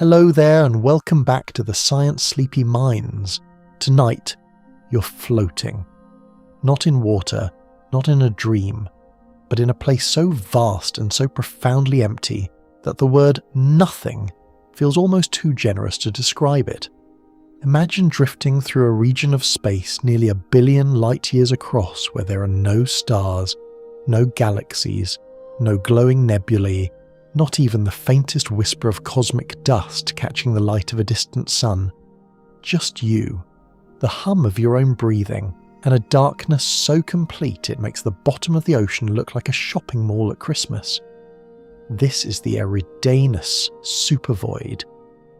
Hello there and welcome back to the Science Sleepy Minds. Tonight, you're floating. Not in water, not in a dream, but in a place so vast and so profoundly empty that the word nothing feels almost too generous to describe it. Imagine drifting through a region of space nearly 1 billion light years across where there are no stars, no galaxies, no glowing nebulae, not even the faintest whisper of cosmic dust catching the light of a distant sun. Just you, the hum of your own breathing, and a darkness so complete it makes the bottom of the ocean look like a shopping mall at Christmas. This is the Eridanus Supervoid,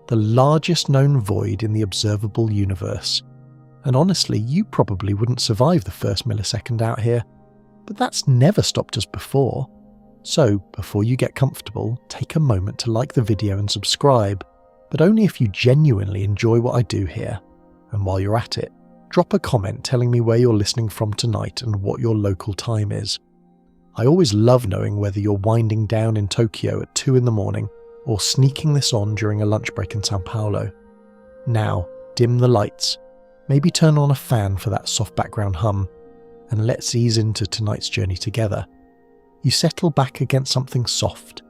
the largest known void in the observable universe. And honestly, you probably wouldn't survive the first millisecond out here, but that's never stopped us before. So, before you get comfortable, take a moment to like the video and subscribe, but only if you genuinely enjoy what I do here. And while you're at it, drop a comment telling me where you're listening from tonight and what your local time is. I always love knowing whether you're winding down in Tokyo at 2 in the morning or sneaking this on during a lunch break in Sao Paulo. Now, dim the lights, maybe turn on a fan for that soft background hum, and let's ease into tonight's journey together. You settle back against something soft.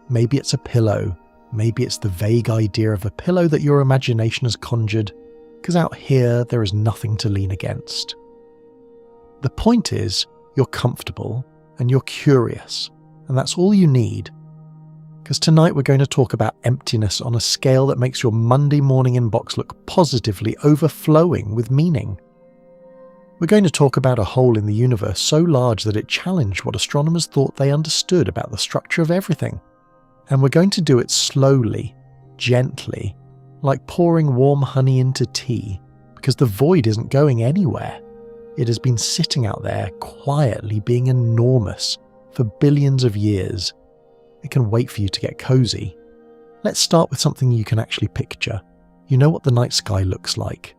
Maybe it's a pillow, maybe it's the vague idea of a pillow that your imagination has conjured, because out here there is nothing to lean against. The point is, you're comfortable and you're curious, and that's all you need. Because tonight we're going to talk about emptiness on a scale that makes your Monday morning inbox look positively overflowing with meaning. We're going to talk about a hole in the universe so large that it challenged what astronomers thought they understood about the structure of everything. And we're going to do it slowly, gently, like pouring warm honey into tea, because the void isn't going anywhere. It has been sitting out there quietly being enormous for billions of years. It can wait for you to get cozy. Let's start with something you can actually picture. You know what the night sky looks like.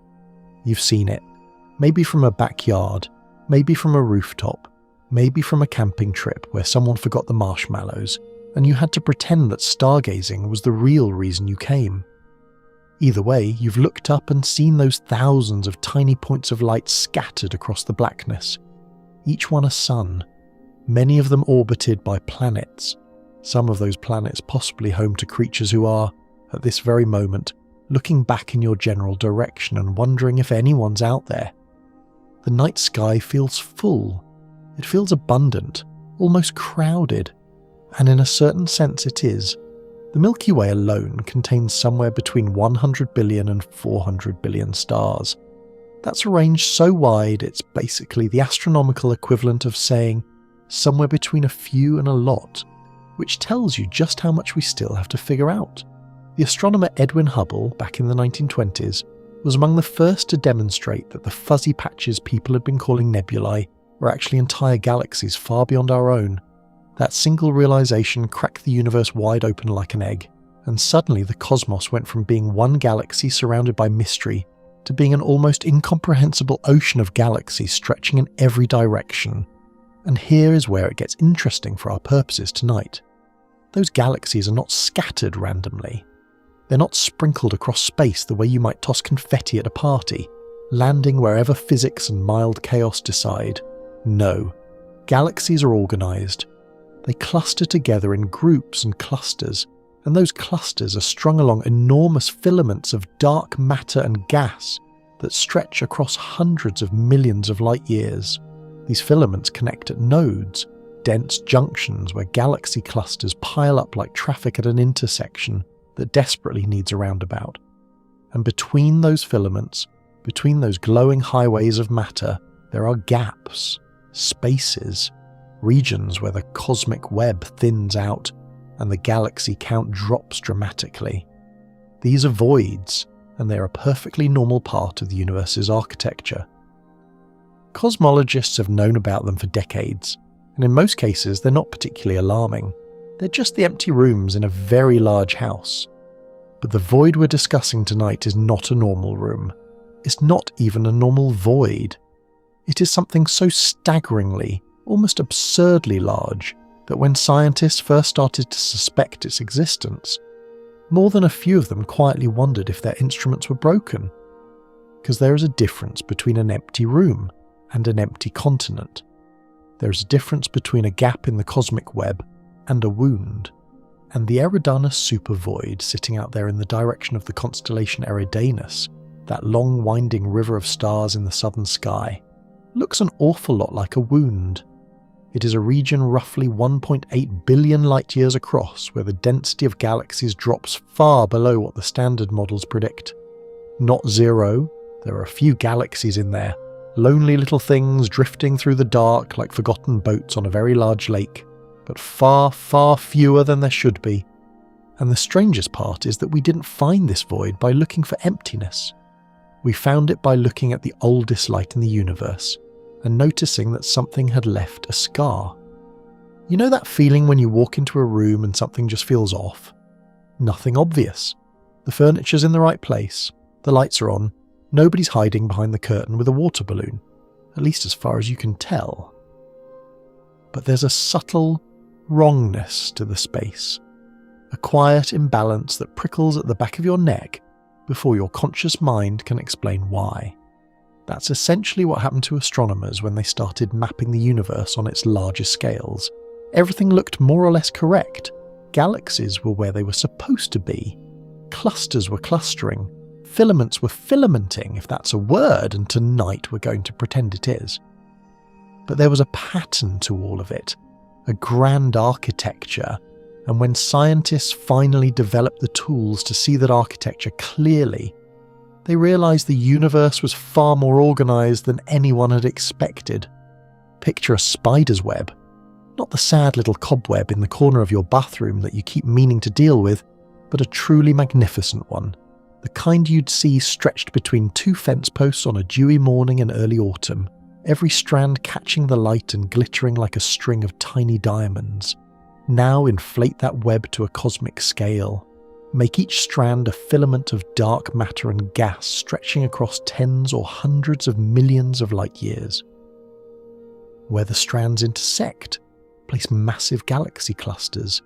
You've seen it. Maybe from a backyard, maybe from a rooftop, maybe from a camping trip where someone forgot the marshmallows and you had to pretend that stargazing was the real reason you came. Either way, you've looked up and seen those thousands of tiny points of light scattered across the blackness, each one a sun, many of them orbited by planets. Some of those planets possibly home to creatures who are, at this very moment, looking back in your general direction and wondering if anyone's out there. The night sky feels full. It feels abundant, almost crowded. And in a certain sense it is. The Milky Way alone contains somewhere between 100 billion and 400 billion stars. That's a range so wide it's basically the astronomical equivalent of saying somewhere between a few and a lot, which tells you just how much we still have to figure out. The astronomer Edwin Hubble, back in the 1920s, was among the first to demonstrate that the fuzzy patches people had been calling nebulae were actually entire galaxies far beyond our own. That single realization cracked the universe wide open like an egg, and suddenly the cosmos went from being one galaxy surrounded by mystery to being an almost incomprehensible ocean of galaxies stretching in every direction. And here is where it gets interesting for our purposes tonight. Those galaxies are not scattered randomly. They're not sprinkled across space the way you might toss confetti at a party, landing wherever physics and mild chaos decide. No, galaxies are organised. They cluster together in groups and clusters, and those clusters are strung along enormous filaments of dark matter and gas that stretch across hundreds of millions of light years. These filaments connect at nodes, dense junctions where galaxy clusters pile up like traffic at an intersection that desperately needs a roundabout. And between those filaments, between those glowing highways of matter, there are gaps, spaces, regions where the cosmic web thins out and the galaxy count drops dramatically. These are voids, and they're a perfectly normal part of the universe's architecture. Cosmologists have known about them for decades, and in most cases they're not particularly alarming. They're just the empty rooms in a very large house. But the void we're discussing tonight is not a normal room. It's not even a normal void. It is something so staggeringly, almost absurdly large, that when scientists first started to suspect its existence, More than a few of them quietly wondered if their instruments were broken. Because there is a difference between an empty room and an empty continent. There is a difference between a gap in the cosmic web and a wound. And the Eridanus Supervoid sitting out there in the direction of the constellation Eridanus, that long winding river of stars in the southern sky, looks an awful lot like a wound. It is a region roughly 1.8 billion light-years across where the density of galaxies drops far below what the standard models predict. Not zero, there are a few galaxies in there, lonely little things drifting through the dark like forgotten boats on a very large lake, but far, far fewer than there should be. And the strangest part is that we didn't find this void by looking for emptiness. We found it by looking at the oldest light in the universe, and noticing that something had left a scar. You know that feeling when you walk into a room and something just feels off? Nothing obvious. The furniture's in the right place, the lights are on, nobody's hiding behind the curtain with a water balloon, at least as far as you can tell. But there's a subtle wrongness to the space, a quiet imbalance that prickles at the back of your neck before your conscious mind can explain why. That's essentially what happened to astronomers when they started mapping the universe on its larger scales. Everything looked more or less correct. Galaxies were where they were supposed to be. Clusters were clustering. Filaments were filamenting, if that's a word, and tonight we're going to pretend it is. But there was a pattern to all of it, a grand architecture, and when scientists finally developed the tools to see that architecture clearly, they realised the universe was far more organised than anyone had expected. Picture a spider's web. Not the sad little cobweb in the corner of your bathroom that you keep meaning to deal with, but a truly magnificent one. The kind you'd see stretched between two fence posts on a dewy morning in early autumn, every strand catching the light and glittering like a string of tiny diamonds. Now inflate that web to a cosmic scale. Make each strand a filament of dark matter and gas stretching across tens or hundreds of millions of light years. Where the strands intersect, place massive galaxy clusters,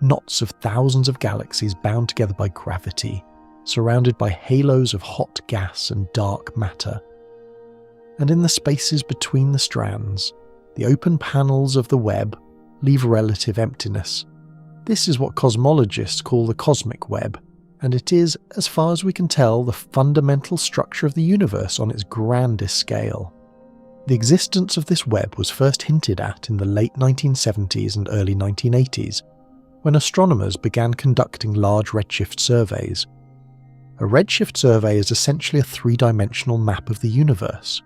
knots of thousands of galaxies bound together by gravity, surrounded by halos of hot gas and dark matter. And in the spaces between the strands, the open panels of the web leave relative emptiness. This is what cosmologists call the cosmic web, and it is, as far as we can tell, the fundamental structure of the universe on its grandest scale. The existence of this web was first hinted at in the late 1970s and early 1980s, when astronomers began conducting large redshift surveys. A redshift survey is essentially a three-dimensional map of the universe.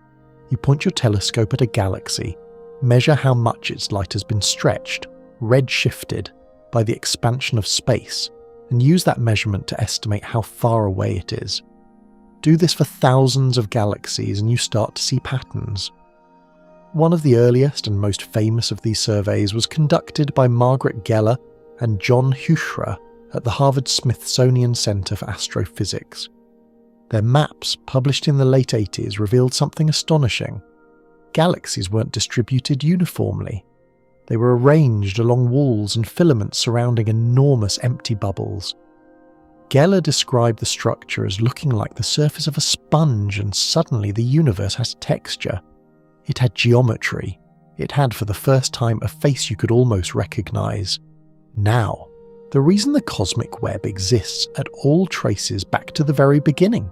You point your telescope at a galaxy, measure how much its light has been stretched, redshifted, by the expansion of space, and use that measurement to estimate how far away it is. Do this for thousands of galaxies and you start to see patterns. One of the earliest and most famous of these surveys was conducted by Margaret Geller and John Huchra at the Harvard-Smithsonian Center for Astrophysics. Their maps, published in the late 80s, revealed something astonishing. Galaxies weren't distributed uniformly. They were arranged along walls and filaments surrounding enormous empty bubbles. Geller described the structure as looking like the surface of a sponge, and suddenly the universe has texture. It had geometry. It had for the first time a face you could almost recognise. Now, the reason the cosmic web exists at all traces back to the very beginning.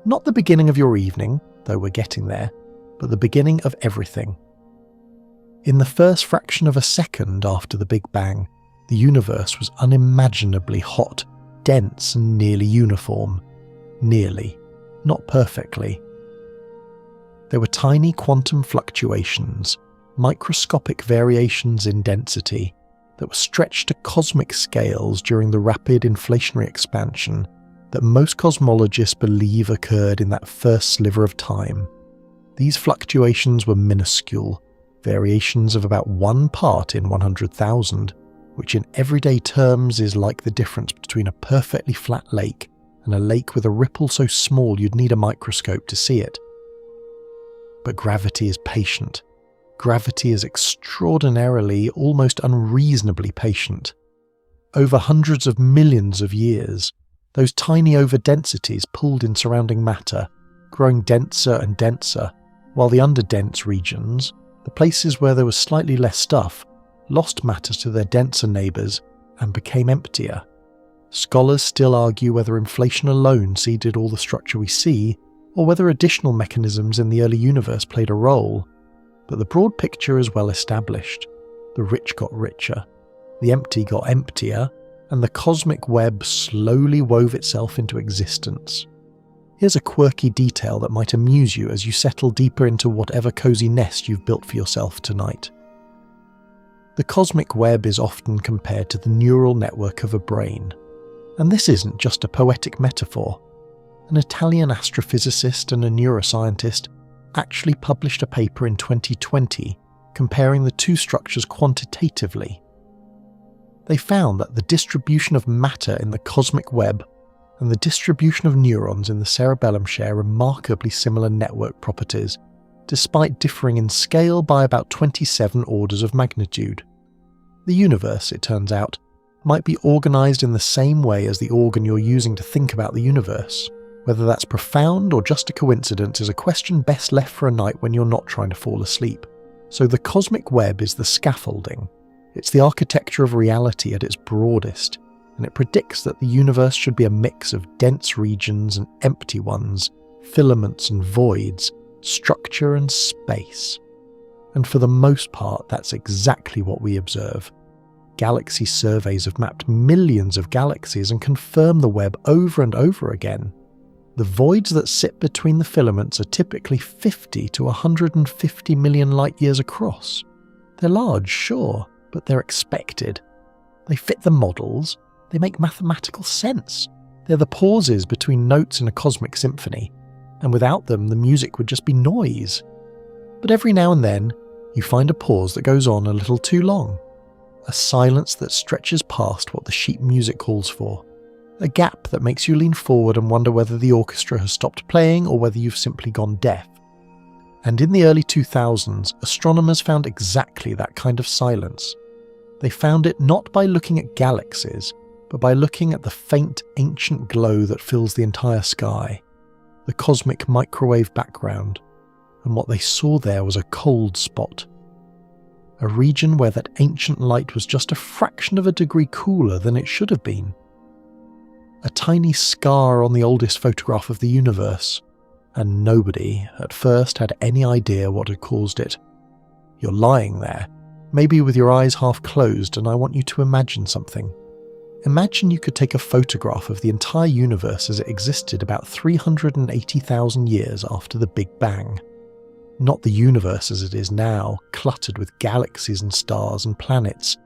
Not the beginning of your evening, though we're getting there, but the beginning of everything. In the first fraction of a second after the Big Bang, the universe was unimaginably hot, dense and nearly uniform. Nearly, not perfectly. There were tiny quantum fluctuations, microscopic variations in density, that were stretched to cosmic scales during the rapid inflationary expansion that most cosmologists believe occurred in that first sliver of time. These fluctuations were minuscule, variations of about 1 part in 100,000, which in everyday terms is like the difference between a perfectly flat lake and a lake with a ripple so small you'd need a microscope to see it. But gravity is patient. Gravity is extraordinarily, almost unreasonably patient. Over hundreds of millions of years, those tiny overdensities pulled in surrounding matter, growing denser and denser, while the underdense regions, the places where there was slightly less stuff, lost matter to their denser neighbours and became emptier. Scholars still argue whether inflation alone seeded all the structure we see, or whether additional mechanisms in the early universe played a role. But the broad picture is well established. The rich got richer, the empty got emptier, and the cosmic web slowly wove itself into existence. Here's a quirky detail that might amuse you as you settle deeper into whatever cosy nest you've built for yourself tonight. The cosmic web is often compared to the neural network of a brain. And this isn't just a poetic metaphor. An Italian astrophysicist and a neuroscientist actually published a paper in 2020 comparing the two structures quantitatively. They found that the distribution of matter in the cosmic web and the distribution of neurons in the cerebellum share remarkably similar network properties, despite differing in scale by about 27 orders of magnitude. The universe, it turns out, might be organised in the same way as the organ you're using to think about the universe. Whether that's profound or just a coincidence is a question best left for a night when you're not trying to fall asleep. So the cosmic web is the scaffolding. It's the architecture of reality at its broadest, and it predicts that the universe should be a mix of dense regions and empty ones, filaments and voids, structure and space. And for the most part, that's exactly what we observe. Galaxy surveys have mapped millions of galaxies and confirmed the web over and over again. The voids that sit between the filaments are typically 50 to 150 million light-years across. They're large, sure, but they're expected. They fit the models, they make mathematical sense. They're the pauses between notes in a cosmic symphony, and without them the music would just be noise. But every now and then, you find a pause that goes on a little too long. A silence that stretches past what the sheet music calls for. A gap that makes you lean forward and wonder whether the orchestra has stopped playing or whether you've simply gone deaf. And in the early 2000s, astronomers found exactly that kind of silence. They found it not by looking at galaxies, but by looking at the faint, ancient glow that fills the entire sky, the cosmic microwave background, and what they saw there was a cold spot. A region where that ancient light was just a fraction of a degree cooler than it should have been. A tiny scar on the oldest photograph of the universe, and nobody at first had any idea what had caused it. You're lying there, maybe with your eyes half closed, and I want you to imagine something. Imagine you could take a photograph of the entire universe as it existed about 380,000 years after the Big Bang. Not the universe as it is now, cluttered with galaxies and stars and planets,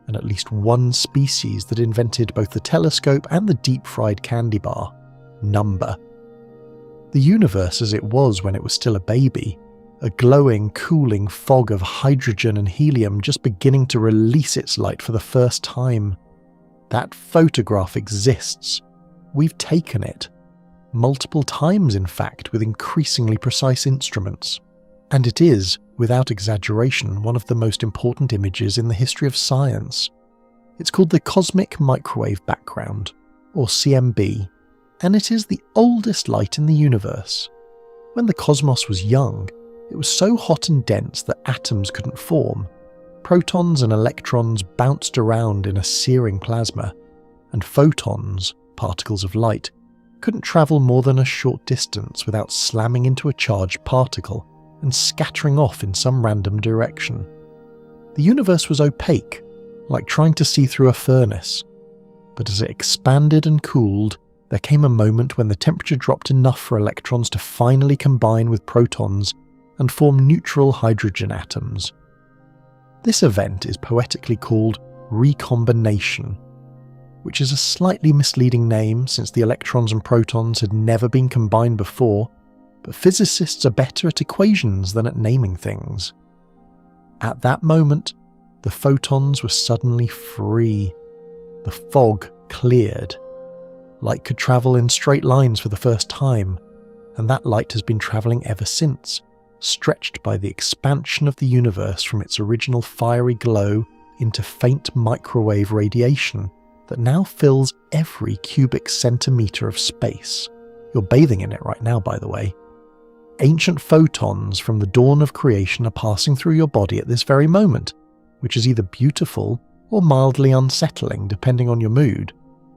and at least one species that invented both the telescope and the deep-fried candy bar, number. The universe as it was when it was still a baby, a glowing, cooling fog of hydrogen and helium just beginning to release its light for the first time. That photograph exists. We've taken it. Multiple times, in fact, with increasingly precise instruments. And it is, without exaggeration, one of the most important images in the history of science. It's called the Cosmic Microwave Background, or CMB, and it is the oldest light in the universe. When the cosmos was young, it was so hot and dense that atoms couldn't form. Protons and electrons bounced around in a searing plasma, and photons, particles of light, couldn't travel more than a short distance without slamming into a charged particle and scattering off in some random direction. The universe was opaque, like trying to see through a furnace. But as it expanded and cooled, there came a moment when the temperature dropped enough for electrons to finally combine with protons and form neutral hydrogen atoms. This event is poetically called recombination, which is a slightly misleading name since the electrons and protons had never been combined before, but physicists are better at equations than at naming things. At that moment, the photons were suddenly free. The fog cleared. Light could travel in straight lines for the first time, and that light has been travelling ever since, stretched by the expansion of the universe from its original fiery glow into faint microwave radiation, that now fills every cubic centimetre of space. You're bathing in it right now, by the way. Ancient photons from the dawn of creation are passing through your body at this very moment, which is either beautiful or mildly unsettling depending on your mood.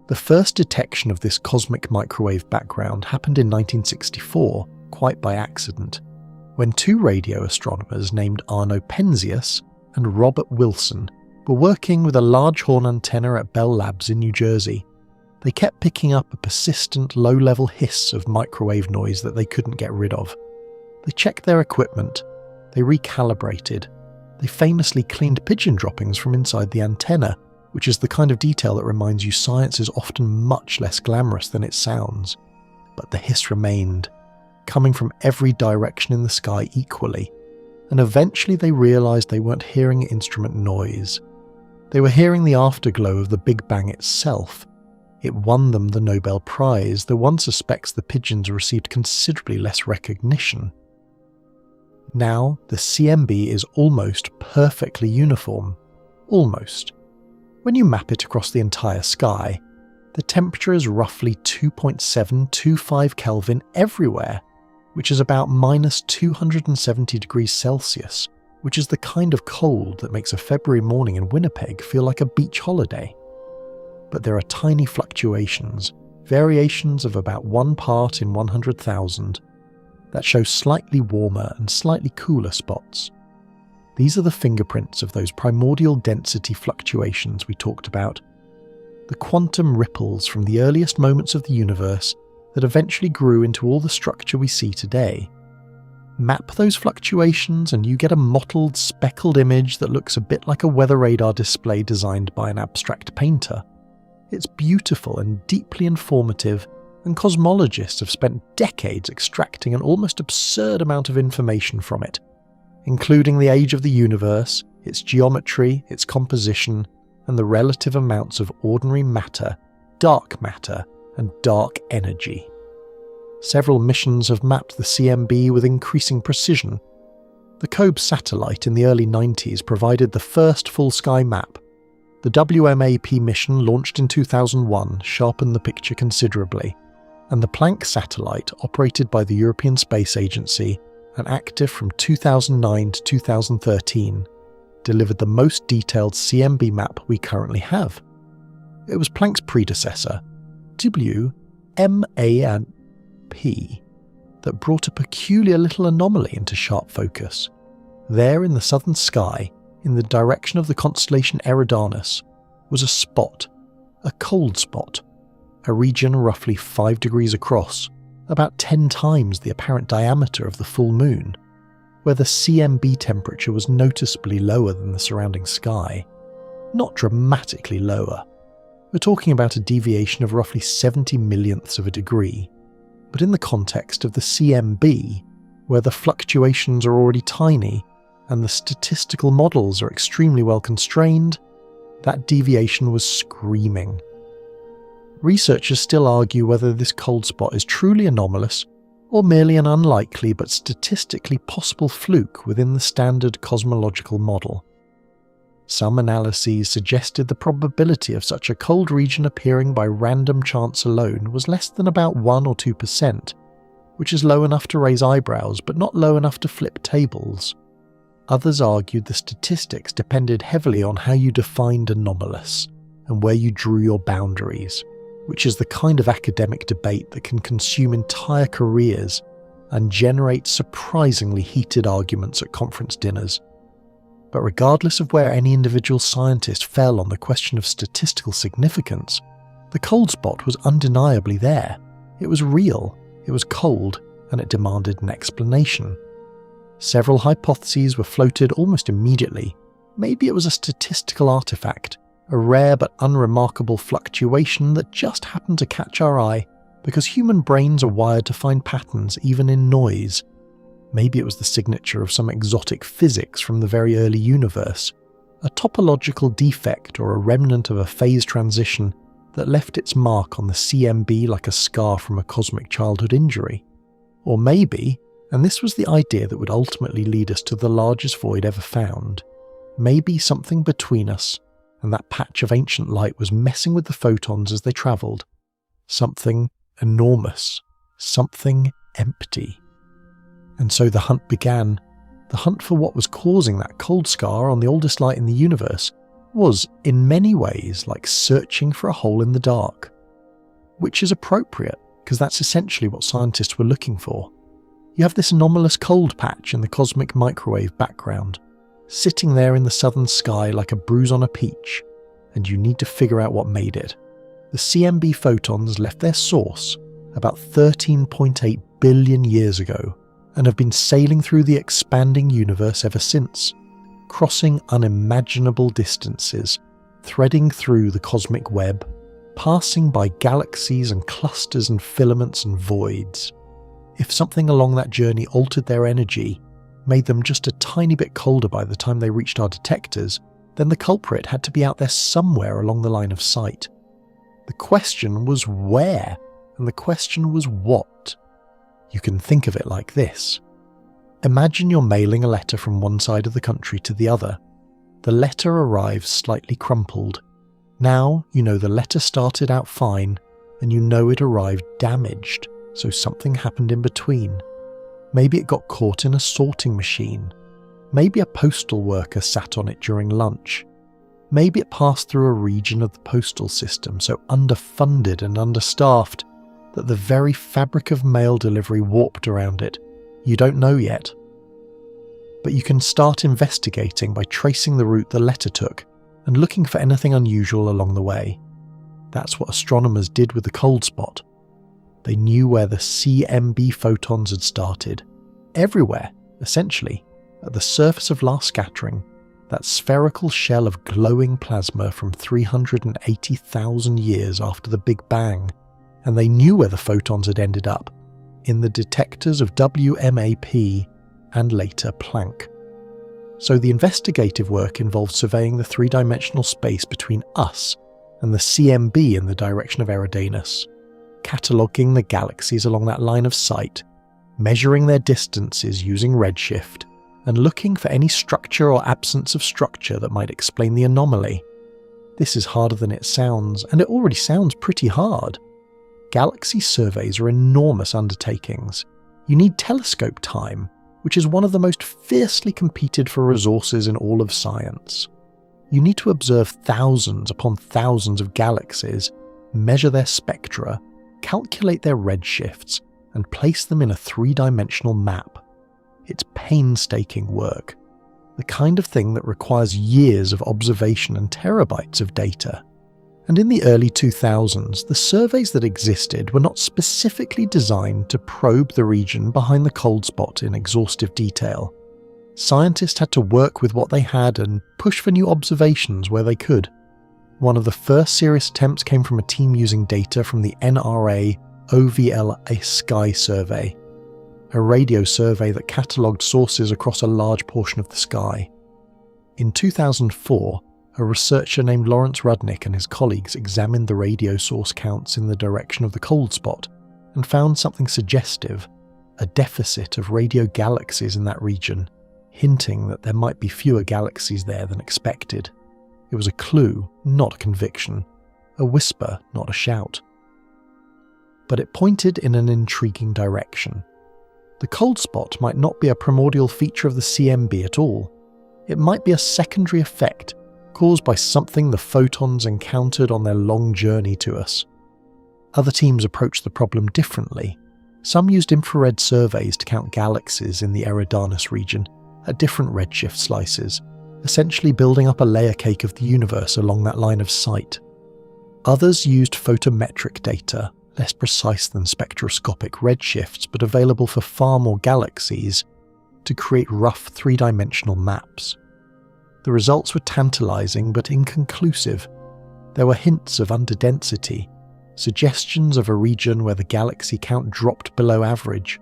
The first detection of this cosmic microwave background happened in 1964, quite by accident, when two radio astronomers named Arno Penzias and Robert Wilson were working with a large horn antenna at Bell Labs in New Jersey. They kept picking up a persistent low-level hiss of microwave noise that they couldn't get rid of. They checked their equipment, they recalibrated, they famously cleaned pigeon droppings from inside the antenna, which is the kind of detail that reminds you science is often much less glamorous than it sounds. But the hiss remained, coming from every direction in the sky equally, and eventually they realised they weren't hearing instrument noise. They were hearing the afterglow of the Big Bang itself. It won them the Nobel Prize, though one suspects the pigeons received considerably less recognition. Now, the CMB is almost perfectly uniform. Almost. When you map it across the entire sky, the temperature is roughly 2.725 Kelvin everywhere, which is about minus 270 degrees Celsius, which is the kind of cold that makes a February morning in Winnipeg feel like a beach holiday. But there are tiny fluctuations, variations of about 1 part in 100,000, that show slightly warmer and slightly cooler spots. These are the fingerprints of those primordial density fluctuations we talked about, the quantum ripples from the earliest moments of the universe that eventually grew into all the structure we see today. Map those fluctuations and you get a mottled, speckled image that looks a bit like a weather radar display designed by an abstract painter. It's beautiful and deeply informative, and cosmologists have spent decades extracting an almost absurd amount of information from it, including the age of the universe, its geometry, its composition, and the relative amounts of ordinary matter, and dark energy. Several missions have mapped the CMB with increasing precision. The COBE satellite in the early 90s provided the first full-sky map. The WMAP mission launched in 2001 sharpened the picture considerably, and the Planck satellite, operated by the European Space Agency and active from 2009 to 2013, delivered the most detailed CMB map we currently have. It was Planck's predecessor, WMAP, that brought a peculiar little anomaly into sharp focus. There in the southern sky, in the direction of the constellation Eridanus, was a spot, a cold spot, a region roughly 5 degrees across, about 10 times the apparent diameter of the full moon, where the CMB temperature was noticeably lower than the surrounding sky. Not dramatically lower. We're talking about a deviation of roughly 70 millionths of a degree, but in the context of the CMB, where the fluctuations are already tiny and the statistical models are extremely well constrained, that deviation was screaming. Researchers still argue whether this cold spot is truly anomalous or merely an unlikely but statistically possible fluke within the standard cosmological model. Some analyses suggested the probability of such a cold region appearing by random chance alone was less than about 1 or 2%, which is low enough to raise eyebrows but not low enough to flip tables. Others argued the statistics depended heavily on how you defined anomalous and where you drew your boundaries, which is the kind of academic debate that can consume entire careers and generate surprisingly heated arguments at conference dinners. But regardless of where any individual scientist fell on the question of statistical significance, the cold spot was undeniably there. It was real, it was cold, and it demanded an explanation. Several hypotheses were floated almost immediately. Maybe it was a statistical artifact, a rare but unremarkable fluctuation that just happened to catch our eye because human brains are wired to find patterns even in noise. Maybe it was the signature of some exotic physics from the very early universe, a topological defect or a remnant of a phase transition that left its mark on the CMB like a scar from a cosmic childhood injury. Or maybe, and this was the idea that would ultimately lead us to the largest void ever found, maybe something between us and that patch of ancient light was messing with the photons as they travelled. Something enormous, something empty. And so the hunt began. The hunt for what was causing that cold scar on the oldest light in the universe was, in many ways, like searching for a hole in the dark. Which is appropriate, because that's essentially what scientists were looking for. You have this anomalous cold patch in the cosmic microwave background, sitting there in the southern sky like a bruise on a peach, and you need to figure out what made it. The CMB photons left their source about 13.8 billion years ago, and have been sailing through the expanding universe ever since, crossing unimaginable distances, threading through the cosmic web, passing by galaxies and clusters and filaments and voids. If something along that journey altered their energy, made them just a tiny bit colder by the time they reached our detectors, then the culprit had to be out there somewhere along the line of sight. The question was where, and the question was what. You can think of it like this. Imagine you're mailing a letter from one side of the country to the other. The letter arrives slightly crumpled. Now you know the letter started out fine, and you know it arrived damaged, so something happened in between. Maybe it got caught in a sorting machine. Maybe a postal worker sat on it during lunch. Maybe it passed through a region of the postal system so underfunded and understaffed that the very fabric of mail delivery warped around it. You don't know yet. But you can start investigating by tracing the route the letter took and looking for anything unusual along the way. That's what astronomers did with the cold spot. They knew where the CMB photons had started. Everywhere, essentially, at the surface of last scattering, that spherical shell of glowing plasma from 380,000 years after the Big Bang. And they knew where the photons had ended up, in the detectors of WMAP and later Planck. So the investigative work involved surveying the three-dimensional space between us and the CMB in the direction of Eridanus, cataloguing the galaxies along that line of sight, measuring their distances using redshift, and looking for any structure or absence of structure that might explain the anomaly. This is harder than it sounds, and it already sounds pretty hard. Galaxy surveys are enormous undertakings. You need telescope time, which is one of the most fiercely competed for resources in all of science. You need to observe thousands upon thousands of galaxies, measure their spectra, calculate their redshifts, and place them in a three-dimensional map. It's painstaking work, the kind of thing that requires years of observation and terabytes of data. And in the early 2000s, the surveys that existed were not specifically designed to probe the region behind the cold spot in exhaustive detail. Scientists had to work with what they had and push for new observations where they could. One of the first serious attempts came from a team using data from the NRA OVLA Sky survey, a radio survey that catalogued sources across a large portion of the sky. In 2004, a researcher named Lawrence Rudnick and his colleagues examined the radio source counts in the direction of the cold spot and found something suggestive, a deficit of radio galaxies in that region, hinting that there might be fewer galaxies there than expected. It was a clue, not a conviction, a whisper, not a shout. But it pointed in an intriguing direction. The cold spot might not be a primordial feature of the CMB at all. It might be a secondary effect caused by something the photons encountered on their long journey to us. Other teams approached the problem differently. Some used infrared surveys to count galaxies in the Eridanus region at different redshift slices, essentially building up a layer cake of the universe along that line of sight. Others used photometric data, less precise than spectroscopic redshifts but available for far more galaxies, to create rough three-dimensional maps. The results were tantalizing but inconclusive. There were hints of underdensity, suggestions of a region where the galaxy count dropped below average,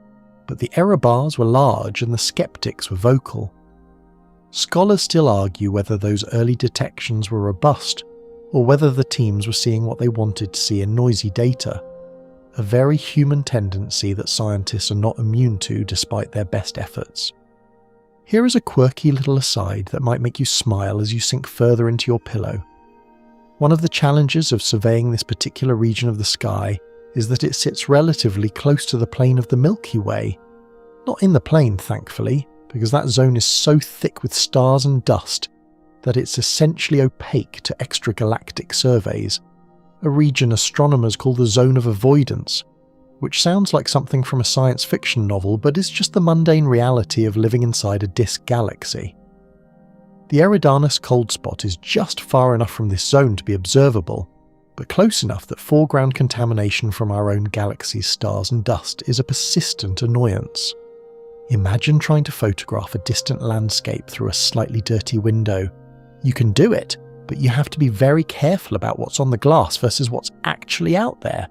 but the error bars were large and the skeptics were vocal. Scholars still argue whether those early detections were robust, or whether the teams were seeing what they wanted to see in noisy data, a very human tendency that scientists are not immune to despite their best efforts. Here is a quirky little aside that might make you smile as you sink further into your pillow. One of the challenges of surveying this particular region of the sky is that it sits relatively close to the plane of the Milky Way. Not in the plane, thankfully, because that zone is so thick with stars and dust that it's essentially opaque to extragalactic surveys, a region astronomers call the zone of avoidance, which sounds like something from a science fiction novel but is just the mundane reality of living inside a disk galaxy. The Eridanus cold spot is just far enough from this zone to be observable, but close enough that foreground contamination from our own galaxy's stars and dust is a persistent annoyance. Imagine trying to photograph a distant landscape through a slightly dirty window. You can do it, but you have to be very careful about what's on the glass versus what's actually out there.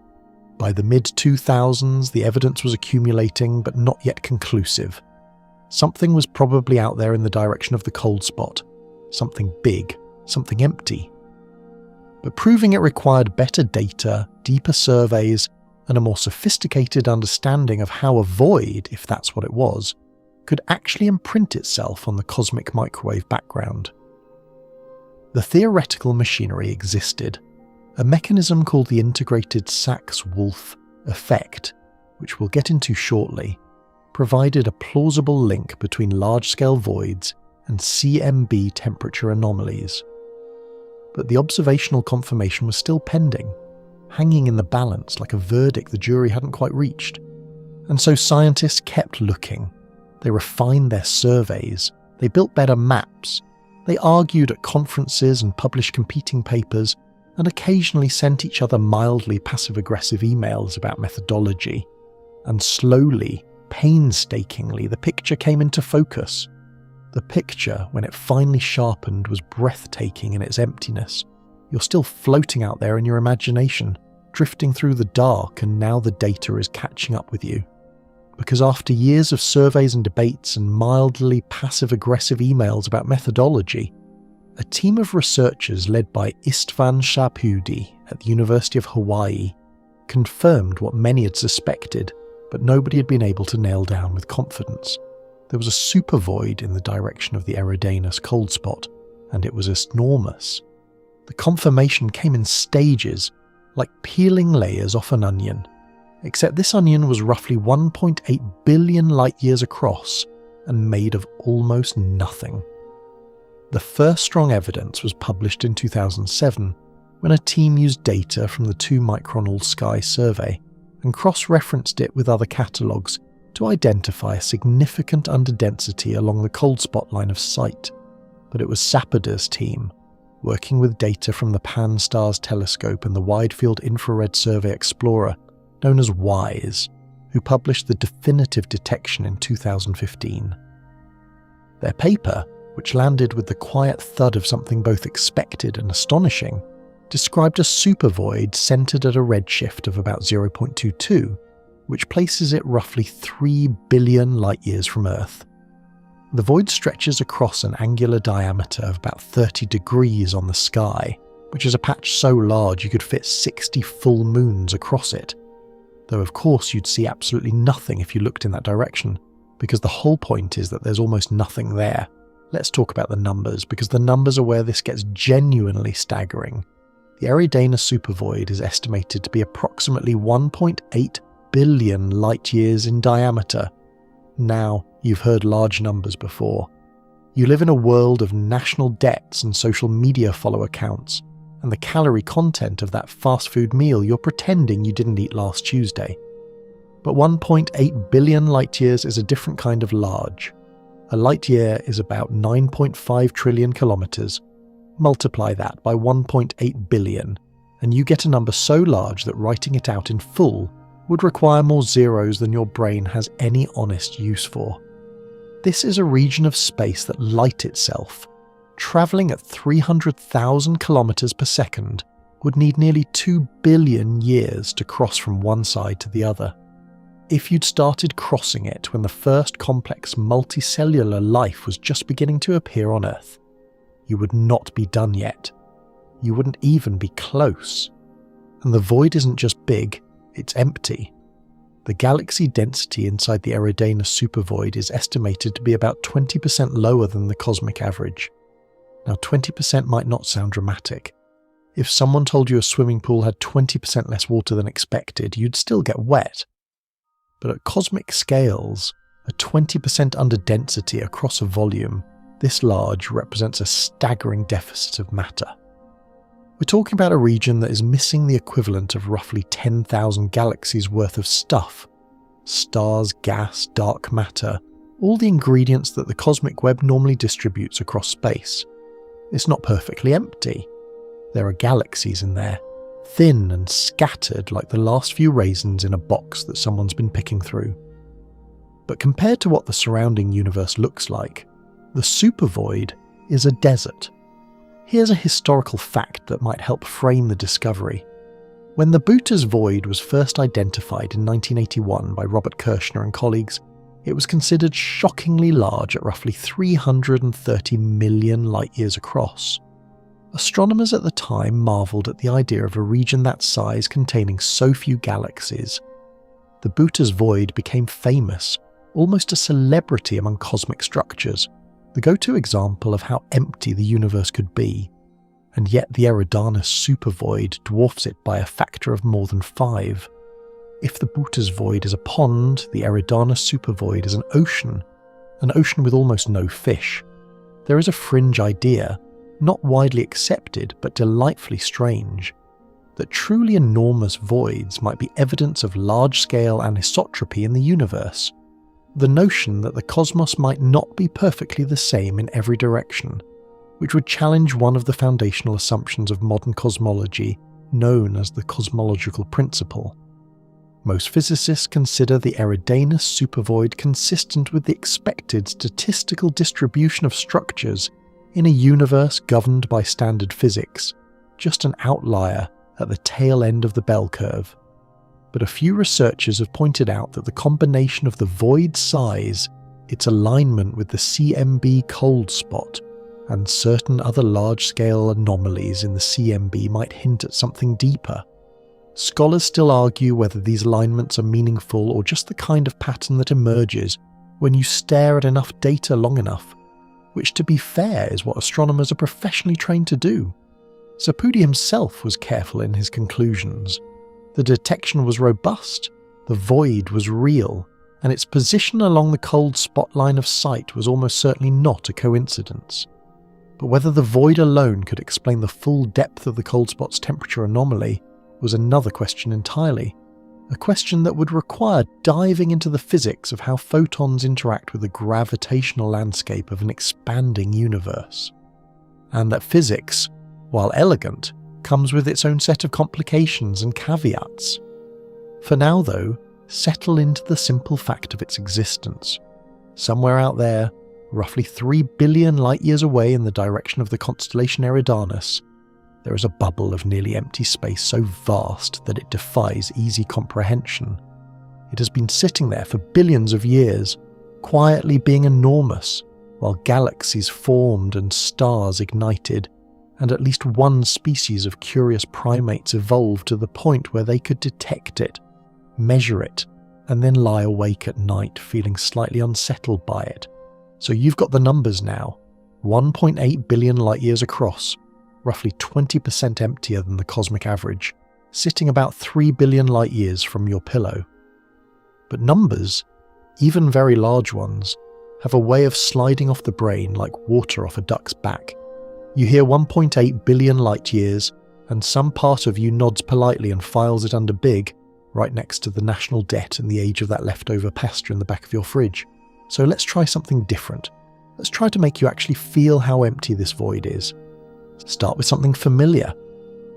By the mid-2000s, the evidence was accumulating, but not yet conclusive. Something was probably out there in the direction of the cold spot. Something big, something empty. But proving it required better data, deeper surveys, and a more sophisticated understanding of how a void, if that's what it was, could actually imprint itself on the cosmic microwave background. The theoretical machinery existed, a mechanism called the integrated Sachs-Wolfe effect, which we'll get into shortly, provided a plausible link between large-scale voids and CMB temperature anomalies. But the observational confirmation was still pending, hanging in the balance like a verdict the jury hadn't quite reached. And so scientists kept looking. They refined their surveys, they built better maps, they argued at conferences and published competing papers, and occasionally sent each other mildly passive-aggressive emails about methodology. And slowly, painstakingly, the picture came into focus. The picture, when it finally sharpened, was breathtaking in its emptiness. You're still floating out there in your imagination, drifting through the dark, and now the data is catching up with you. Because after years of surveys and debates and mildly passive-aggressive emails about methodology, a team of researchers led by Istvan Sharpudi at the University of Hawaii confirmed what many had suspected, but nobody had been able to nail down with confidence. There was a supervoid in the direction of the Eridanus cold spot, and it was enormous. The confirmation came in stages, like peeling layers off an onion, except this onion was roughly 1.8 billion light-years across and made of almost nothing. The first strong evidence was published in 2007 when a team used data from the 2-micron all-sky survey and cross-referenced it with other catalogues to identify a significant underdensity along the cold spot line of sight. But it was Sapader's team, working with data from the Pan-STARRS telescope and the Wide-Field Infrared Survey Explorer, known as WISE, who published the definitive detection in 2015. Their paper, which landed with the quiet thud of something both expected and astonishing, described a supervoid centered at a redshift of about 0.22, which places it roughly 3 billion light-years from Earth. The void stretches across an angular diameter of about 30 degrees on the sky, which is a patch so large you could fit 60 full moons across it. Though of course you'd see absolutely nothing if you looked in that direction, because the whole point is that there's almost nothing there. Let's talk about the numbers, because the numbers are where this gets genuinely staggering. The Eridanus Supervoid is estimated to be approximately 1.8 billion light-years in diameter. Now, you've heard large numbers before. You live in a world of national debts and social media follower counts, and the calorie content of that fast food meal you're pretending you didn't eat last Tuesday. But 1.8 billion light-years is a different kind of large. A light-year is about 9.5 trillion kilometers. Multiply that by 1.8 billion, and you get a number so large that writing it out in full would require more zeros than your brain has any honest use for. This is a region of space that light itself, travelling at 300,000 kilometers per second, would need nearly 2 billion years to cross from one side to the other. If you'd started crossing it when the first complex multicellular life was just beginning to appear on Earth, you would not be done yet. You wouldn't even be close. And the void isn't just big, it's empty. The galaxy density inside the Eridanus supervoid is estimated to be about 20% lower than the cosmic average. Now 20% might not sound dramatic, If someone told you a swimming pool had 20% less water than expected, you'd still get wet. But at cosmic scales, a 20% underdensity across a volume this large represents a staggering deficit of matter. We're talking about a region that is missing the equivalent of roughly 10,000 galaxies worth of stuff. Stars, gas, dark matter, all the ingredients that the cosmic web normally distributes across space. It's not perfectly empty. There are galaxies in there, thin and scattered like the last few raisins in a box that someone's been picking through. But compared to what the surrounding universe looks like, the supervoid is a desert. Here's a historical fact that might help frame the discovery. When the Boötes void was first identified in 1981 by Robert Kirshner and colleagues, it was considered shockingly large at roughly 330 million light-years across. Astronomers at the time marvelled at the idea of a region that size containing so few galaxies. The Boötes void became famous, almost a celebrity among cosmic structures, the go-to example of how empty the universe could be, and yet the Eridanus Supervoid dwarfs it by a factor of more than 5. If the Boötes void is a pond, the Eridanus Supervoid is an ocean with almost no fish. There is a fringe idea, not widely accepted but delightfully strange, that truly enormous voids might be evidence of large-scale anisotropy in the universe. The notion that the cosmos might not be perfectly the same in every direction, which would challenge one of the foundational assumptions of modern cosmology known as the cosmological principle. Most physicists consider the Eridanus Supervoid consistent with the expected statistical distribution of structures in a universe governed by standard physics, just an outlier at the tail end of the bell curve. But a few researchers have pointed out that the combination of the void size, its alignment with the CMB cold spot, and certain other large-scale anomalies in the CMB might hint at something deeper. Scholars still argue whether these alignments are meaningful or just the kind of pattern that emerges when you stare at enough data long enough, which to be fair is what astronomers are professionally trained to do. Zapruder himself was careful in his conclusions. The detection was robust, the void was real, and its position along the cold spot line of sight was almost certainly not a coincidence. But whether the void alone could explain the full depth of the cold spot's temperature anomaly was another question entirely, a question that would require diving into the physics of how photons interact with the gravitational landscape of an expanding universe. And that physics, while elegant, comes with its own set of complications and caveats. For now, though, settle into the simple fact of its existence. Somewhere out there, roughly 3 billion light-years away in the direction of the constellation Eridanus, there is a bubble of nearly empty space so vast that it defies easy comprehension. It has been sitting there for billions of years, quietly being enormous, while galaxies formed and stars ignited, and at least one species of curious primates evolved to the point where they could detect it, measure it, and then lie awake at night feeling slightly unsettled by it. So you've got the numbers now, 1.8 billion light-years across, roughly 20% emptier than the cosmic average, sitting about 3 billion light-years from your pillow. But numbers, even very large ones, have a way of sliding off the brain like water off a duck's back. You hear 1.8 billion light-years, and some part of you nods politely and files it under big, right next to the national debt and the age of that leftover pasta in the back of your fridge. So let's try something different. Let's try to make you actually feel how empty this void is. Start with something familiar.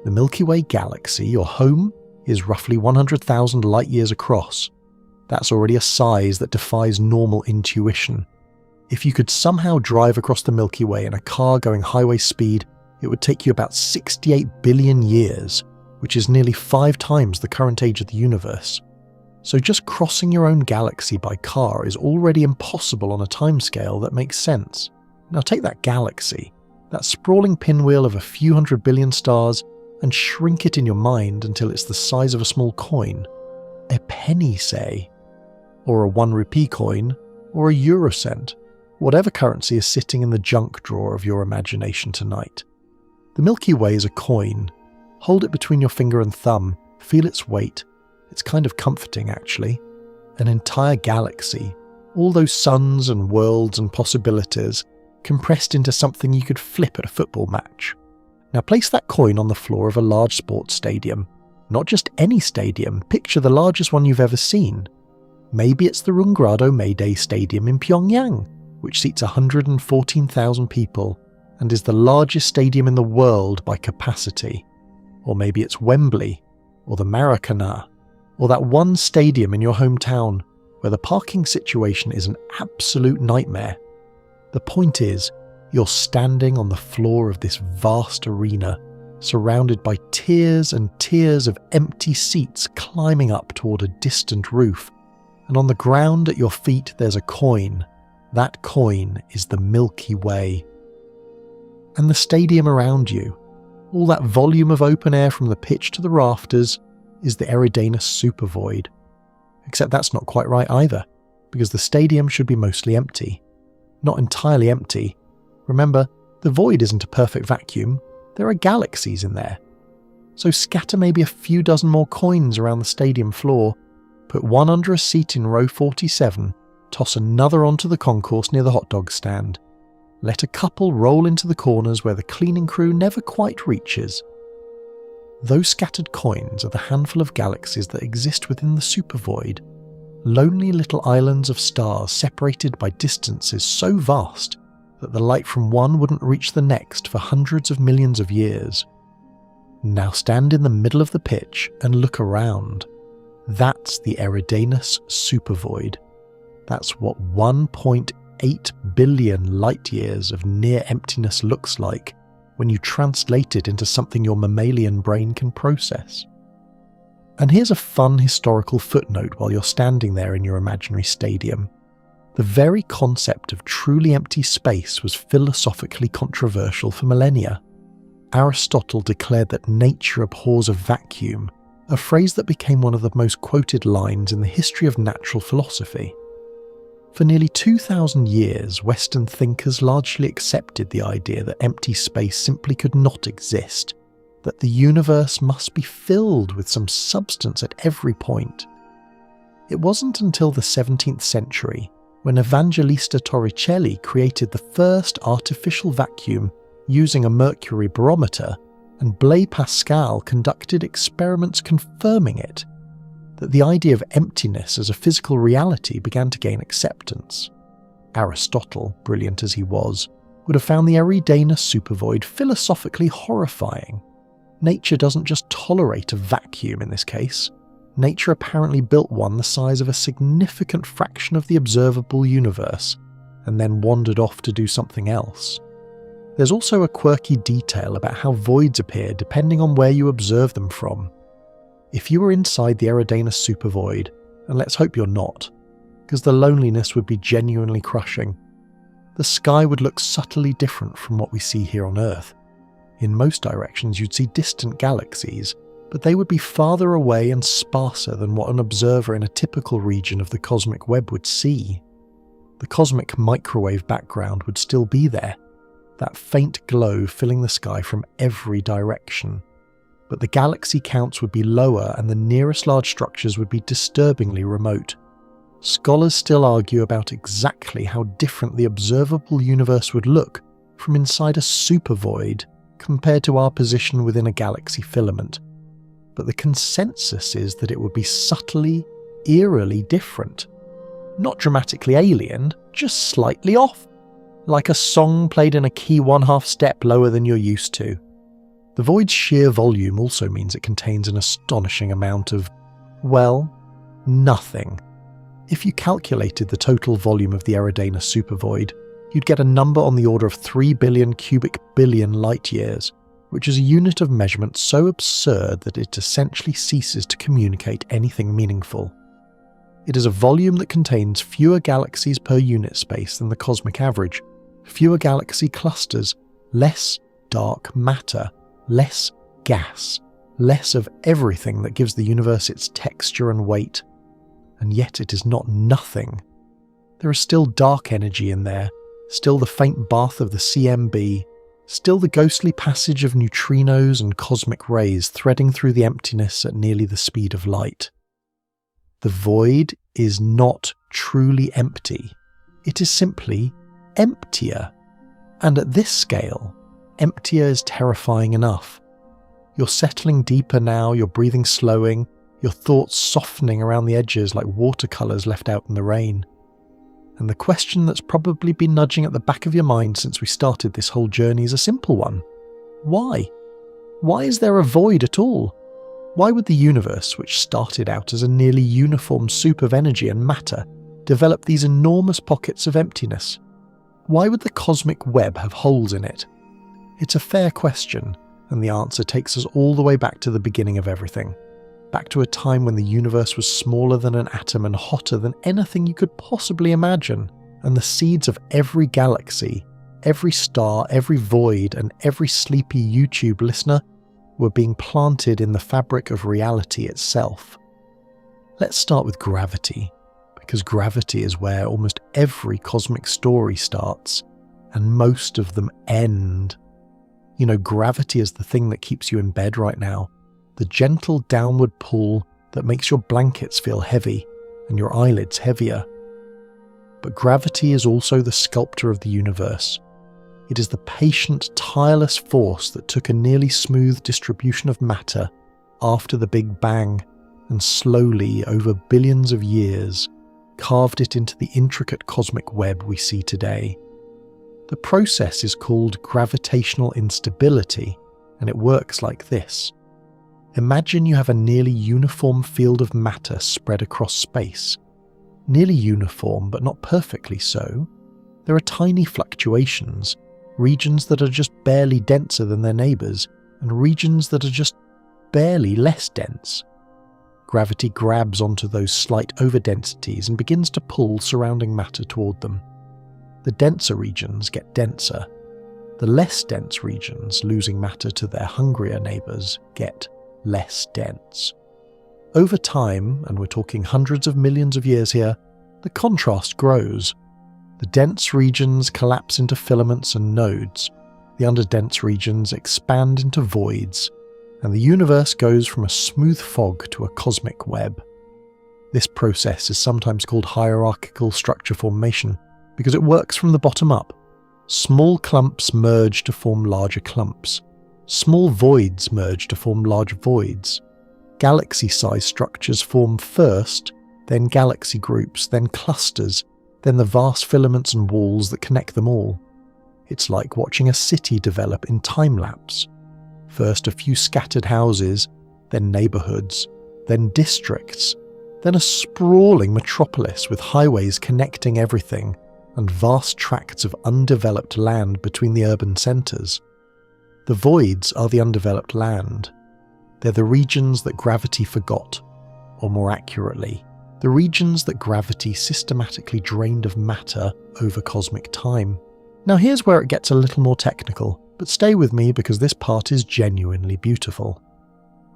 The Milky Way galaxy, your home, is roughly 100,000 light-years across. That's already a size that defies normal intuition. If you could somehow drive across the Milky Way in a car going highway speed, it would take you about 68 billion years, which is nearly 5 times the current age of the universe. So just crossing your own galaxy by car is already impossible on a timescale that makes sense. Now take that galaxy, that sprawling pinwheel of a few hundred billion stars, and shrink it in your mind until it's the size of a small coin. A penny, say. Or a 1 rupee coin, or a eurocent. Whatever currency is sitting in the junk drawer of your imagination tonight. The Milky Way is a coin, Hold it between your finger and thumb, feel its weight. It's kind of comforting, actually. An entire galaxy, all those suns and worlds and possibilities, compressed into something you could flip at a football match. Now place that coin on the floor of a large sports stadium. Not just any stadium, picture the largest one you've ever seen. Maybe it's the Rungrado Mayday Stadium in Pyongyang, which seats 114,000 people and is the largest stadium in the world by capacity. Or maybe it's Wembley, or the Maracana, or that one stadium in your hometown where the parking situation is an absolute nightmare. The point is, you're standing on the floor of this vast arena, surrounded by tiers and tiers of empty seats climbing up toward a distant roof, and on the ground at your feet there's a coin. That coin is the Milky Way. And the stadium around you, all that volume of open air from the pitch to the rafters, is the Eridanus Supervoid. Except that's not quite right either, because the stadium should be mostly empty. Not entirely empty. Remember, the void isn't a perfect vacuum, there are galaxies in there. So scatter maybe a few dozen more coins around the stadium floor, put one under a seat in row 47, toss another onto the concourse near the hot dog stand. Let a couple roll into the corners where the cleaning crew never quite reaches. Those scattered coins are the handful of galaxies that exist within the supervoid, lonely little islands of stars separated by distances so vast that the light from one wouldn't reach the next for hundreds of millions of years. Now stand in the middle of the pitch and look around. That's the Eridanus Supervoid. That's what 1.8 billion light-years of near emptiness looks like when you translate it into something your mammalian brain can process. And here's a fun historical footnote while you're standing there in your imaginary stadium. The very concept of truly empty space was philosophically controversial for millennia. Aristotle declared that nature abhors a vacuum, a phrase that became one of the most quoted lines in the history of natural philosophy. For nearly 2,000 years, Western thinkers largely accepted the idea that empty space simply could not exist, that the universe must be filled with some substance at every point. It wasn't until the 17th century, when Evangelista Torricelli created the first artificial vacuum using a mercury barometer, and Blaise Pascal conducted experiments confirming it, that the idea of emptiness as a physical reality began to gain acceptance. Aristotle, brilliant as he was, would have found the Eridanus Supervoid philosophically horrifying. Nature doesn't just tolerate a vacuum in this case. Nature apparently built one the size of a significant fraction of the observable universe, and then wandered off to do something else. There's also a quirky detail about how voids appear depending on where you observe them from. If you were inside the Eridanus Supervoid, and let's hope you're not, because the loneliness would be genuinely crushing, the sky would look subtly different from what we see here on Earth. In most directions you'd see distant galaxies, but they would be farther away and sparser than what an observer in a typical region of the cosmic web would see. The cosmic microwave background would still be there, that faint glow filling the sky from every direction. But the galaxy counts would be lower and the nearest large structures would be disturbingly remote. Scholars still argue about exactly how different the observable universe would look from inside a supervoid compared to our position within a galaxy filament. But the consensus is that it would be subtly, eerily different. Not dramatically alien, just slightly off. Like a song played in a key 1/2 step lower than you're used to. The void's sheer volume also means it contains an astonishing amount of, well, nothing. If you calculated the total volume of the Eridanus Supervoid, you'd get a number on the order of 3 billion cubic billion light-years, which is a unit of measurement so absurd that it essentially ceases to communicate anything meaningful. It is a volume that contains fewer galaxies per unit space than the cosmic average, fewer galaxy clusters, less dark matter, less gas, less of everything that gives the universe its texture and weight. And yet it is not nothing. There is still dark energy in there, still the faint bath of the CMB, Still the ghostly passage of neutrinos and cosmic rays threading through the emptiness at nearly the speed of light. The void is not truly empty. It is simply emptier. And at this scale, emptier is terrifying enough. You're settling deeper now, your breathing slowing, your thoughts softening around the edges like watercolours left out in the rain. And the question that's probably been nudging at the back of your mind since we started this whole journey is a simple one. Why? Why is there a void at all? Why would the universe, which started out as a nearly uniform soup of energy and matter, develop these enormous pockets of emptiness? Why would the cosmic web have holes in it? It's a fair question, and the answer takes us all the way back to the beginning of everything. Back to a time when the universe was smaller than an atom and hotter than anything you could possibly imagine, and the seeds of every galaxy, every star, every void, and every sleepy YouTube listener were being planted in the fabric of reality itself. Let's start with gravity, because gravity is where almost every cosmic story starts, and most of them end. You know, gravity is the thing that keeps you in bed right now, the gentle downward pull that makes your blankets feel heavy and your eyelids heavier. But gravity is also the sculptor of the universe. It is the patient, tireless force that took a nearly smooth distribution of matter after the Big Bang and slowly, over billions of years, carved it into the intricate cosmic web we see today. The process is called gravitational instability, and it works like this. Imagine you have a nearly uniform field of matter spread across space. Nearly uniform, but not perfectly so. There are tiny fluctuations, regions that are just barely denser than their neighbours, and regions that are just barely less dense. Gravity grabs onto those slight overdensities and begins to pull surrounding matter toward them. The denser regions get denser. The less dense regions, losing matter to their hungrier neighbours, get less dense. Over time, and we're talking hundreds of millions of years here, the contrast grows. The dense regions collapse into filaments and nodes, the underdense regions expand into voids, and the universe goes from a smooth fog to a cosmic web. This process is sometimes called hierarchical structure formation because it works from the bottom up. Small clumps merge to form larger clumps. Small voids merge to form large voids. Galaxy-sized structures form first, then galaxy groups, then clusters, then the vast filaments and walls that connect them all. It's like watching a city develop in time-lapse. First a few scattered houses, then neighbourhoods, then districts, then a sprawling metropolis with highways connecting everything, and vast tracts of undeveloped land between the urban centres. The voids are the undeveloped land. They're the regions that gravity forgot, or more accurately, the regions that gravity systematically drained of matter over cosmic time. Now here's where it gets a little more technical, but stay with me because this part is genuinely beautiful.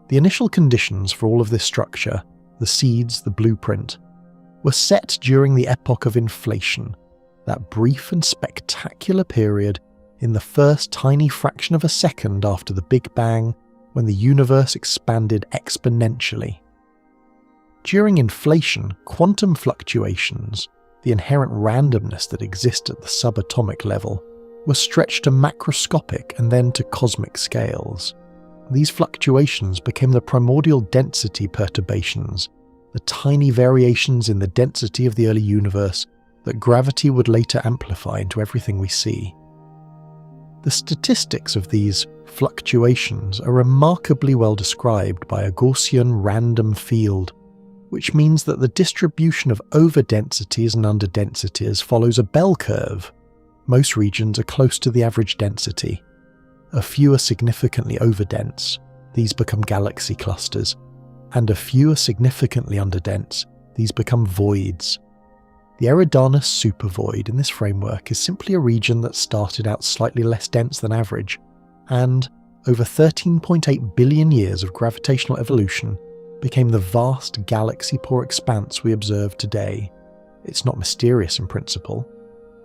The initial conditions for all of this structure, the seeds, the blueprint, were set during the epoch of inflation, that brief and spectacular period in the first tiny fraction of a second after the Big Bang, when the universe expanded exponentially. During inflation, quantum fluctuations, the inherent randomness that exists at the subatomic level, were stretched to macroscopic and then to cosmic scales. These fluctuations became the primordial density perturbations, the tiny variations in the density of the early universe that gravity would later amplify into everything we see. The statistics of these fluctuations are remarkably well described by a Gaussian random field, which means that the distribution of overdensities and underdensities follows a bell curve. Most regions are close to the average density. A few are significantly overdense, these become galaxy clusters, and a few are significantly underdense, these become voids. The Eridanus Supervoid in this framework is simply a region that started out slightly less dense than average, and, over 13.8 billion years of gravitational evolution, became the vast galaxy-poor expanse we observe today. It's not mysterious in principle.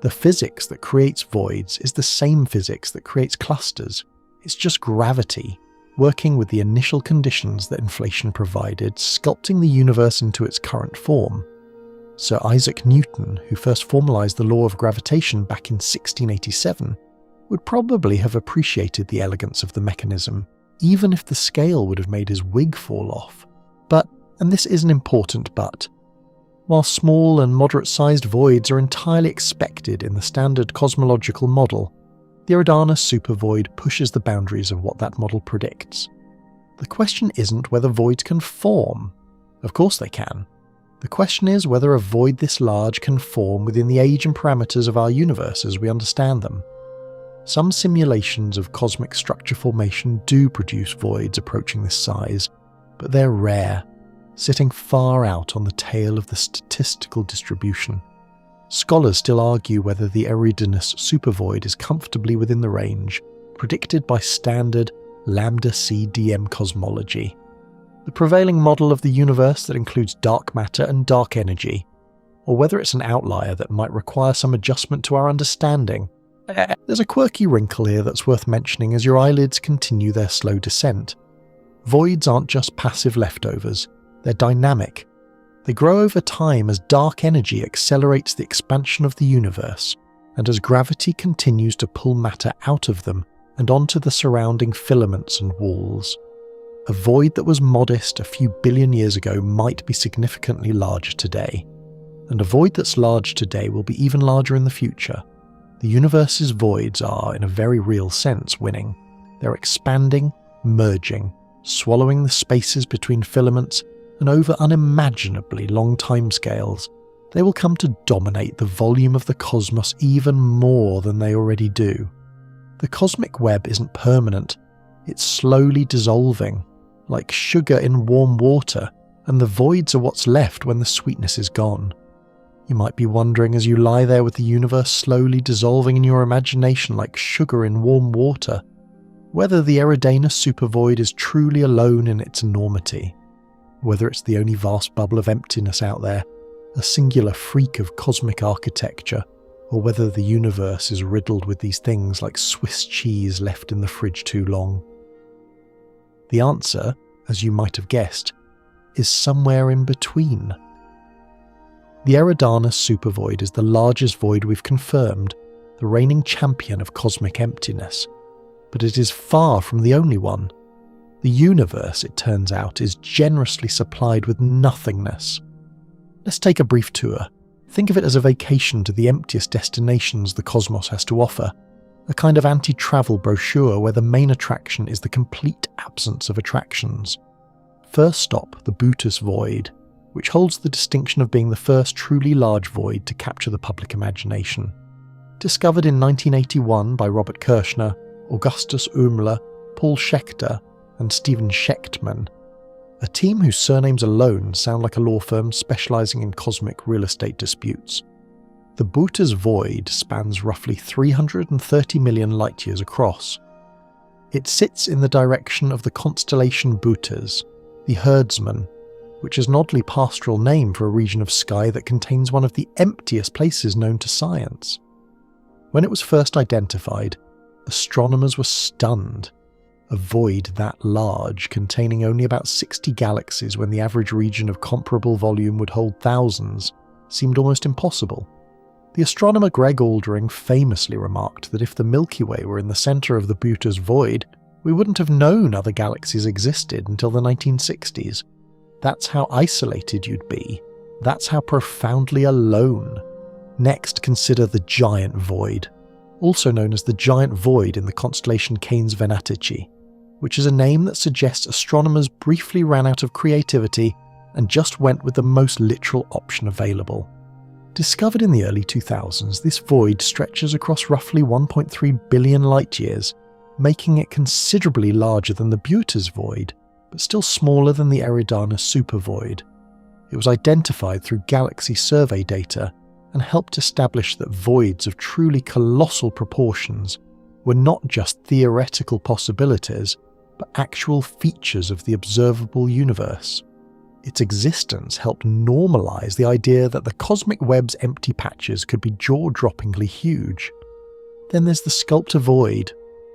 The physics that creates voids is the same physics that creates clusters. It's just gravity, working with the initial conditions that inflation provided, sculpting the universe into its current form. Sir Isaac Newton, who first formalised the law of gravitation back in 1687, would probably have appreciated the elegance of the mechanism, even if the scale would have made his wig fall off. But, and this is an important but, while small and moderate-sized voids are entirely expected in the standard cosmological model, the Eridanus Supervoid pushes the boundaries of what that model predicts. The question isn't whether voids can form. Of course they can. The question is whether a void this large can form within the age and parameters of our universe as we understand them. Some simulations of cosmic structure formation do produce voids approaching this size, but they're rare, sitting far out on the tail of the statistical distribution. Scholars still argue whether the Eridanus Supervoid is comfortably within the range predicted by standard lambda-CDM cosmology, the prevailing model of the universe that includes dark matter and dark energy, or whether it's an outlier that might require some adjustment to our understanding. There's a quirky wrinkle here that's worth mentioning as your eyelids continue their slow descent. Voids aren't just passive leftovers, they're dynamic. They grow over time as dark energy accelerates the expansion of the universe, and as gravity continues to pull matter out of them and onto the surrounding filaments and walls. A void that was modest a few billion years ago might be significantly larger today, and a void that's large today will be even larger in the future. The universe's voids are, in a very real sense, winning. They're expanding, merging, swallowing the spaces between filaments, and over unimaginably long timescales, they will come to dominate the volume of the cosmos even more than they already do. The cosmic web isn't permanent, it's slowly dissolving, like sugar in warm water, and the voids are what's left when the sweetness is gone. You might be wondering as you lie there with the universe slowly dissolving in your imagination like sugar in warm water, whether the Eridanus Supervoid is truly alone in its enormity, whether it's the only vast bubble of emptiness out there, a singular freak of cosmic architecture, or whether the universe is riddled with these things like Swiss cheese left in the fridge too long. The answer, as you might have guessed, is somewhere in between. The Eridanus Supervoid is the largest void we've confirmed, the reigning champion of cosmic emptiness, but it is far from the only one. The universe, it turns out, is generously supplied with nothingness. Let's take a brief tour. Think of it as a vacation to the emptiest destinations the cosmos has to offer, a kind of anti-travel brochure where the main attraction is the complete absence of attractions. First stop, the Bruise Void, which holds the distinction of being the first truly large void to capture the public imagination. Discovered in 1981 by Robert Kirshner, Augustus Oehmler, Paul Schechter, and Stephen Schechtman, a team whose surnames alone sound like a law firm specialising in cosmic real estate disputes. The Bruise Void spans roughly 330 million light-years across. It sits in the direction of the constellation Bruise, the herdsman, which is an oddly pastoral name for a region of sky that contains one of the emptiest places known to science. When it was first identified, astronomers were stunned. A void that large, containing only about 60 galaxies when the average region of comparable volume would hold thousands, seemed almost impossible. The astronomer Greg Aldring famously remarked that if the Milky Way were in the centre of the Bruise Void, we wouldn't have known other galaxies existed until the 1960s. That's how isolated you'd be. That's how profoundly alone. Next, consider the Giant Void, also known as the Giant Void in the constellation Canes Venatici, which is a name that suggests astronomers briefly ran out of creativity and just went with the most literal option available. Discovered in the early 2000s, this void stretches across roughly 1.3 billion light-years, making it considerably larger than the Bruise Void, but still smaller than the Eridanus Supervoid. It was identified through galaxy survey data and helped establish that voids of truly colossal proportions were not just theoretical possibilities, but actual features of the observable universe. Its existence helped normalize the idea that the cosmic web's empty patches could be jaw-droppingly huge. Then there's the sculptor void,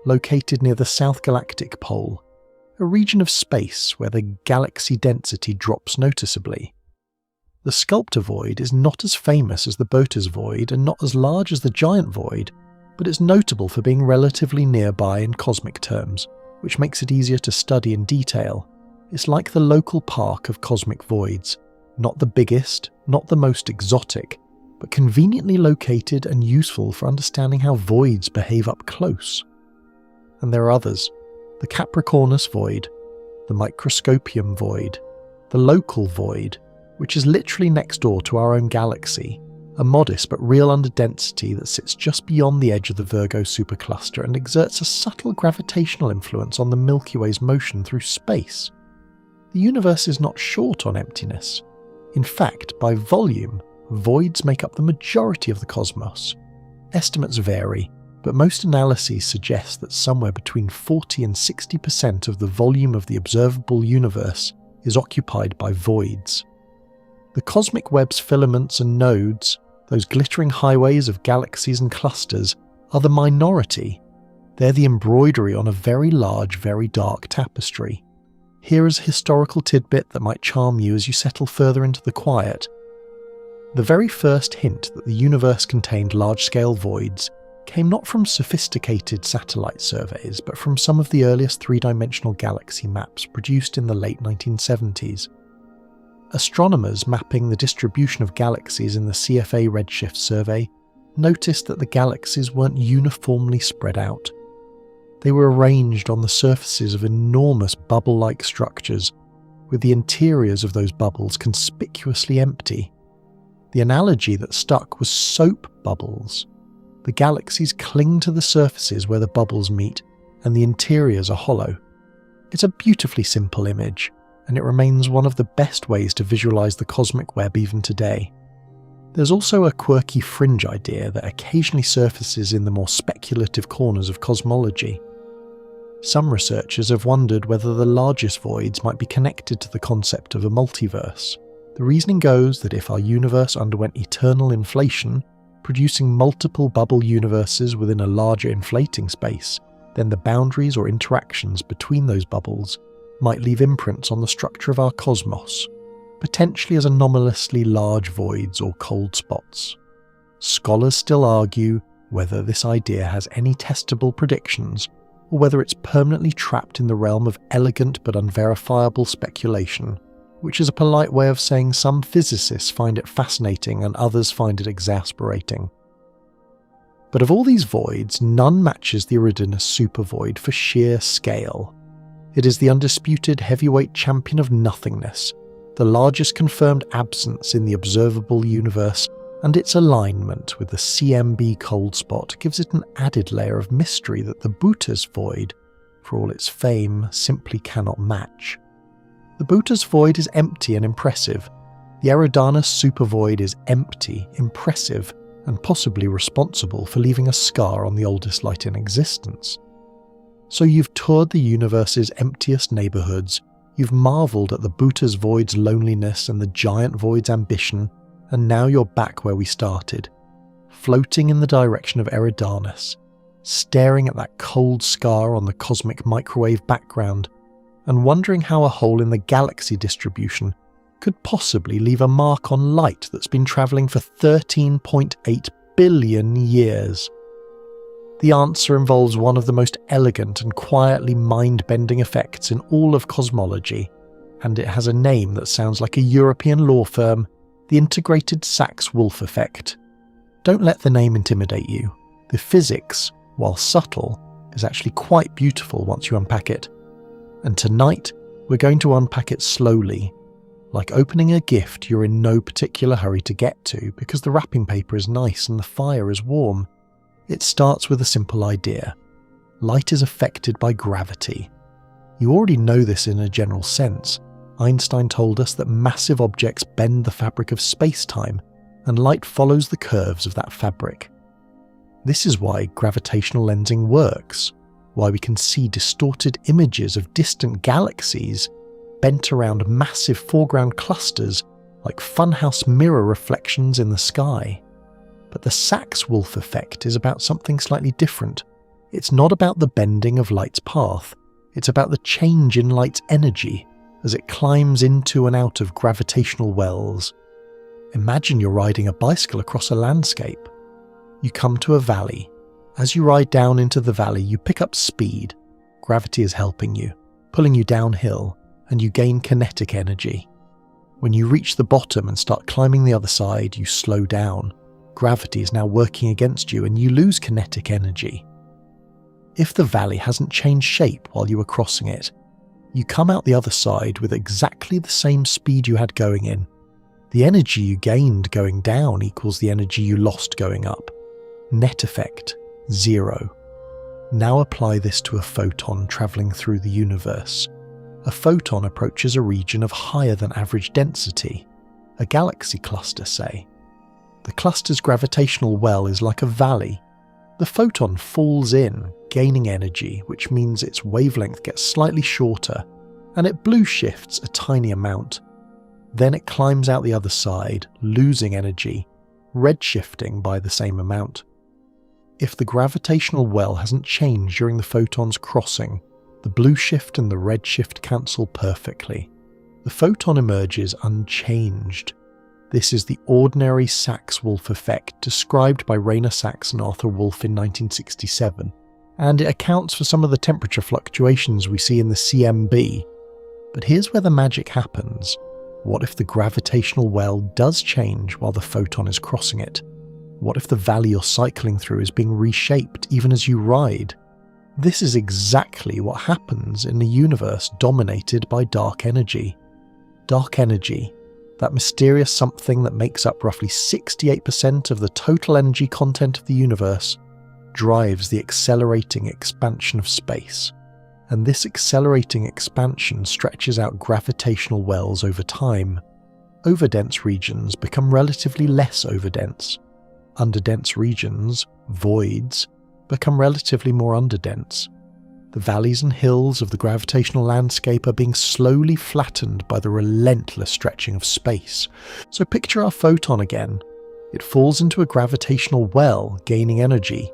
located near the South Galactic Pole, a region of space where the galaxy density drops noticeably. The sculptor void is not as famous as the Botas void and not as large as the giant void, but it's notable for being relatively nearby in cosmic terms, which makes it easier to study in detail. It's like the local park of cosmic voids, not the biggest, not the most exotic, but conveniently located and useful for understanding how voids behave up close. And there are others: the Capricornus void, the Microscopium void, the local void, which is literally next door to our own galaxy, a modest but real underdensity that sits just beyond the edge of the Virgo supercluster and exerts a subtle gravitational influence on the Milky Way's motion through space. The universe is not short on emptiness. In fact, by volume, voids make up the majority of the cosmos. Estimates vary, but most analyses suggest that somewhere between 40 and 60% of the volume of the observable universe is occupied by voids. The cosmic web's filaments and nodes, those glittering highways of galaxies and clusters, are the minority. They're the embroidery on a very large, very dark tapestry. Here is a historical tidbit that might charm you as you settle further into the quiet. The very first hint that the universe contained large-scale voids came not from sophisticated satellite surveys, but from some of the earliest three-dimensional galaxy maps produced in the late 1970s. Astronomers mapping the distribution of galaxies in the CFA redshift survey noticed that the galaxies weren't uniformly spread out. They were arranged on the surfaces of enormous bubble-like structures, with the interiors of those bubbles conspicuously empty. The analogy that stuck was soap bubbles. The galaxies cling to the surfaces where the bubbles meet, and the interiors are hollow. It's a beautifully simple image, and it remains one of the best ways to visualize the cosmic web even today. There's also a quirky fringe idea that occasionally surfaces in the more speculative corners of cosmology. Some researchers have wondered whether the largest voids might be connected to the concept of a multiverse. The reasoning goes that if our universe underwent eternal inflation, producing multiple bubble universes within a larger inflating space, then the boundaries or interactions between those bubbles might leave imprints on the structure of our cosmos, potentially as anomalously large voids or cold spots. Scholars still argue whether this idea has any testable predictions, or whether it's permanently trapped in the realm of elegant but unverifiable speculation, which is a polite way of saying some physicists find it fascinating and others find it exasperating. But of all these voids, none matches the Eridanus Supervoid for sheer scale. It is the undisputed heavyweight champion of nothingness, the largest confirmed absence in the observable universe, and its alignment with the CMB cold spot gives it an added layer of mystery that the Botas void, for all its fame, simply cannot match. The Botas void is empty and impressive. The Eridanus Supervoid is empty, impressive, and possibly responsible for leaving a scar on the oldest light in existence. So you've toured the universe's emptiest neighbourhoods, you've marvelled at the Botas void's loneliness and the giant void's ambition, and now you're back where we started, floating in the direction of Eridanus, staring at that cold scar on the cosmic microwave background, and wondering how a hole in the galaxy distribution could possibly leave a mark on light that's been travelling for 13.8 billion years. The answer involves one of the most elegant and quietly mind-bending effects in all of cosmology, and it has a name that sounds like a European law firm: the integrated Sachs-Wolfe effect. Don't let the name intimidate you. The physics, while subtle, is actually quite beautiful once you unpack it. And tonight, we're going to unpack it slowly, like opening a gift you're in no particular hurry to get to because the wrapping paper is nice and the fire is warm. It starts with a simple idea. Light is affected by gravity. You already know this in a general sense. Einstein told us that massive objects bend the fabric of space-time, and light follows the curves of that fabric. This is why gravitational lensing works, why we can see distorted images of distant galaxies, bent around massive foreground clusters like funhouse mirror reflections in the sky. But the Sachs-Wolfe effect is about something slightly different. It's not about the bending of light's path, it's about the change in light's energy as it climbs into and out of gravitational wells. Imagine you're riding a bicycle across a landscape. You come to a valley. As you ride down into the valley, you pick up speed. Gravity is helping you, pulling you downhill, and you gain kinetic energy. When you reach the bottom and start climbing the other side, you slow down. Gravity is now working against you and you lose kinetic energy. If the valley hasn't changed shape while you were crossing it, you come out the other side with exactly the same speed you had going in. The energy you gained going down equals the energy you lost going up. Net effect, 0. Now apply this to a photon travelling through the universe. A photon approaches a region of higher than average density, a galaxy cluster, say. The cluster's gravitational well is like a valley. The photon falls in, gaining energy, which means its wavelength gets slightly shorter, and it blue shifts a tiny amount. Then it climbs out the other side, losing energy, redshifting by the same amount. If the gravitational well hasn't changed during the photon's crossing, the blue shift and the red shift cancel perfectly. The photon emerges unchanged. This is the ordinary Sachs-Wolfe effect described by Rainer Sachs and Arthur Wolfe in 1967, and it accounts for some of the temperature fluctuations we see in the CMB. But here's where the magic happens. What if the gravitational well does change while the photon is crossing it? What if the valley you're cycling through is being reshaped even as you ride? This is exactly what happens in a universe dominated by dark energy. Dark energy, that mysterious something that makes up roughly 68% of the total energy content of the universe, drives the accelerating expansion of space. And this accelerating expansion stretches out gravitational wells over time. Overdense regions become relatively less overdense. Underdense regions, voids, become relatively more underdense. The valleys and hills of the gravitational landscape are being slowly flattened by the relentless stretching of space. So picture our photon again. It falls into a gravitational well, gaining energy.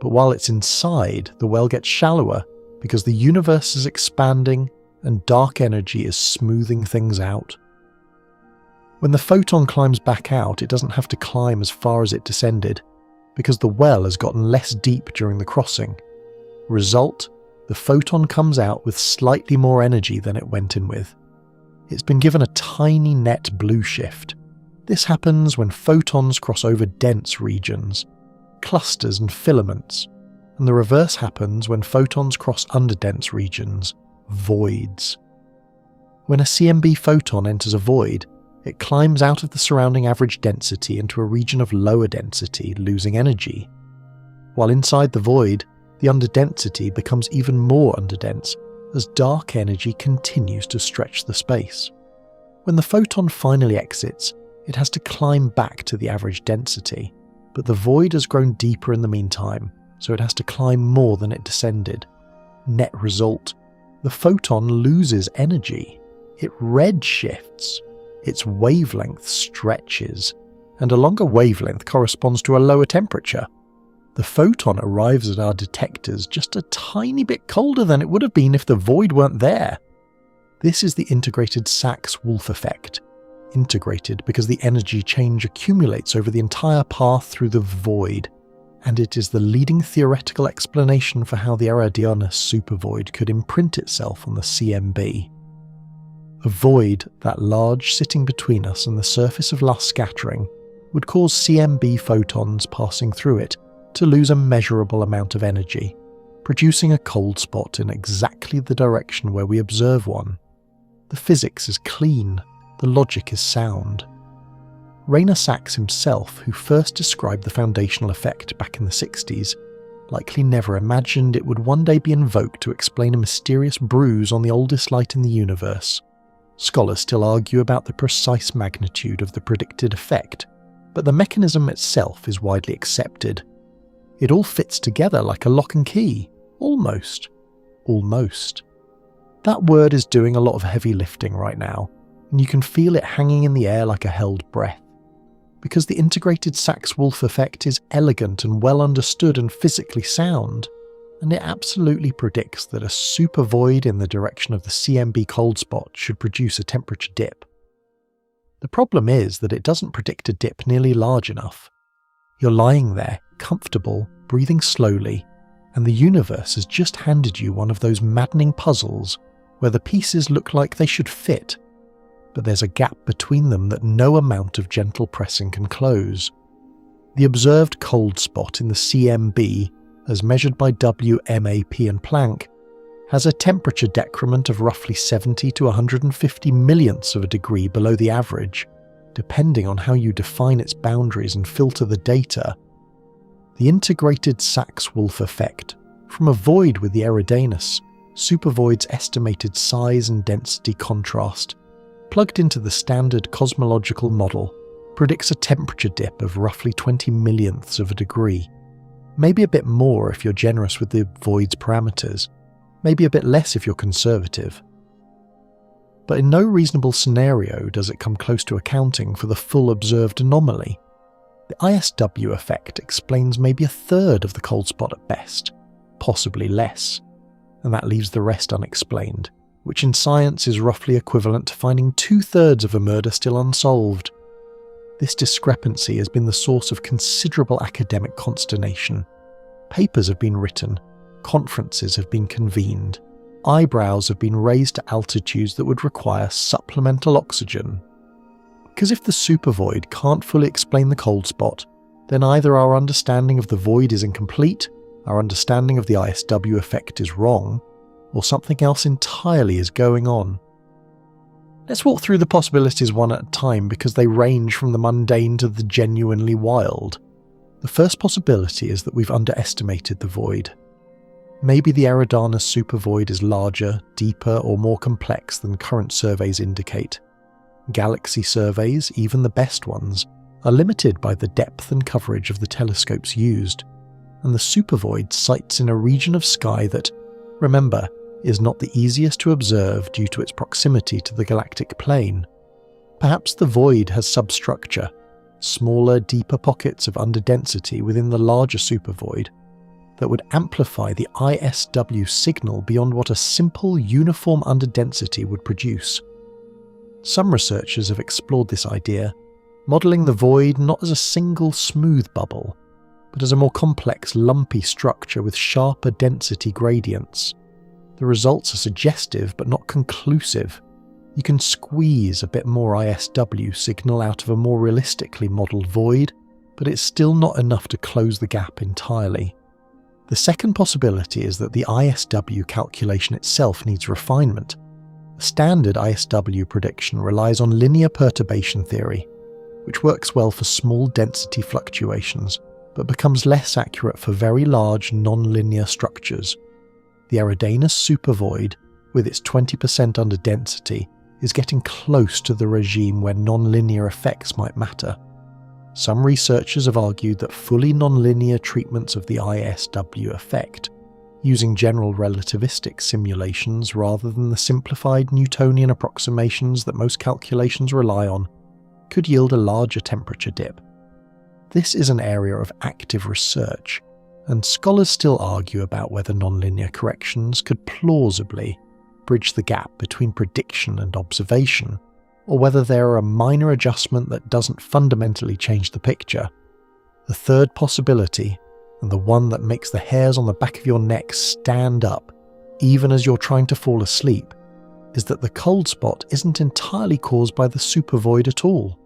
But while it's inside, the well gets shallower because the universe is expanding and dark energy is smoothing things out. When the photon climbs back out, it doesn't have to climb as far as it descended, because the well has gotten less deep during the crossing. Result, the photon comes out with slightly more energy than it went in with. It's been given a tiny net blue shift. This happens when photons cross over dense regions, clusters and filaments, and the reverse happens when photons cross underdense regions, voids. When a CMB photon enters a void, it climbs out of the surrounding average density into a region of lower density, losing energy. While inside the void, the underdensity becomes even more underdense as dark energy continues to stretch the space. When the photon finally exits, it has to climb back to the average density, but the void has grown deeper in the meantime, so it has to climb more than it descended. Net result, the photon loses energy. It redshifts. Its wavelength stretches, and a longer wavelength corresponds to a lower temperature. The photon arrives at our detectors just a tiny bit colder than it would have been if the void weren't there. This is the integrated Sachs-Wolfe effect. Integrated because the energy change accumulates over the entire path through the void, and it is the leading theoretical explanation for how the Eridanus Supervoid could imprint itself on the CMB. A void that large sitting between us and the surface of last scattering would cause CMB photons passing through it to lose a measurable amount of energy, producing a cold spot in exactly the direction where we observe one. The physics is clean, the logic is sound. Rainer Sachs himself, who first described the foundational effect back in the 60s, likely never imagined it would one day be invoked to explain a mysterious bruise on the oldest light in the universe. Scholars still argue about the precise magnitude of the predicted effect, but the mechanism itself is widely accepted. It all fits together like a lock and key. Almost. That word is doing a lot of heavy lifting right now, and you can feel it hanging in the air like a held breath. Because the integrated Sachs-Wolfe effect is elegant and well understood and physically sound, and it absolutely predicts that a supervoid in the direction of the CMB cold spot should produce a temperature dip. The problem is that it doesn't predict a dip nearly large enough. You're lying there, comfortable, breathing slowly, and the universe has just handed you one of those maddening puzzles where the pieces look like they should fit, but there's a gap between them that no amount of gentle pressing can close. The observed cold spot in the CMB, as measured by WMAP and Planck, has a temperature decrement of roughly 70 to 150 millionths of a degree below the average, depending on how you define its boundaries and filter the data. The integrated Sachs-Wolfe effect, from a void with the Eridanus Supervoid's estimated size and density contrast, plugged into the standard cosmological model, predicts a temperature dip of roughly 20 millionths of a degree. Maybe a bit more if you're generous with the void's parameters, maybe a bit less if you're conservative. But in no reasonable scenario does it come close to accounting for the full observed anomaly. The ISW effect explains maybe a third of the cold spot at best, possibly less, and that leaves the rest unexplained, which in science is roughly equivalent to finding 2/3 of a murder still unsolved. This discrepancy has been the source of considerable academic consternation. Papers have been written, conferences have been convened, eyebrows have been raised to altitudes that would require supplemental oxygen. Because if the supervoid can't fully explain the cold spot, then either our understanding of the void is incomplete, our understanding of the ISW effect is wrong, or something else entirely is going on. Let's walk through the possibilities one at a time because they range from the mundane to the genuinely wild. The first possibility is that we've underestimated the void. Maybe the Eridanus Supervoid is larger, deeper, or more complex than current surveys indicate. Galaxy surveys, even the best ones, are limited by the depth and coverage of the telescopes used, and the supervoid sites in a region of sky that, remember, is not the easiest to observe due to its proximity to the galactic plane. Perhaps the void has substructure, smaller, deeper pockets of underdensity within the larger supervoid, that would amplify the ISW signal beyond what a simple uniform underdensity would produce. Some researchers have explored this idea, modelling the void not as a single smooth bubble, but as a more complex lumpy structure with sharper density gradients. The results are suggestive but not conclusive. You can squeeze a bit more ISW signal out of a more realistically modelled void, but it's still not enough to close the gap entirely. The second possibility is that the ISW calculation itself needs refinement. A standard ISW prediction relies on linear perturbation theory, which works well for small density fluctuations, but becomes less accurate for very large non-linear structures. The Eridanus Supervoid, with its 20% underdensity, is getting close to the regime where non-linear effects might matter. Some researchers have argued that fully non-linear treatments of the ISW effect, using general relativistic simulations rather than the simplified Newtonian approximations that most calculations rely on, could yield a larger temperature dip. This is an area of active research, and scholars still argue about whether nonlinear corrections could plausibly bridge the gap between prediction and observation, or whether they are a minor adjustment that doesn't fundamentally change the picture. The third possibility, and the one that makes the hairs on the back of your neck stand up even as you're trying to fall asleep, is that the cold spot isn't entirely caused by the supervoid at all.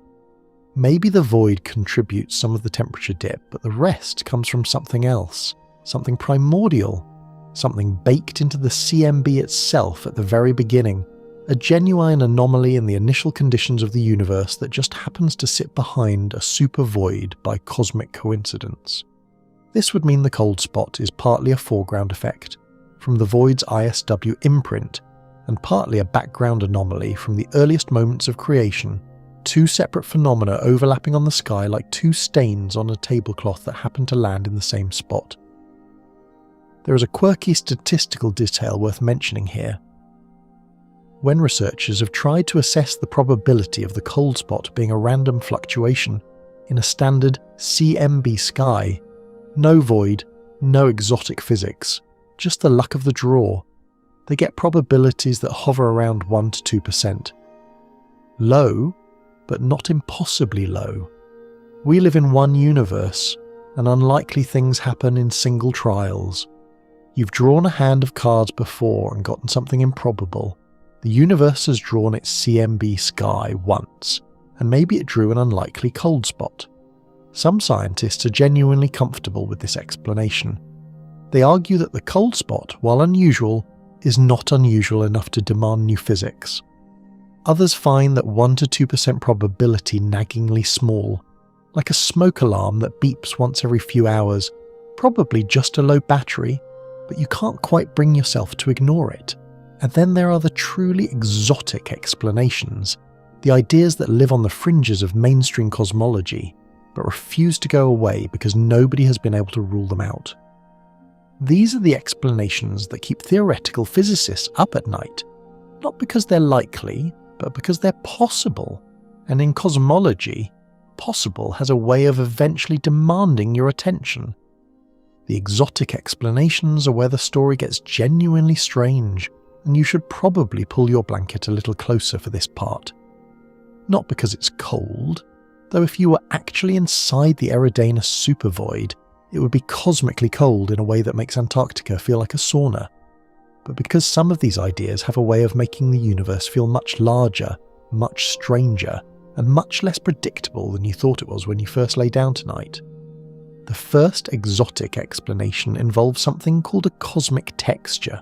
Maybe the void contributes some of the temperature dip, but the rest comes from something else, something primordial, something baked into the CMB itself at the very beginning, a genuine anomaly in the initial conditions of the universe that just happens to sit behind a supervoid by cosmic coincidence. This would mean the cold spot is partly a foreground effect from the void's ISW imprint, and partly a background anomaly from the earliest moments of creation, two separate phenomena overlapping on the sky like two stains on a tablecloth that happen to land in the same spot. There is a quirky statistical detail worth mentioning here. when researchers have tried to assess the probability of the cold spot being a random fluctuation in a standard CMB sky, no void, no exotic physics, just the luck of the draw, they get probabilities that hover around 1 to 2%. Low, but not impossibly low. We live in one universe, and unlikely things happen in single trials. You've drawn a hand of cards before and gotten something improbable. The universe has drawn its CMB sky once, and maybe it drew an unlikely cold spot. Some scientists are genuinely comfortable with this explanation. They argue that the cold spot, while unusual, is not unusual enough to demand new physics. Others find that 1 to 2% probability naggingly small, like a smoke alarm that beeps once every few hours, probably just a low battery, but you can't quite bring yourself to ignore it. And then there are the truly exotic explanations, the ideas that live on the fringes of mainstream cosmology, but refuse to go away because nobody has been able to rule them out. These are the explanations that keep theoretical physicists up at night, not because they're likely, but because they're possible. And in cosmology, possible has a way of eventually demanding your attention. The exotic explanations are where the story gets genuinely strange, and you should probably pull your blanket a little closer for this part. Not because it's cold, though if you were actually inside the Eridanus Supervoid, it would be cosmically cold in a way that makes Antarctica feel like a sauna, but because some of these ideas have a way of making the universe feel much larger, much stranger, and much less predictable than you thought it was when you first lay down tonight. The first exotic explanation involves something called a cosmic texture.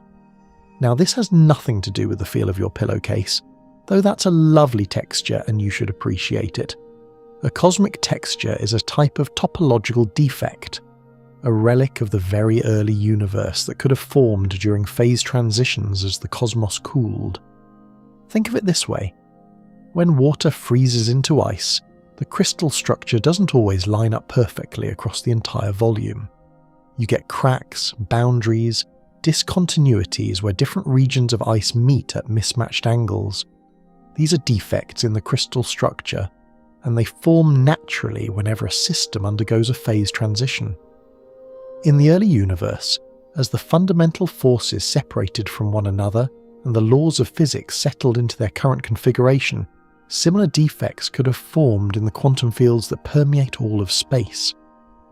Now, this has nothing to do with the feel of your pillowcase, though that's a lovely texture and you should appreciate it. A cosmic texture is a type of topological defect, a relic of the very early universe that could have formed during phase transitions as the cosmos cooled. Think of it this way. When water freezes into ice, the crystal structure doesn't always line up perfectly across the entire volume. You get cracks, boundaries, discontinuities where different regions of ice meet at mismatched angles. These are defects in the crystal structure, and they form naturally whenever a system undergoes a phase transition. In the early universe, as the fundamental forces separated from one another and the laws of physics settled into their current configuration, similar defects could have formed in the quantum fields that permeate all of space.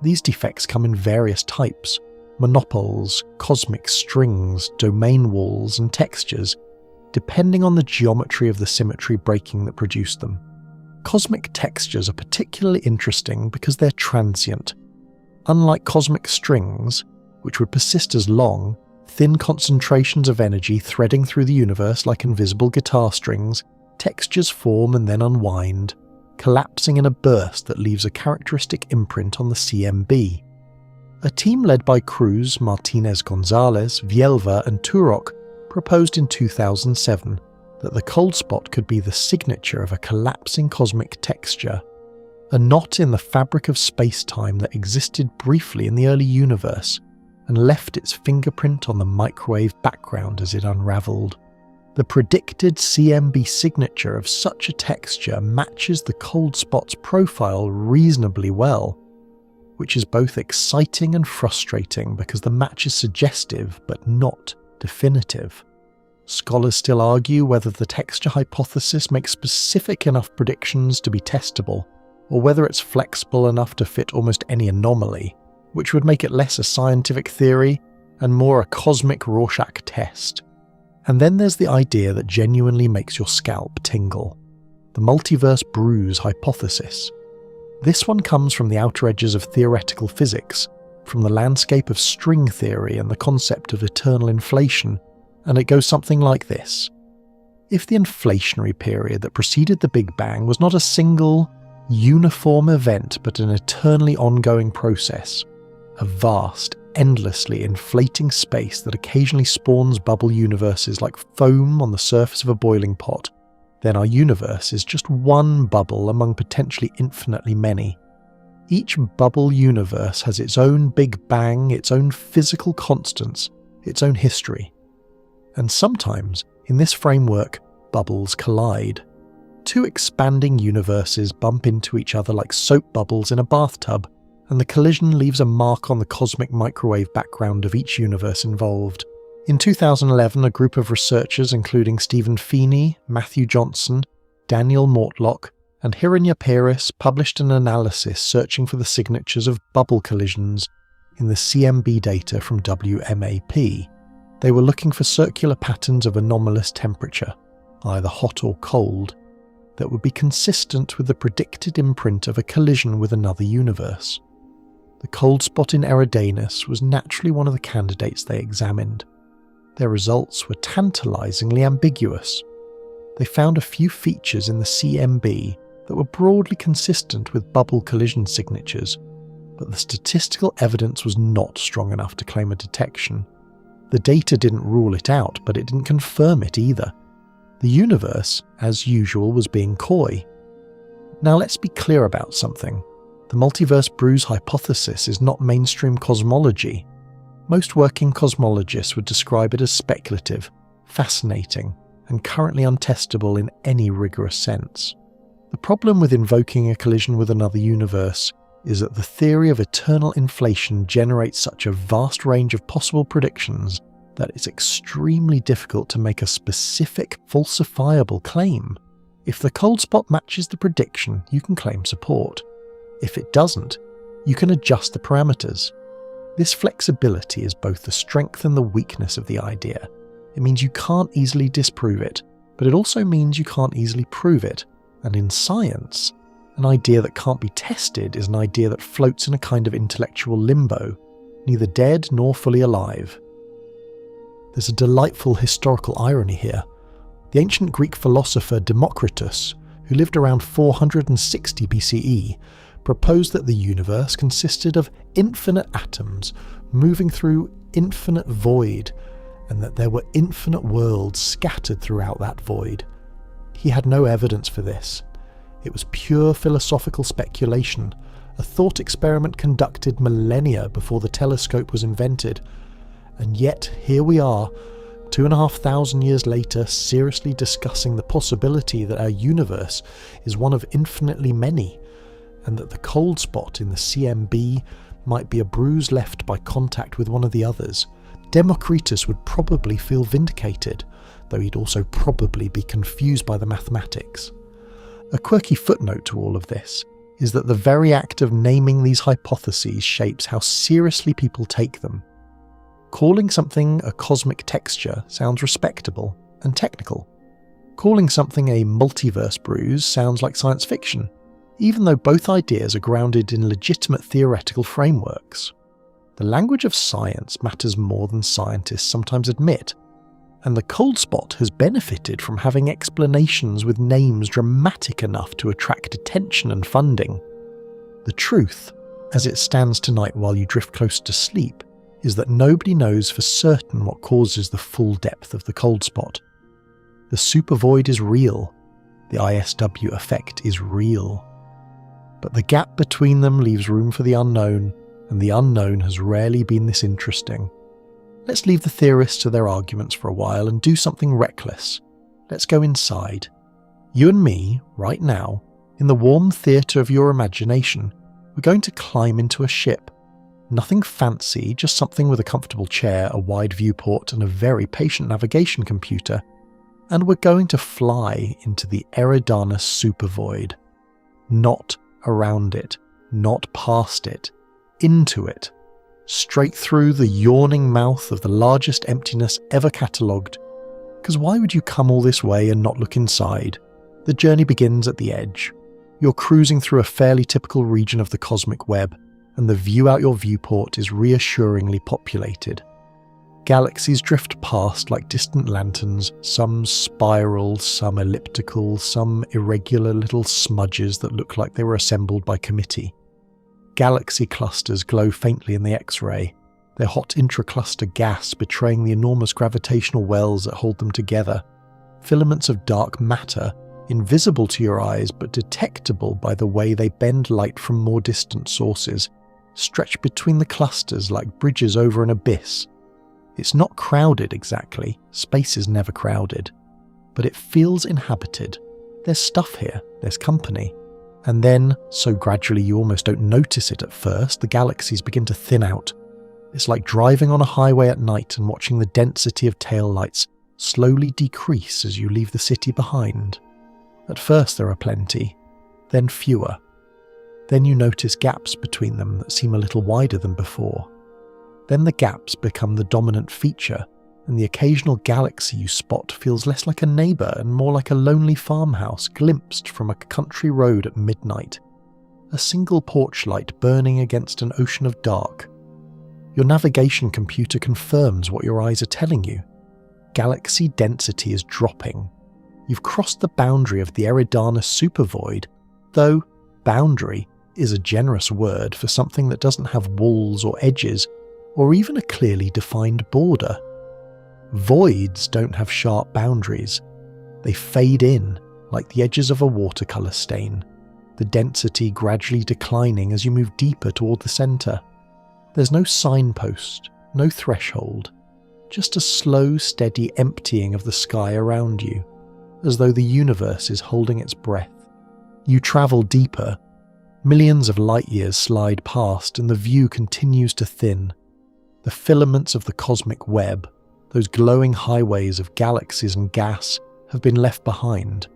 These defects come in various types: monopoles, cosmic strings, domain walls, and textures, depending on the geometry of the symmetry breaking that produced them. Cosmic textures are particularly interesting because they're transient. Unlike cosmic strings, which would persist as long, thin concentrations of energy threading through the universe like invisible guitar strings, textures form and then unwind, collapsing in a burst that leaves a characteristic imprint on the CMB. A team led by Cruz, Martinez-Gonzalez, Vielva and Turok proposed in 2007 that the cold spot could be the signature of a collapsing cosmic texture, a knot in the fabric of space-time that existed briefly in the early universe and left its fingerprint on the microwave background as it unravelled. The predicted CMB signature of such a texture matches the cold spot's profile reasonably well, which is both exciting and frustrating because the match is suggestive but not definitive. Scholars still argue whether the texture hypothesis makes specific enough predictions to be testable, or whether it's flexible enough to fit almost any anomaly, which would make it less a scientific theory and more a cosmic Rorschach test. And then there's the idea that genuinely makes your scalp tingle: the multiverse bruise hypothesis. This one comes from the outer edges of theoretical physics, from the landscape of string theory and the concept of eternal inflation, and it goes something like this. If the inflationary period that preceded the Big Bang was not a single, uniform event but an eternally ongoing process, a vast, endlessly inflating space that occasionally spawns bubble universes like foam on the surface of a boiling pot, then our universe is just one bubble among potentially infinitely many. Each bubble universe has its own Big Bang, its own physical constants, its own history. And sometimes, in this framework, soap bubbles collide. Two expanding universes bump into each other like soap bubbles in a bathtub, and the collision leaves a mark on the cosmic microwave background of each universe involved. In 2011, a group of researchers including Stephen Feeney, Matthew Johnson, Daniel Mortlock, and Hiranya Paris published an analysis searching for the signatures of bubble collisions in the CMB data from WMAP. They were looking for circular patterns of anomalous temperature, either hot or cold, that would be consistent with the predicted imprint of a collision with another universe. The cold spot in Eridanus was naturally one of the candidates they examined. Their results were tantalizingly ambiguous. They found a few features in the CMB that were broadly consistent with bubble collision signatures, but the statistical evidence was not strong enough to claim a detection. The data didn't rule it out, but it didn't confirm it either. The universe, as usual, was being coy. Now let's be clear about something. The multiverse bruise hypothesis is not mainstream cosmology. Most working cosmologists would describe it as speculative, fascinating, and currently untestable in any rigorous sense. The problem with invoking a collision with another universe is that the theory of eternal inflation generates such a vast range of possible predictions that it's extremely difficult to make a specific, falsifiable claim. If the cold spot matches the prediction, you can claim support. If it doesn't, you can adjust the parameters. This flexibility is both the strength and the weakness of the idea. It means you can't easily disprove it, but it also means you can't easily prove it. And in science, an idea that can't be tested is an idea that floats in a kind of intellectual limbo, neither dead nor fully alive. There's a delightful historical irony here. The ancient Greek philosopher Democritus, who lived around 460 BCE, proposed that the universe consisted of infinite atoms moving through infinite void, and that there were infinite worlds scattered throughout that void. He had no evidence for this. It was pure philosophical speculation, a thought experiment conducted millennia before the telescope was invented. And yet, here we are, 2,500 years later, seriously discussing the possibility that our universe is one of infinitely many, and that the cold spot in the CMB might be a bruise left by contact with one of the others. Democritus would probably feel vindicated, though he'd also probably be confused by the mathematics. A quirky footnote to all of this is that the very act of naming these hypotheses shapes how seriously people take them. Calling something a cosmic texture sounds respectable and technical. Calling something a multiverse bruise sounds like science fiction, even though both ideas are grounded in legitimate theoretical frameworks. The language of science matters more than scientists sometimes admit, and the cold spot has benefited from having explanations with names dramatic enough to attract attention and funding. The truth, as it stands tonight while you drift close to sleep, is that nobody knows for certain what causes the full depth of the cold spot. The supervoid is real, the ISW effect is real. But the gap between them leaves room for the unknown, and the unknown has rarely been this interesting. Let's leave the theorists to their arguments for a while and do something reckless. Let's go inside. You and me, right now, in the warm theatre of your imagination, we're going to climb into a ship. Nothing fancy, just something with a comfortable chair, a wide viewport, and a very patient navigation computer. And we're going to fly into the Eridanus Supervoid. Not around it, not past it, into it. Straight through the yawning mouth of the largest emptiness ever catalogued. Because why would you come all this way and not look inside? The journey begins at the edge. You're cruising through a fairly typical region of the cosmic web, and the view out your viewport is reassuringly populated. Galaxies drift past like distant lanterns, some spiral, some elliptical, some irregular little smudges that look like they were assembled by committee. Galaxy clusters glow faintly in the X-ray, their hot intracluster gas betraying the enormous gravitational wells that hold them together. Filaments of dark matter, invisible to your eyes but detectable by the way they bend light from more distant sources, stretch between the clusters like bridges over an abyss. It's not crowded exactly, space is never crowded. but it feels inhabited. There's stuff here, there's company. And then, so gradually you almost don't notice it at first, the galaxies begin to thin out. It's like driving on a highway at night and watching the density of taillights slowly decrease as you leave the city behind. At first there are plenty, then fewer. Then you notice gaps between them that seem a little wider than before. Then the gaps become the dominant feature, and the occasional galaxy you spot feels less like a neighbour and more like a lonely farmhouse glimpsed from a country road at midnight. A single porch light burning against an ocean of dark. Your navigation computer confirms what your eyes are telling you. Galaxy density is dropping. You've crossed the boundary of the Eridanus Supervoid, though boundary is a generous word for something that doesn't have walls or edges, or even a clearly defined border. Voids don't have sharp boundaries. They fade in, like the edges of a watercolour stain, the density gradually declining as you move deeper toward the centre. There's no signpost, no threshold, just a slow, steady emptying of the sky around you, as though the universe is holding its breath. You travel deeper. Millions of light years slide past and the view continues to thin. The filaments of the cosmic web, those glowing highways of galaxies and gas, have been left behind.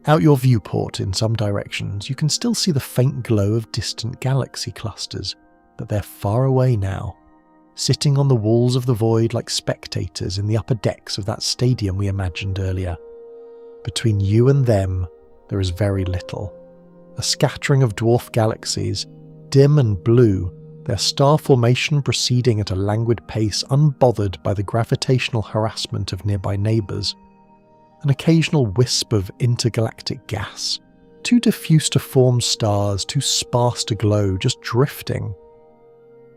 Out your viewport in some directions, you can still see the faint glow of distant galaxy clusters, but they're far away now, sitting on the walls of the void like spectators in the upper decks of that stadium we imagined earlier. Between you and them, there is very little. A scattering of dwarf galaxies, dim and blue, their star formation proceeding at a languid pace unbothered by the gravitational harassment of nearby neighbours. An occasional wisp of intergalactic gas, too diffuse to form stars, too sparse to glow, just drifting.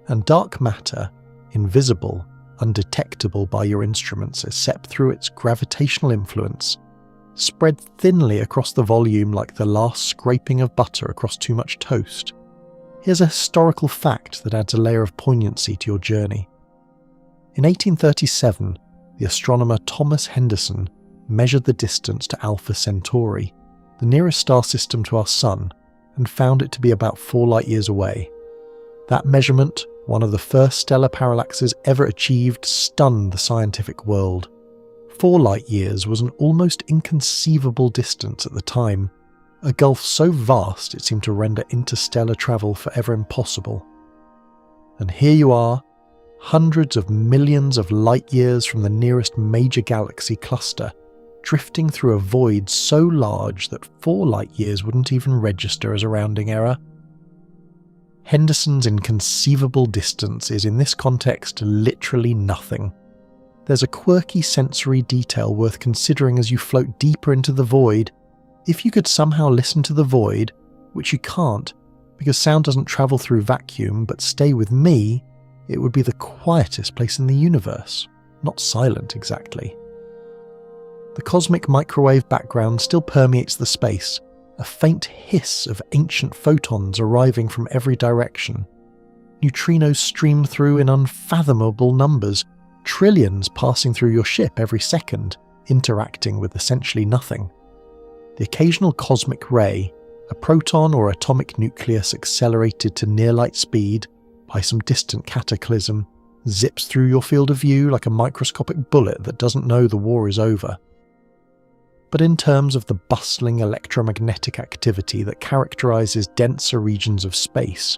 And dark matter, invisible, undetectable by your instruments except through its gravitational influence, spread thinly across the volume like the last scraping of butter across too much toast. Here's a historical fact that adds a layer of poignancy to your journey. In 1837, the astronomer Thomas Henderson measured the distance to Alpha Centauri, the nearest star system to our Sun, and found it to be about 4 light-years away. That measurement, one of the first stellar parallaxes ever achieved, stunned the scientific world. 4 light-years was an almost inconceivable distance at the time, a gulf so vast it seemed to render interstellar travel forever impossible. And here you are, hundreds of millions of light-years from the nearest major galaxy cluster, drifting through a void so large that 4 light-years wouldn't even register as a rounding error. Henderson's inconceivable distance is in this context literally nothing. There's a quirky sensory detail worth considering as you float deeper into the void. If you could somehow listen to the void, which you can't because sound doesn't travel through vacuum but stay with me, it would be the quietest place in the universe. Not silent exactly. The cosmic microwave background still permeates the space, a faint hiss of ancient photons arriving from every direction. Neutrinos stream through in unfathomable numbers, trillions passing through your ship every second, interacting with essentially nothing. The occasional cosmic ray, a proton or atomic nucleus accelerated to near-light speed by some distant cataclysm, zips through your field of view like a microscopic bullet that doesn't know the war is over. But in terms of the bustling electromagnetic activity that characterises denser regions of space,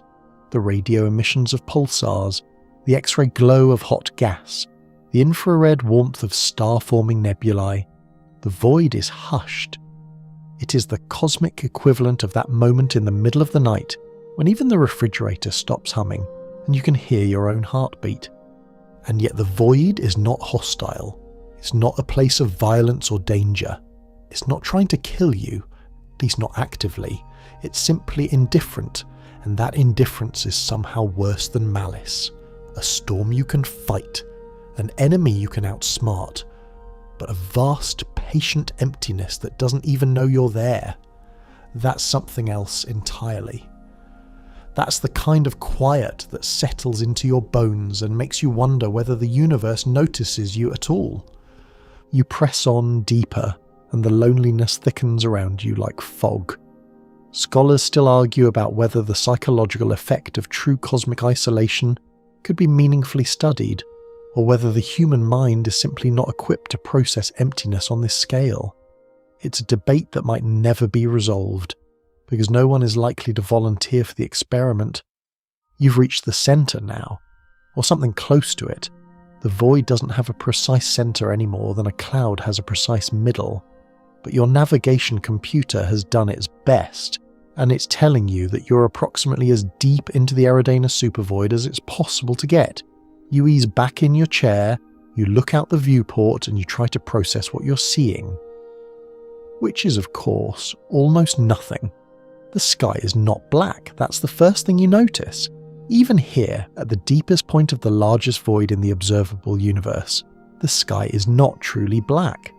the radio emissions of pulsars, the X-ray glow of hot gas, the infrared warmth of star-forming nebulae, the void is hushed. It is the cosmic equivalent of that moment in the middle of the night when even the refrigerator stops humming and you can hear your own heartbeat. And yet the void is not hostile. It's not a place of violence or danger. It's not trying to kill you, at least not actively. It's simply indifferent, and that indifference is somehow worse than malice. A storm you can fight, an enemy you can outsmart, but a vast, patient emptiness that doesn't even know you're there. That's something else entirely. That's the kind of quiet that settles into your bones and makes you wonder whether the universe notices you at all. You press on deeper, and the loneliness thickens around you like fog. Scholars still argue about whether the psychological effect of true cosmic isolation could be meaningfully studied, or whether the human mind is simply not equipped to process emptiness on this scale. It's a debate that might never be resolved, because no one is likely to volunteer for the experiment. You've reached the centre now, or something close to it. The void doesn't have a precise centre any more than a cloud has a precise middle, but your navigation computer has done its best, and it's telling you that you're approximately as deep into the Eridanus Supervoid as it's possible to get. You ease back in your chair, you look out the viewport, and you try to process what you're seeing. Which is, of course, almost nothing. The sky is not black, that's the first thing you notice. Even here, at the deepest point of the largest void in the observable universe, the sky is not truly black.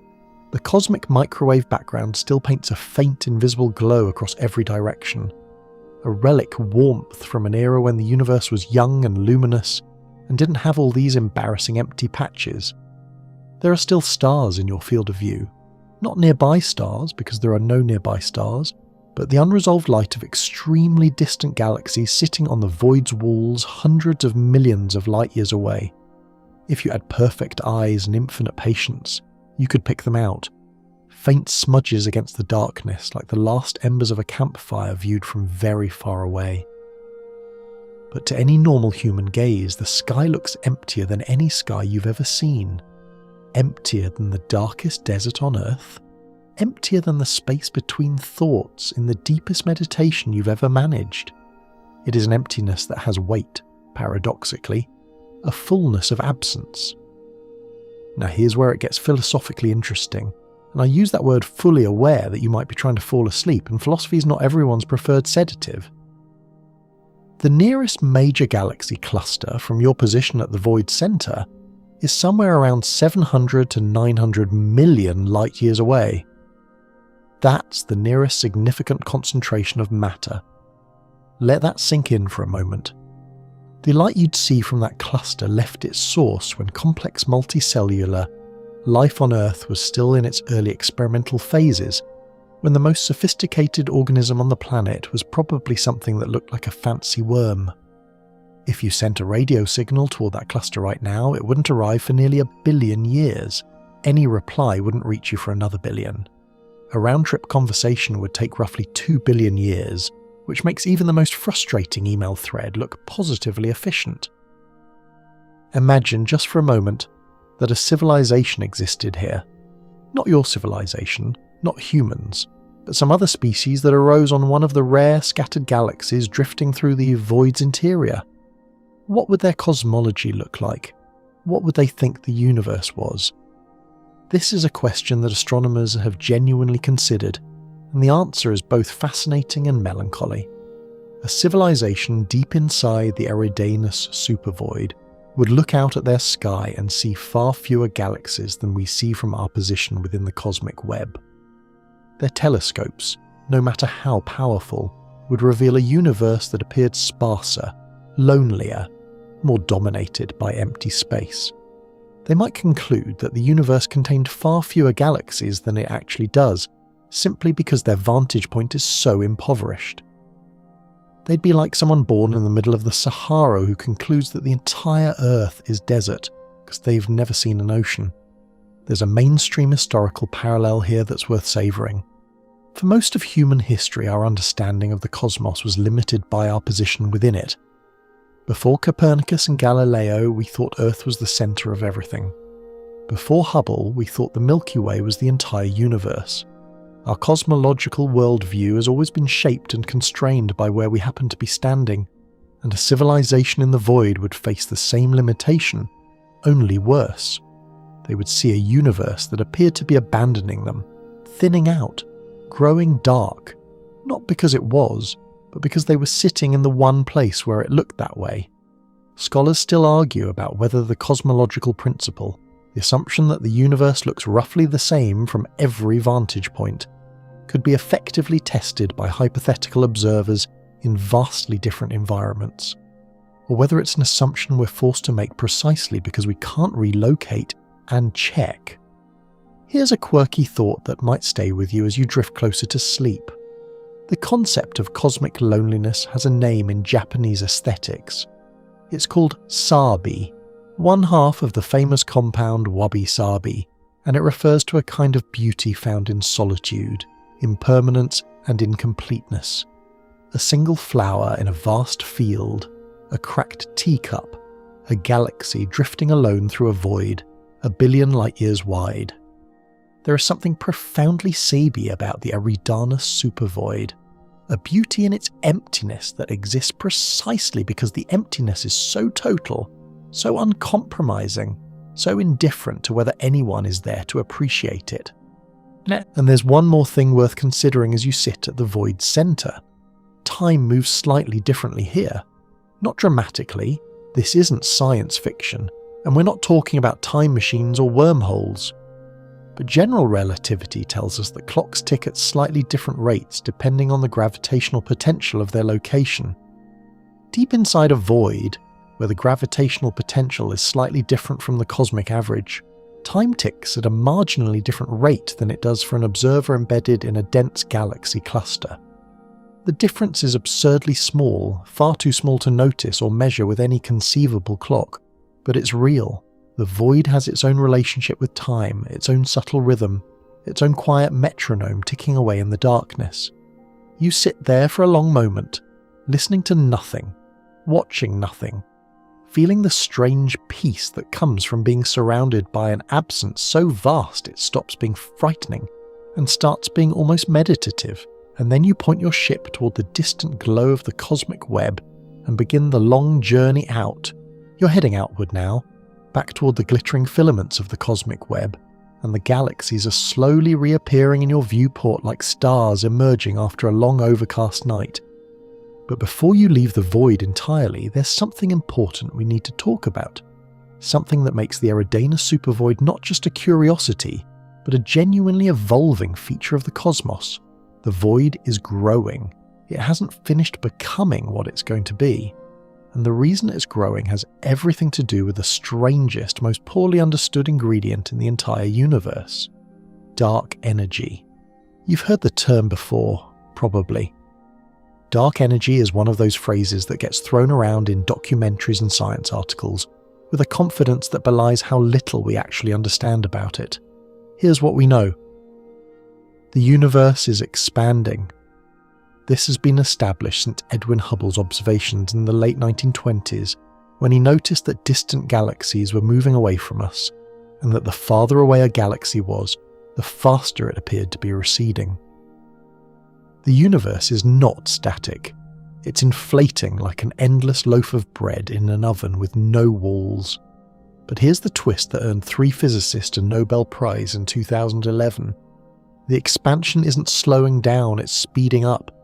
The cosmic microwave background still paints a faint invisible glow across every direction, a relic warmth from an era when the universe was young and luminous and didn't have all these embarrassing empty patches. There are still stars in your field of view, not nearby stars because there are no nearby stars, but the unresolved light of extremely distant galaxies sitting on the void's walls hundreds of millions of light years away. If you had perfect eyes and infinite patience, you could pick them out. Faint smudges against the darkness like the last embers of a campfire viewed from very far away. But to any normal human gaze, the sky looks emptier than any sky you've ever seen. Emptier than the darkest desert on Earth. Emptier than the space between thoughts in the deepest meditation you've ever managed. It is an emptiness that has weight, paradoxically, a fullness of absence. Now here's where it gets philosophically interesting, and I use that word fully aware that you might be trying to fall asleep, and philosophy is not everyone's preferred sedative. The nearest major galaxy cluster from your position at the void centre is somewhere around 700 to 900 million light-years away. That's the nearest significant concentration of matter. Let that sink in for a moment. The light you'd see from that cluster left its source when complex multicellular life on Earth was still in its early experimental phases, when the most sophisticated organism on the planet was probably something that looked like a fancy worm. If you sent a radio signal toward that cluster right now, it wouldn't arrive for nearly 1 billion years. Any reply wouldn't reach you for another billion. A round-trip conversation would take roughly 2 billion years, which makes even the most frustrating email thread look positively efficient. Imagine just for a moment that a civilization existed here. Not your civilization, not humans, but some other species that arose on one of the rare scattered galaxies drifting through the void's interior. What would their cosmology look like? What would they think the universe was? This is a question that astronomers have genuinely considered, and the answer is both fascinating and melancholy. A civilization deep inside the Eridanus Supervoid would look out at their sky and see far fewer galaxies than we see from our position within the cosmic web. Their telescopes, no matter how powerful, would reveal a universe that appeared sparser, lonelier, more dominated by empty space. They might conclude that the universe contained far fewer galaxies than it actually does, simply because their vantage point is so impoverished. They'd be like someone born in the middle of the Sahara who concludes that the entire Earth is desert because they've never seen an ocean. There's a mainstream historical parallel here that's worth savouring. For most of human history, our understanding of the cosmos was limited by our position within it. Before Copernicus and Galileo, we thought Earth was the centre of everything. Before Hubble, we thought the Milky Way was the entire universe. Our cosmological worldview has always been shaped and constrained by where we happen to be standing, and a civilization in the void would face the same limitation, only worse. They would see a universe that appeared to be abandoning them, thinning out, growing dark, not because it was, but because they were sitting in the one place where it looked that way. Scholars still argue about whether the cosmological principle, the assumption that the universe looks roughly the same from every vantage point, could be effectively tested by hypothetical observers in vastly different environments, or whether it's an assumption we're forced to make precisely because we can't relocate and check. Here's a quirky thought that might stay with you as you drift closer to sleep. The concept of cosmic loneliness has a name in Japanese aesthetics. It's called sabi, one half of the famous compound wabi-sabi, and it refers to a kind of beauty found in solitude, impermanence and incompleteness. A single flower in a vast field, a cracked teacup, a galaxy drifting alone through a void, 1 billion light-years wide. There is something profoundly sabi about the Eridanus Supervoid, a beauty in its emptiness that exists precisely because the emptiness is so total, so uncompromising, so indifferent to whether anyone is there to appreciate it. And there's one more thing worth considering as you sit at the void's centre. Time moves slightly differently here. Not dramatically, this isn't science fiction, and we're not talking about time machines or wormholes. But general relativity tells us that clocks tick at slightly different rates depending on the gravitational potential of their location. Deep inside a void, where the gravitational potential is slightly different from the cosmic average, time ticks at a marginally different rate than it does for an observer embedded in a dense galaxy cluster. The difference is absurdly small, far too small to notice or measure with any conceivable clock, but it's real. The void has its own relationship with time, its own subtle rhythm, its own quiet metronome ticking away in the darkness. You sit there for a long moment, listening to nothing, watching nothing, feeling the strange peace that comes from being surrounded by an absence so vast it stops being frightening and starts being almost meditative, and then you point your ship toward the distant glow of the cosmic web and begin the long journey out. You're heading outward now, back toward the glittering filaments of the cosmic web, and the galaxies are slowly reappearing in your viewport like stars emerging after a long overcast night. But before you leave the void entirely, there's something important we need to talk about. Something that makes the Eridanus Supervoid not just a curiosity, but a genuinely evolving feature of the cosmos. The void is growing. It hasn't finished becoming what it's going to be. And the reason it's growing has everything to do with the strangest, most poorly understood ingredient in the entire universe: dark energy. You've heard the term before, probably. Dark energy is one of those phrases that gets thrown around in documentaries and science articles, with a confidence that belies how little we actually understand about it. Here's what we know. The universe is expanding. This has been established since Edwin Hubble's observations in the late 1920s, when he noticed that distant galaxies were moving away from us, and that the farther away a galaxy was, the faster it appeared to be receding. The universe is not static. It's inflating like an endless loaf of bread in an oven with no walls. But here's the twist that earned 3 physicists a Nobel Prize in 2011. The expansion isn't slowing down, it's speeding up.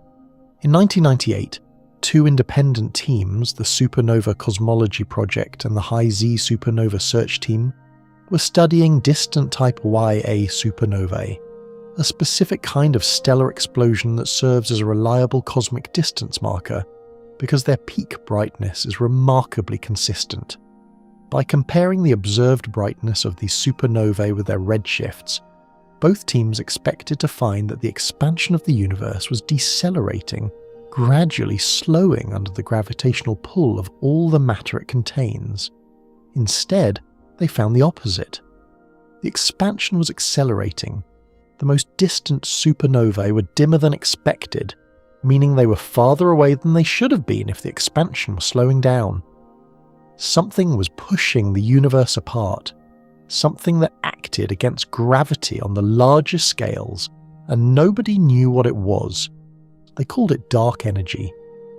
In 1998, 2 independent teams, the Supernova Cosmology Project and the High Z Supernova Search Team, were studying distant type Ia supernovae, a specific kind of stellar explosion that serves as a reliable cosmic distance marker because their peak brightness is remarkably consistent. By comparing the observed brightness of these supernovae with their redshifts, both teams expected to find that the expansion of the universe was decelerating, gradually slowing under the gravitational pull of all the matter it contains. Instead, they found the opposite. The expansion was accelerating. The most distant supernovae were dimmer than expected, meaning they were farther away than they should have been if the expansion was slowing down. Something was pushing the universe apart, something that acted against gravity on the largest scales, and nobody knew what it was. They called it dark energy,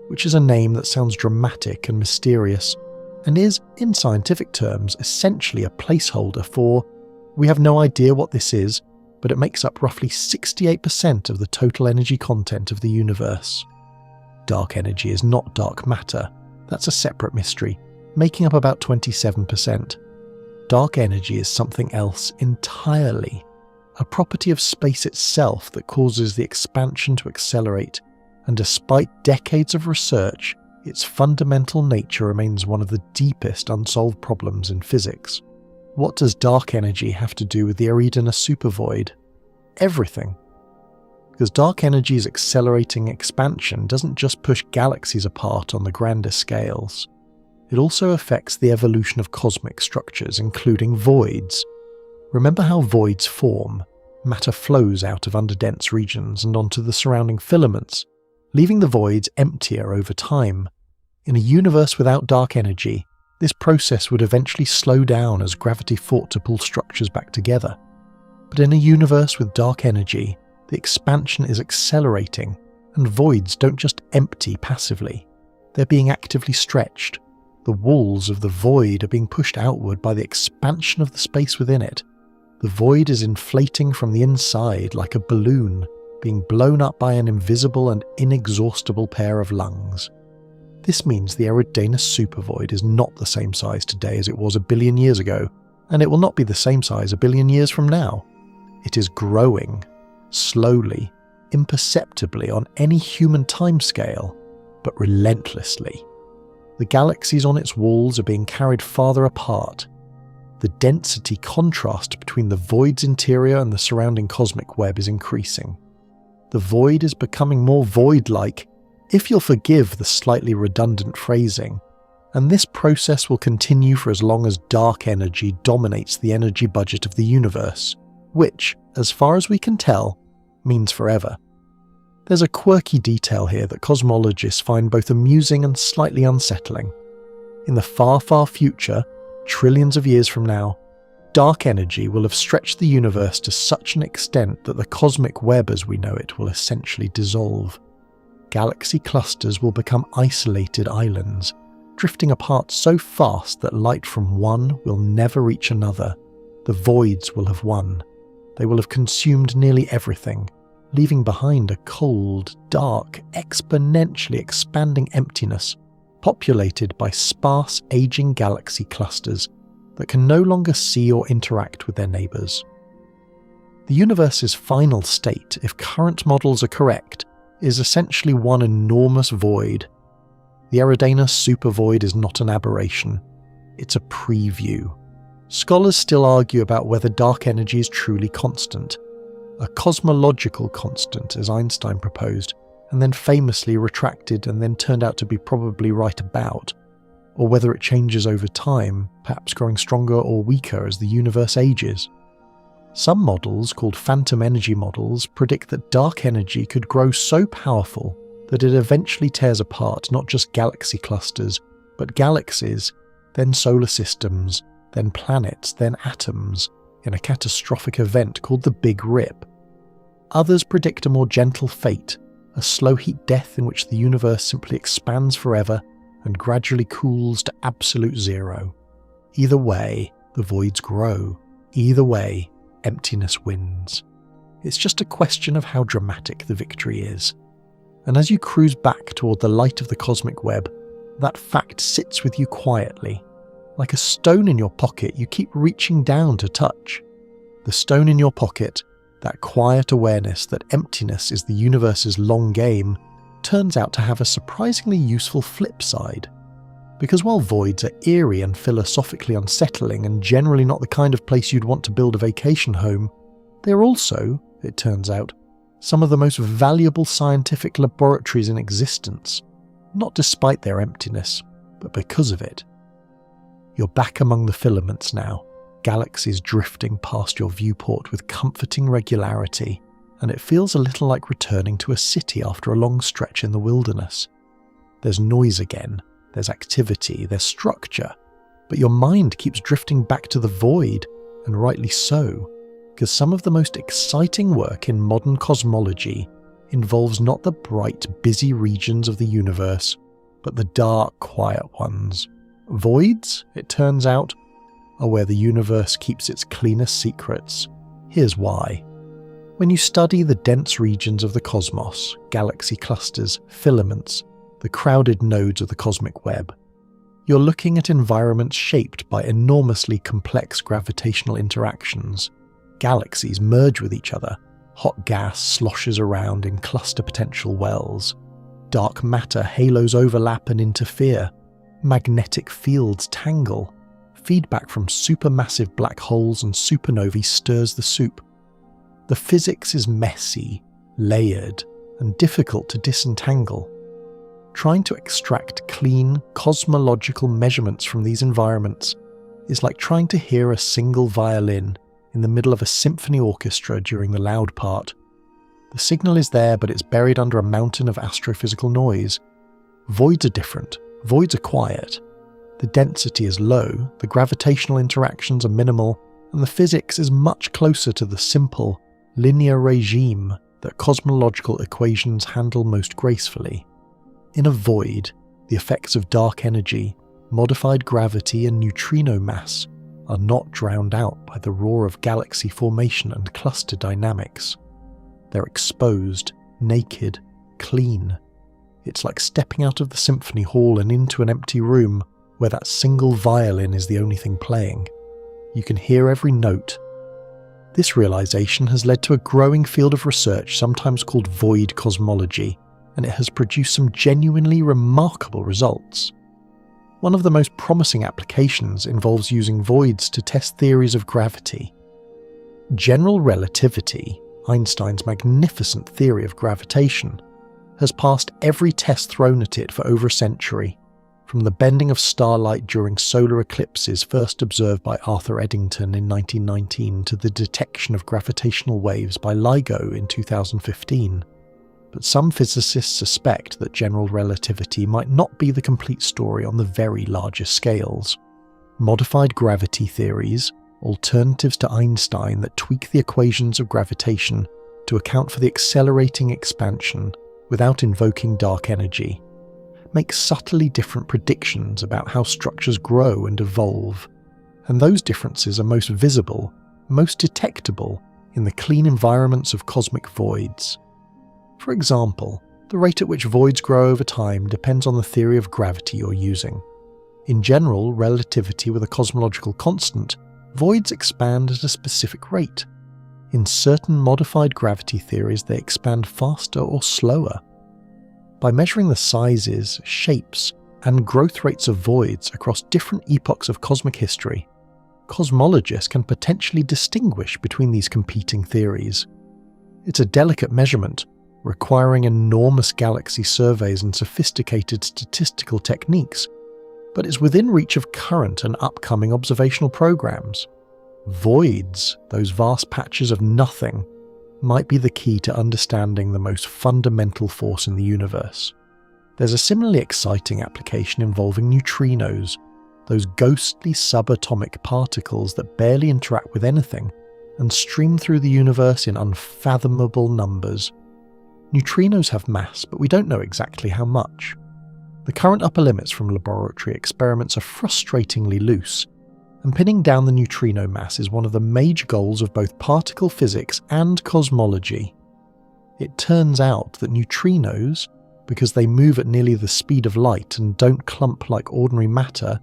which is a name that sounds dramatic and mysterious, and is, in scientific terms, essentially a placeholder for, we have no idea what this is, but it makes up roughly 68% of the total energy content of the universe. Dark energy is not dark matter. That's a separate mystery, making up about 27%. Dark energy is something else entirely, a property of space itself that causes the expansion to accelerate, and despite decades of research, its fundamental nature remains one of the deepest unsolved problems in physics. What does dark energy have to do with the Eridanus Supervoid? Everything. Because dark energy's accelerating expansion doesn't just push galaxies apart on the grander scales. It also affects the evolution of cosmic structures, including voids. Remember how voids form? Matter flows out of underdense regions and onto the surrounding filaments, leaving the voids emptier over time. In a universe without dark energy, this process would eventually slow down as gravity fought to pull structures back together. But in a universe with dark energy, the expansion is accelerating, and voids don't just empty passively. They're being actively stretched. The walls of the void are being pushed outward by the expansion of the space within it. The void is inflating from the inside like a balloon, being blown up by an invisible and inexhaustible pair of lungs. This means the Eridanus Supervoid is not the same size today as it was a billion years ago, and it will not be the same size a billion years from now. It is growing, slowly, imperceptibly on any human timescale, but relentlessly. The galaxies on its walls are being carried farther apart. The density contrast between the void's interior and the surrounding cosmic web is increasing. The void is becoming more void-like, if you'll forgive the slightly redundant phrasing, and this process will continue for as long as dark energy dominates the energy budget of the universe, which, as far as we can tell, means forever. There's a quirky detail here that cosmologists find both amusing and slightly unsettling. In the far, far future, trillions of years from now, dark energy will have stretched the universe to such an extent that the cosmic web as we know it will essentially dissolve. Galaxy clusters will become isolated islands, drifting apart so fast that light from one will never reach another. The voids will have won. They will have consumed nearly everything, leaving behind a cold, dark, exponentially expanding emptiness, populated by sparse, aging galaxy clusters that can no longer see or interact with their neighbours. The universe's final state, if current models are correct, is essentially one enormous void. The Eridanus Supervoid is not an aberration. It's a preview. Scholars still argue about whether dark energy is truly constant, a cosmological constant as Einstein proposed, and then famously retracted and then turned out to be probably right about, or whether it changes over time, perhaps growing stronger or weaker as the universe ages. Some models, called phantom energy models, predict that dark energy could grow so powerful that it eventually tears apart not just galaxy clusters, but galaxies, then solar systems, then planets, then atoms, in a catastrophic event called the Big Rip. Others predict a more gentle fate, a slow heat death in which the universe simply expands forever and gradually cools to absolute zero. Either way, the voids grow. Either way, emptiness wins. It's just a question of how dramatic the victory is. And as you cruise back toward the light of the cosmic web, that fact sits with you quietly. Like a stone in your pocket you keep reaching down to touch. The stone in your pocket, that quiet awareness that emptiness is the universe's long game, turns out to have a surprisingly useful flip side. Because while voids are eerie and philosophically unsettling and generally not the kind of place you'd want to build a vacation home, they're also, it turns out, some of the most valuable scientific laboratories in existence, not despite their emptiness, but because of it. You're back among the filaments now, galaxies drifting past your viewport with comforting regularity, and it feels a little like returning to a city after a long stretch in the wilderness. There's noise again, there's activity, there's structure, but your mind keeps drifting back to the void, and rightly so, because some of the most exciting work in modern cosmology involves not the bright, busy regions of the universe, but the dark, quiet ones. Voids, it turns out, are where the universe keeps its cleanest secrets. Here's why. When you study the dense regions of the cosmos, galaxy clusters, filaments, the crowded nodes of the cosmic web, you're looking at environments shaped by enormously complex gravitational interactions. Galaxies merge with each other, hot gas sloshes around in cluster potential wells, dark matter halos overlap and interfere, magnetic fields tangle, feedback from supermassive black holes and supernovae stirs the soup. The physics is messy, layered, and difficult to disentangle. Trying to extract clean, cosmological measurements from these environments is like trying to hear a single violin in the middle of a symphony orchestra during the loud part. The signal is there, but it's buried under a mountain of astrophysical noise. Voids are different. Voids are quiet. The density is low, the gravitational interactions are minimal, and the physics is much closer to the simple, linear regime that cosmological equations handle most gracefully. In a void, the effects of dark energy, modified gravity, and neutrino mass are not drowned out by the roar of galaxy formation and cluster dynamics. They're exposed, naked, clean. It's like stepping out of the symphony hall and into an empty room where that single violin is the only thing playing. You can hear every note. This realization has led to a growing field of research sometimes called void cosmology, and it has produced some genuinely remarkable results. One of the most promising applications involves using voids to test theories of gravity. General relativity, Einstein's magnificent theory of gravitation, has passed every test thrown at it for over a century, from the bending of starlight during solar eclipses first observed by Arthur Eddington in 1919 to the detection of gravitational waves by LIGO in 2015. But some physicists suspect that general relativity might not be the complete story on the very largest scales. Modified gravity theories, alternatives to Einstein that tweak the equations of gravitation to account for the accelerating expansion without invoking dark energy, make subtly different predictions about how structures grow and evolve, and those differences are most visible, most detectable in the clean environments of cosmic voids. For example, the rate at which voids grow over time depends on the theory of gravity you're using. In general relativity with a cosmological constant, voids expand at a specific rate. In certain modified gravity theories, they expand faster or slower. By measuring the sizes, shapes, and growth rates of voids across different epochs of cosmic history, cosmologists can potentially distinguish between these competing theories. It's a delicate measurement, requiring enormous galaxy surveys and sophisticated statistical techniques, but it's within reach of current and upcoming observational programs. Voids, those vast patches of nothing, might be the key to understanding the most fundamental force in the universe. There's a similarly exciting application involving neutrinos, those ghostly subatomic particles that barely interact with anything and stream through the universe in unfathomable numbers. Neutrinos have mass, but we don't know exactly how much. The current upper limits from laboratory experiments are frustratingly loose, and pinning down the neutrino mass is one of the major goals of both particle physics and cosmology. It turns out that neutrinos, because they move at nearly the speed of light and don't clump like ordinary matter,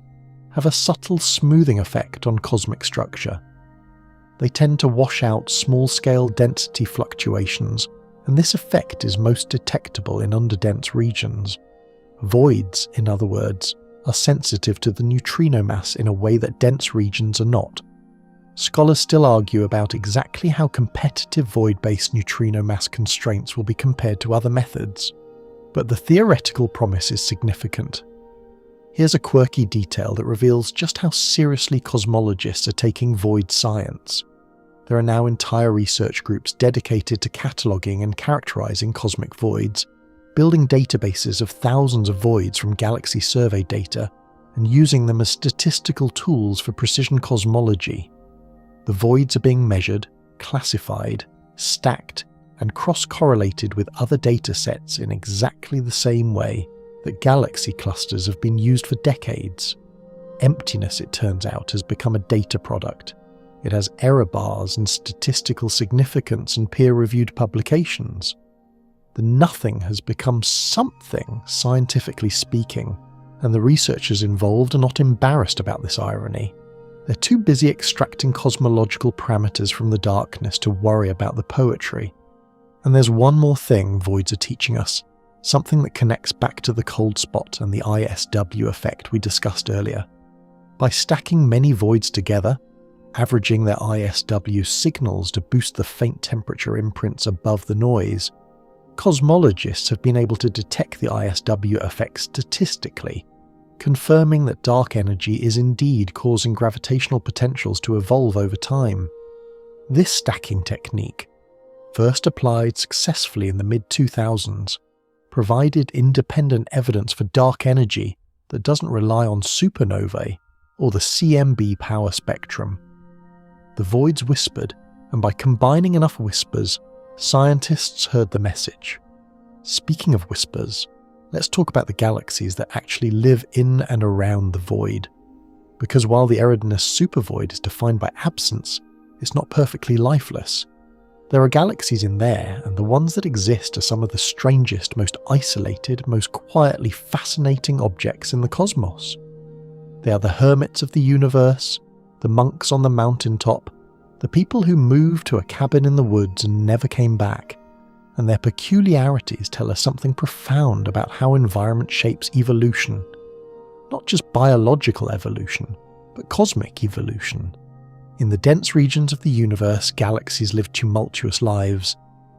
have a subtle smoothing effect on cosmic structure. They tend to wash out small-scale density fluctuations, and this effect is most detectable in underdense regions. Voids, in other words, are sensitive to the neutrino mass in a way that dense regions are not. Scholars still argue about exactly how competitive void-based neutrino mass constraints will be compared to other methods, but the theoretical promise is significant. Here's a quirky detail that reveals just how seriously cosmologists are taking void science. There are now entire research groups dedicated to cataloguing and characterizing cosmic voids, building databases of thousands of voids from galaxy survey data, and using them as statistical tools for precision cosmology. The voids are being measured, classified, stacked, and cross-correlated with other datasets in exactly the same way that galaxy clusters have been used for decades. Emptiness, it turns out, has become a data product. It has error bars and statistical significance and peer-reviewed publications. The nothing has become something, scientifically speaking, and the researchers involved are not embarrassed about this irony. They're too busy extracting cosmological parameters from the darkness to worry about the poetry. And there's one more thing voids are teaching us, something that connects back to the cold spot and the ISW effect we discussed earlier. By stacking many voids together, averaging their ISW signals to boost the faint temperature imprints above the noise, cosmologists have been able to detect the ISW effect statistically, confirming that dark energy is indeed causing gravitational potentials to evolve over time. This stacking technique, first applied successfully in the mid-2000s, provided independent evidence for dark energy that doesn't rely on supernovae or the CMB power spectrum. The voids whispered, and by combining enough whispers, scientists heard the message. Speaking of whispers, let's talk about the galaxies that actually live in and around the void. Because while the Eridanus Supervoid is defined by absence, it's not perfectly lifeless. There are galaxies in there, and the ones that exist are some of the strangest, most isolated, most quietly fascinating objects in the cosmos. They are the hermits of the universe, the monks on the mountaintop, the people who moved to a cabin in the woods and never came back, and their peculiarities tell us something profound about how environment shapes evolution. Not just biological evolution, but cosmic evolution. In the dense regions of the universe, galaxies live tumultuous lives.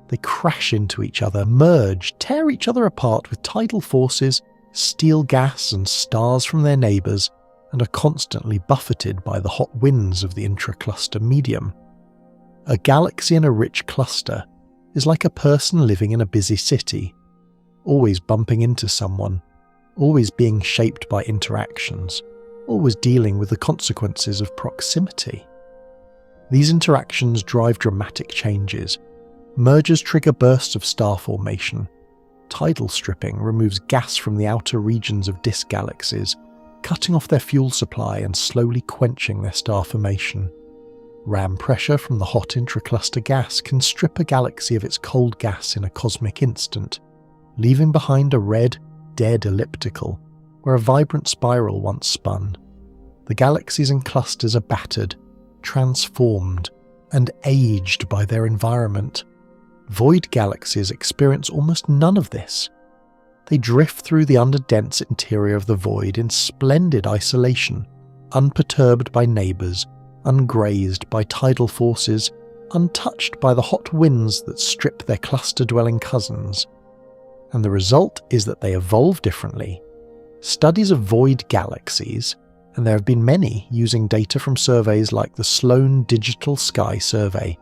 They crash into each other, merge, tear each other apart with tidal forces, steal gas and stars from their neighbours, and are constantly buffeted by the hot winds of the intra-cluster medium. A galaxy in a rich cluster is like a person living in a busy city, always bumping into someone, always being shaped by interactions, always dealing with the consequences of proximity. These interactions drive dramatic changes. Mergers trigger bursts of star formation. Tidal stripping removes gas from the outer regions of disk galaxies, cutting off their fuel supply and slowly quenching their star formation. Ram pressure from the hot intracluster gas can strip a galaxy of its cold gas in a cosmic instant, leaving behind a red, dead elliptical where a vibrant spiral once spun. The galaxies and clusters are battered, transformed, and aged by their environment. Void galaxies experience almost none of this. They drift through the underdense interior of the void in splendid isolation, unperturbed by neighbours, ungrazed by tidal forces, untouched by the hot winds that strip their cluster-dwelling cousins. And the result is that they evolve differently. Studies of void galaxies, and there have been many using data from surveys like the Sloan Digital Sky Survey,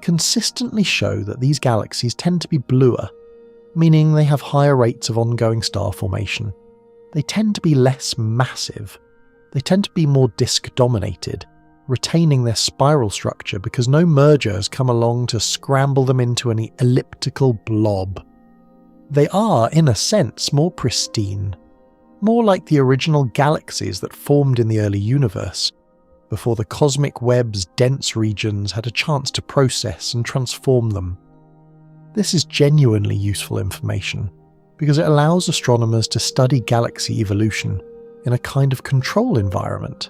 consistently show that these galaxies tend to be bluer, meaning they have higher rates of ongoing star formation. They tend to be less massive. They tend to be more disk-dominated, retaining their spiral structure because no merger has come along to scramble them into an elliptical blob. They are, in a sense, more pristine, more like the original galaxies that formed in the early universe, before the cosmic web's dense regions had a chance to process and transform them. This is genuinely useful information, because it allows astronomers to study galaxy evolution in a kind of control environment.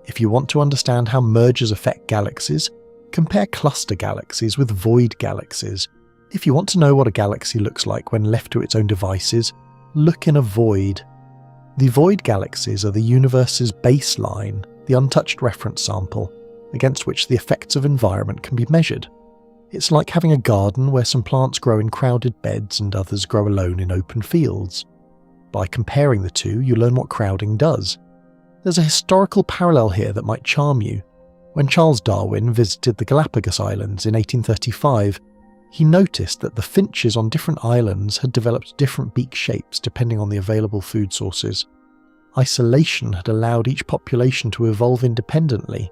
If you want to understand how mergers affect galaxies, compare cluster galaxies with void galaxies. If you want to know what a galaxy looks like when left to its own devices, look in a void. The void galaxies are the universe's baseline, the untouched reference sample, against which the effects of environment can be measured. It's like having a garden where some plants grow in crowded beds and others grow alone in open fields. By comparing the two, you learn what crowding does. There's a historical parallel here that might charm you. When Charles Darwin visited the Galapagos Islands in 1835, he noticed that the finches on different islands had developed different beak shapes depending on the available food sources. Isolation had allowed each population to evolve independently,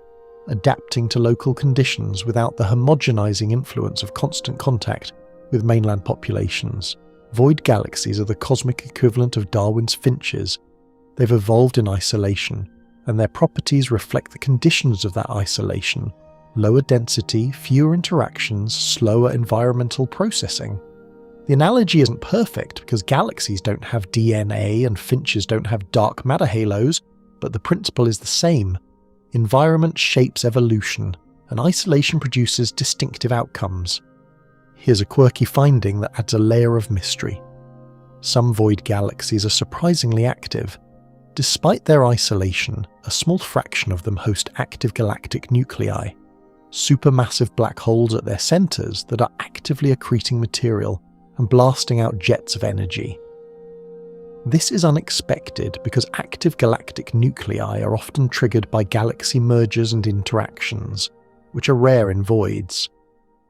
adapting to local conditions without the homogenizing influence of constant contact with mainland populations. Void galaxies are the cosmic equivalent of Darwin's finches. They've evolved in isolation, and their properties reflect the conditions of that isolation: lower density, fewer interactions, slower environmental processing. The analogy isn't perfect because galaxies don't have DNA and finches don't have dark matter halos, but the principle is the same. Environment shapes evolution, and isolation produces distinctive outcomes. Here's a quirky finding that adds a layer of mystery. Some void galaxies are surprisingly active. Despite their isolation, a small fraction of them host active galactic nuclei, supermassive black holes at their centres that are actively accreting material and blasting out jets of energy. This is unexpected because active galactic nuclei are often triggered by galaxy mergers and interactions, which are rare in voids.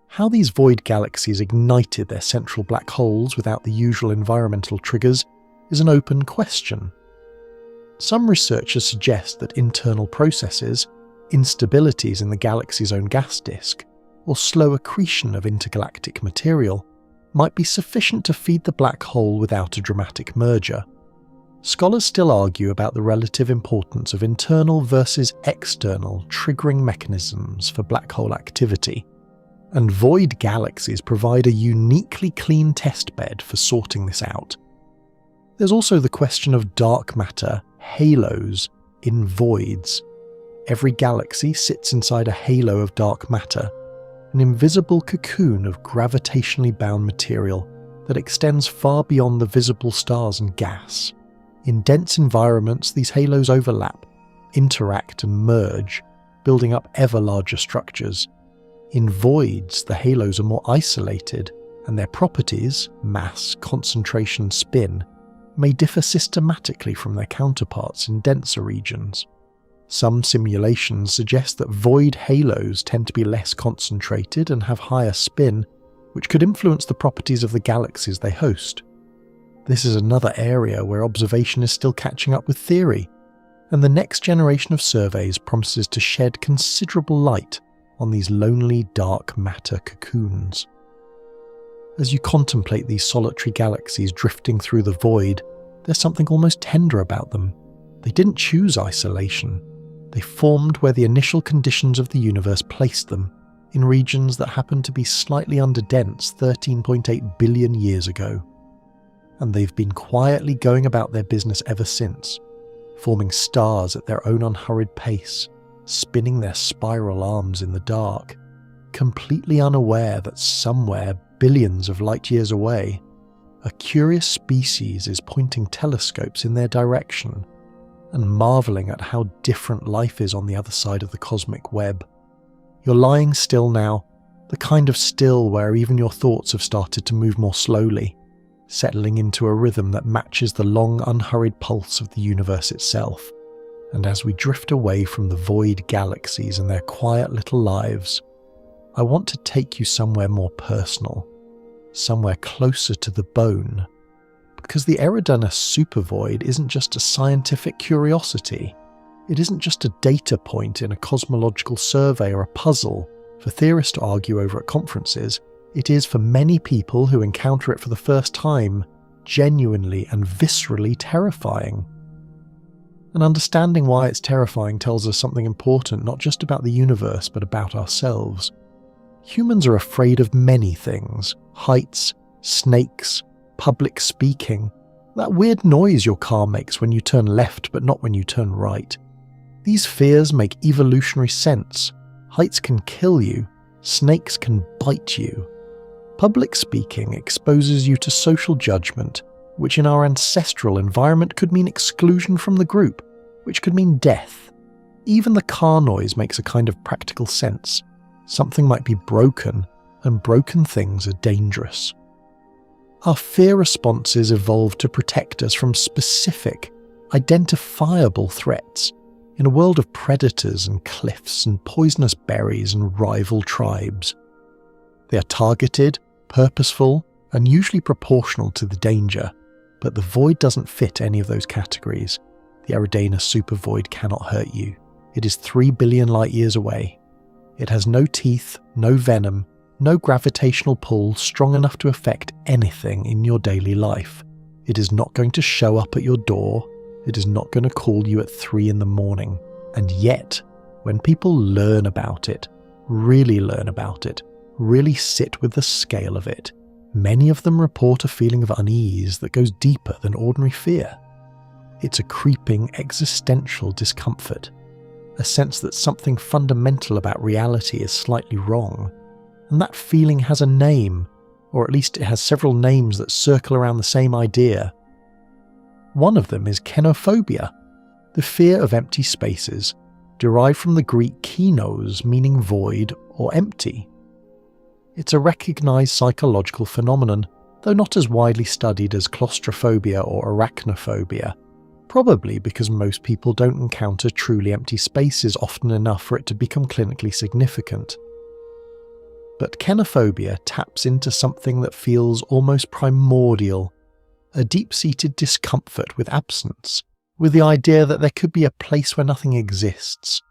How these void galaxies ignited their central black holes without the usual environmental triggers is an open question. Some researchers suggest that internal processes, instabilities in the galaxy's own gas disk, or slow accretion of intergalactic material might be sufficient to feed the black hole without a dramatic merger. Scholars still argue about the relative importance of internal versus external triggering mechanisms for black hole activity, and void galaxies provide a uniquely clean testbed for sorting this out. There's also the question of dark matter halos in voids. Every galaxy sits inside a halo of dark matter, an invisible cocoon of gravitationally bound material that extends far beyond the visible stars and gas. In dense environments, these halos overlap, interact and merge, building up ever larger structures. In voids, the halos are more isolated, and their properties, mass, concentration, spin, may differ systematically from their counterparts in denser regions. Some simulations suggest that void halos tend to be less concentrated and have higher spin, which could influence the properties of the galaxies they host. This is another area where observation is still catching up with theory, and the next generation of surveys promises to shed considerable light on these lonely dark matter cocoons. As you contemplate these solitary galaxies drifting through the void, there's something almost tender about them. They didn't choose isolation. They formed where the initial conditions of the universe placed them, in regions that happened to be slightly underdense 13.8 billion years ago. And they've been quietly going about their business ever since, forming stars at their own unhurried pace, spinning their spiral arms in the dark, completely unaware that somewhere billions of light years away, a curious species is pointing telescopes in their direction and marvelling at how different life is on the other side of the cosmic web. You're lying still now, the kind of still where even your thoughts have started to move more slowly, settling into a rhythm that matches the long, unhurried pulse of the universe itself. And as we drift away from the void galaxies and their quiet little lives, I want to take you somewhere more personal, somewhere closer to the bone, because the Eridanus Supervoid isn't just a scientific curiosity. It isn't just a data point in a cosmological survey or a puzzle for theorists to argue over at conferences. It is, for many people who encounter it for the first time, genuinely and viscerally terrifying. And understanding why it's terrifying tells us something important, not just about the universe, but about ourselves. Humans are afraid of many things: heights, snakes, public speaking, that weird noise your car makes when you turn left but not when you turn right. These fears make evolutionary sense. Heights can kill you, snakes can bite you. Public speaking exposes you to social judgment, which in our ancestral environment could mean exclusion from the group, which could mean death. Even the car noise makes a kind of practical sense. Something might be broken, and broken things are dangerous. Our fear responses evolved to protect us from specific, identifiable threats in a world of predators and cliffs and poisonous berries and rival tribes. They are targeted, purposeful, and usually proportional to the danger, but the void doesn't fit any of those categories. The Eridanus Supervoid cannot hurt you. It is 3 billion light years away. It has no teeth, no venom, no gravitational pull strong enough to affect anything in your daily life. It is not going to show up at your door. It is not going to call you at 3 in the morning. And yet, when people learn about it, really learn about it, really sit with the scale of it, many of them report a feeling of unease that goes deeper than ordinary fear. It's a creeping existential discomfort, a sense that something fundamental about reality is slightly wrong. And that feeling has a name, or at least it has several names that circle around the same idea. One of them is kenophobia, The fear of empty spaces, derived from the Greek kinos, meaning void or empty. It's a recognised psychological phenomenon, though not as widely studied as claustrophobia or arachnophobia, probably because most people don't encounter truly empty spaces often enough for it to become clinically significant. But kenophobia taps into something that feels almost primordial, a deep-seated discomfort with absence, with the idea that there could be a place where nothing exists.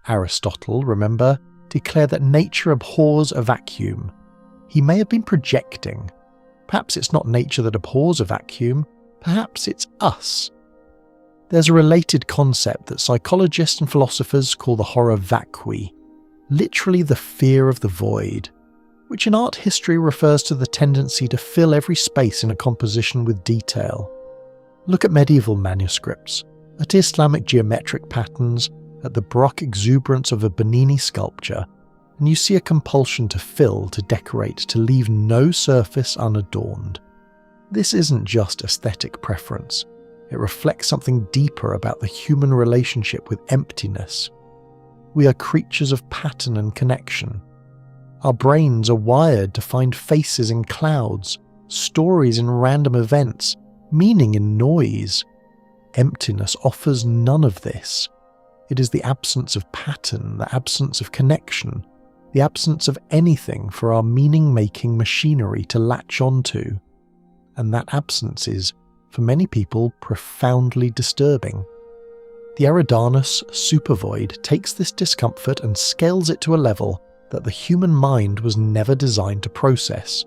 Aristotle, remember, declared that nature abhors a vacuum. He may have been projecting. Perhaps it's not nature that abhors a vacuum, perhaps it's us. There's a related concept that psychologists and philosophers call the horror vacui, literally the fear of the void, which in art history refers to the tendency to fill every space in a composition with detail. Look at medieval manuscripts, at Islamic geometric patterns, at the Baroque exuberance of a Bernini sculpture, and you see a compulsion to fill, to decorate, to leave no surface unadorned. This isn't just aesthetic preference. It reflects something deeper about the human relationship with emptiness. We are creatures of pattern and connection. Our brains are wired to find faces in clouds, stories in random events, meaning in noise. Emptiness offers none of this. It is the absence of pattern, the absence of connection, the absence of anything for our meaning-making machinery to latch onto. And that absence is, for many people, profoundly disturbing. The Eridanus Supervoid takes this discomfort and scales it to a level that the human mind was never designed to process.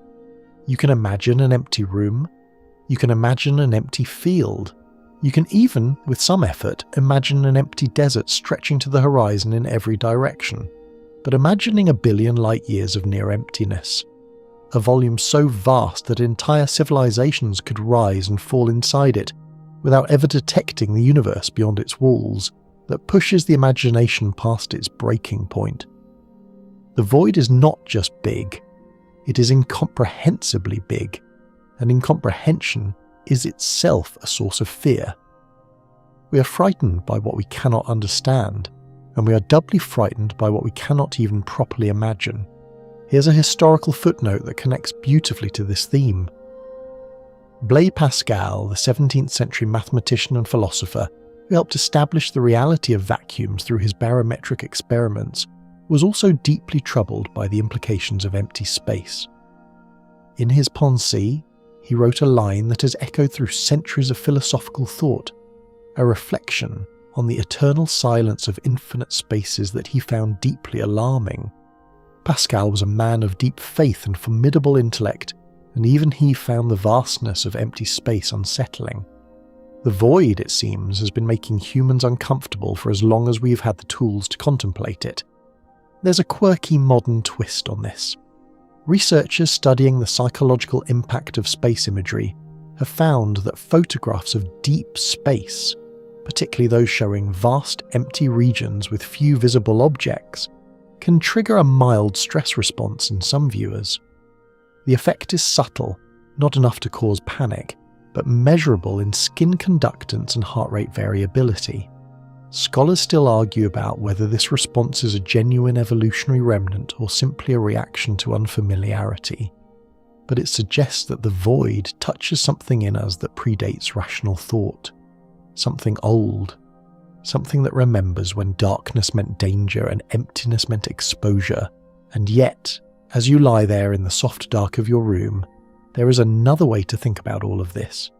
You can imagine an empty room. You can imagine an empty field. You can even, with some effort, imagine an empty desert stretching to the horizon in every direction. But imagining 1 billion light years of near emptiness, a volume so vast that entire civilizations could rise and fall inside it, without ever detecting the universe beyond its walls, that pushes the imagination past its breaking point. The void is not just big, it is incomprehensibly big, and incomprehension is itself a source of fear. We are frightened by what we cannot understand, and we are doubly frightened by what we cannot even properly imagine. Here's a historical footnote that connects beautifully to this theme. Blaise Pascal, the 17th century mathematician and philosopher who helped establish the reality of vacuums through his barometric experiments, was also deeply troubled by the implications of empty space. In his Pensées, he wrote a line that has echoed through centuries of philosophical thought, a reflection on the eternal silence of infinite spaces that he found deeply alarming. Pascal was a man of deep faith and formidable intellect, and even he found the vastness of empty space unsettling. The void, it seems, has been making humans uncomfortable for as long as we've had the tools to contemplate it. There's a quirky modern twist on this. Researchers studying the psychological impact of space imagery have found that photographs of deep space, particularly those showing vast empty regions with few visible objects, can trigger a mild stress response in some viewers. The effect is subtle, not enough to cause panic, but measurable in skin conductance and heart rate variability. Scholars still argue about whether this response is a genuine evolutionary remnant or simply a reaction to unfamiliarity, but it suggests that the void touches something in us that predates rational thought, something old, something that remembers when darkness meant danger and emptiness meant exposure, and yet, as you lie there in the soft dark of your room, there is another way to think about all of this.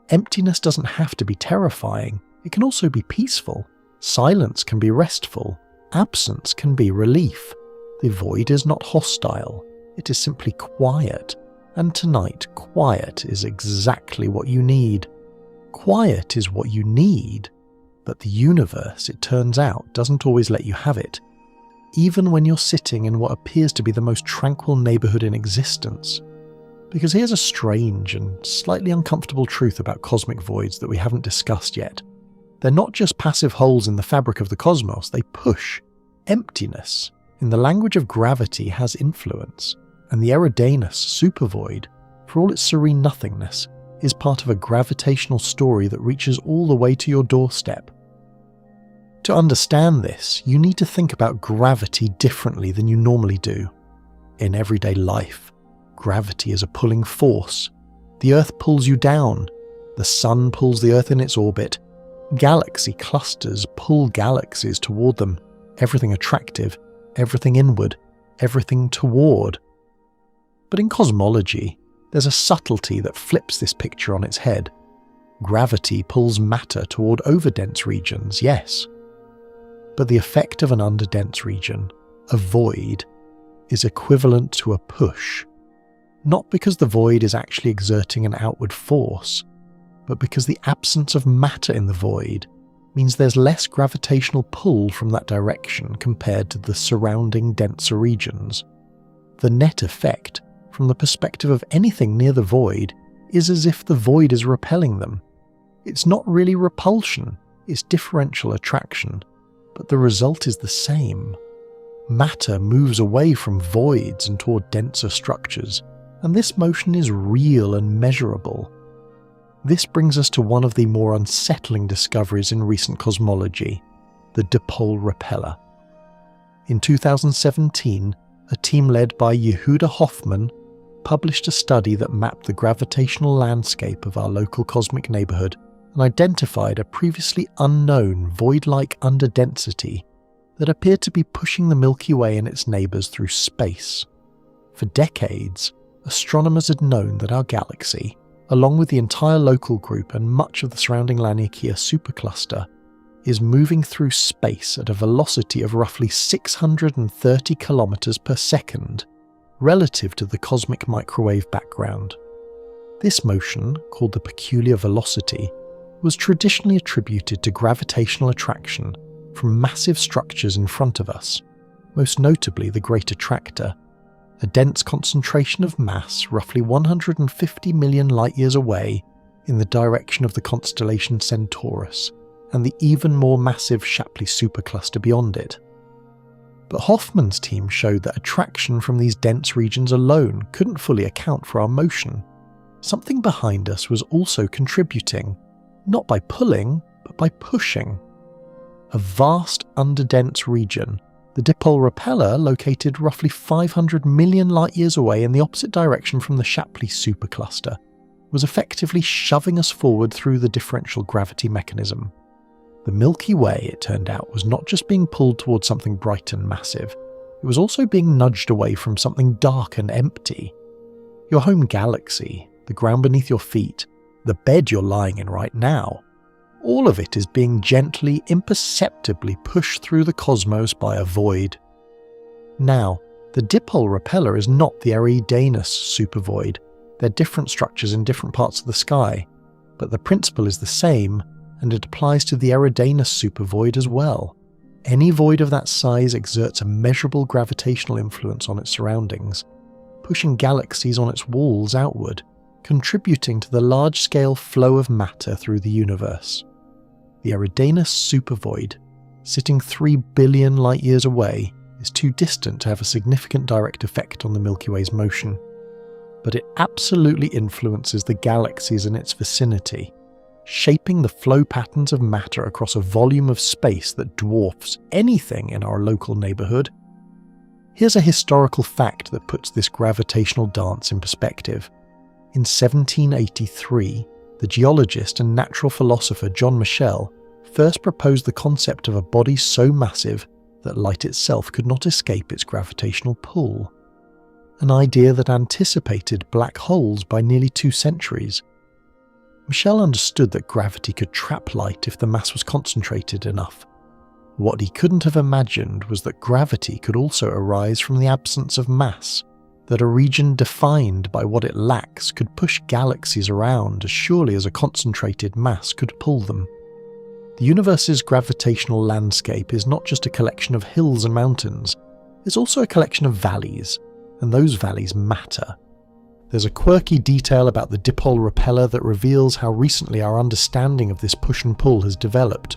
Emptiness doesn't have to be terrifying. It can also be peaceful. Silence can be restful. Absence can be relief. The void is not hostile. It is simply quiet. And tonight, quiet is exactly what you need. Quiet is what you need. But the universe, it turns out, doesn't always let you have it. Even when you're sitting in what appears to be the most tranquil neighborhood in existence. Because here's a strange and slightly uncomfortable truth about cosmic voids that we haven't discussed yet. They're not just passive holes in the fabric of the cosmos, they push. Emptiness, in the language of gravity, has influence, and the Eridanus Supervoid, for all its serene nothingness, is part of a gravitational story that reaches all the way to your doorstep. To understand this, you need to think about gravity differently than you normally do. In everyday life, gravity is a pulling force. The Earth pulls you down. The Sun pulls the Earth in its orbit. Galaxy clusters pull galaxies toward them. Everything attractive, everything inward, everything toward. But in cosmology, there's a subtlety that flips this picture on its head. Gravity pulls matter toward overdense regions, yes. But the effect of an underdense region, a void, is equivalent to a push. Not because the void is actually exerting an outward force, but because the absence of matter in the void means there's less gravitational pull from that direction compared to the surrounding denser regions. The net effect, from the perspective of anything near the void, is as if the void is repelling them. It's not really repulsion, it's differential attraction, but the result is the same. Matter moves away from voids and toward denser structures, and this motion is real and measurable. This brings us to one of the more unsettling discoveries in recent cosmology, the dipole repeller. In 2017, a team led by Yehuda Hoffman published a study that mapped the gravitational landscape of our local cosmic neighbourhood and identified a previously unknown void-like underdensity that appeared to be pushing the Milky Way and its neighbours through space. For decades, astronomers had known that our galaxy, along with the entire local group and much of the surrounding Laniakea supercluster, is moving through space at a velocity of roughly 630 kilometers per second, relative to the cosmic microwave background. This motion, called the peculiar velocity, was traditionally attributed to gravitational attraction from massive structures in front of us, most notably the Great Attractor, a dense concentration of mass roughly 150 million light-years away in the direction of the constellation Centaurus and the even more massive Shapley supercluster beyond it. But Hoffman's team showed that attraction from these dense regions alone couldn't fully account for our motion. Something behind us was also contributing, not by pulling, but by pushing. A vast underdense region, the dipole repeller, located roughly 500 million light-years away in the opposite direction from the Shapley supercluster, was effectively shoving us forward through the differential gravity mechanism. The Milky Way, it turned out, was not just being pulled towards something bright and massive, it was also being nudged away from something dark and empty. Your home galaxy, the ground beneath your feet, the bed you're lying in right now, all of it is being gently, imperceptibly pushed through the cosmos by a void. Now, the dipole repeller is not the Eridanus Supervoid. They're different structures in different parts of the sky, but the principle is the same, and it applies to the Eridanus Supervoid as well. Any void of that size exerts a measurable gravitational influence on its surroundings, pushing galaxies on its walls outward, contributing to the large-scale flow of matter through the universe. The Eridanus Supervoid, sitting 3 billion light-years away, is too distant to have a significant direct effect on the Milky Way's motion. But it absolutely influences the galaxies in its vicinity, shaping the flow patterns of matter across a volume of space that dwarfs anything in our local neighbourhood. Here's a historical fact that puts this gravitational dance in perspective. In 1783, the geologist and natural philosopher John Michell first proposed the concept of a body so massive that light itself could not escape its gravitational pull, an idea that anticipated black holes by nearly 2 centuries. Michell understood that gravity could trap light if the mass was concentrated enough. What he couldn't have imagined was that gravity could also arise from the absence of mass, that a region defined by what it lacks could push galaxies around as surely as a concentrated mass could pull them. The universe's gravitational landscape is not just a collection of hills and mountains, it's also a collection of valleys, and those valleys matter. There's a quirky detail about the dipole repeller that reveals how recently our understanding of this push and pull has developed.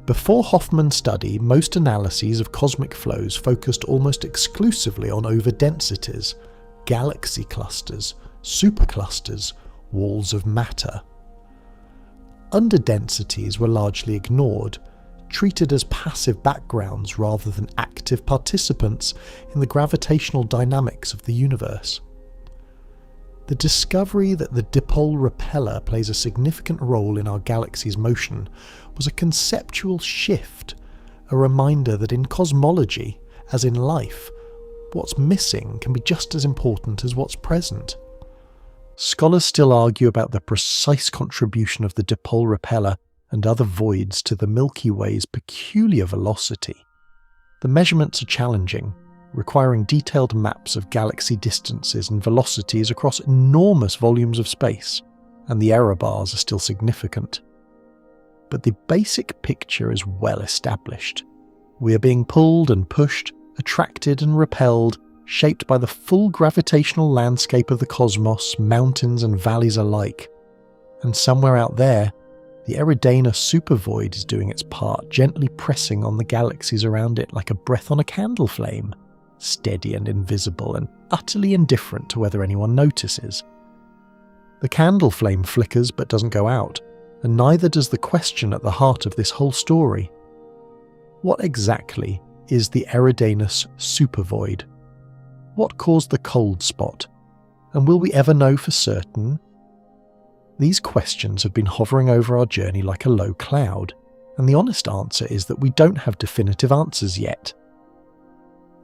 Before Hoffman's study, most analyses of cosmic flows focused almost exclusively on overdensities, galaxy clusters, superclusters, walls of matter. Underdensities were largely ignored, treated as passive backgrounds rather than active participants in the gravitational dynamics of the universe. The discovery that the dipole repeller plays a significant role in our galaxy's motion was a conceptual shift, a reminder that in cosmology, as in life, what's missing can be just as important as what's present. Scholars still argue about the precise contribution of the dipole repeller and other voids to the Milky Way's peculiar velocity. The measurements are challenging, requiring detailed maps of galaxy distances and velocities across enormous volumes of space, and the error bars are still significant. But the basic picture is well established. We are being pulled and pushed, attracted and repelled, shaped by the full gravitational landscape of the cosmos, mountains and valleys alike. And somewhere out there, the Eridanus Supervoid is doing its part, gently pressing on the galaxies around it like a breath on a candle flame, steady and invisible and utterly indifferent to whether anyone notices. The candle flame flickers but doesn't go out, and neither does the question at the heart of this whole story. What exactly is the Eridanus Supervoid? What caused the cold spot? And will we ever know for certain? These questions have been hovering over our journey like a low cloud, and the honest answer is that we don't have definitive answers yet.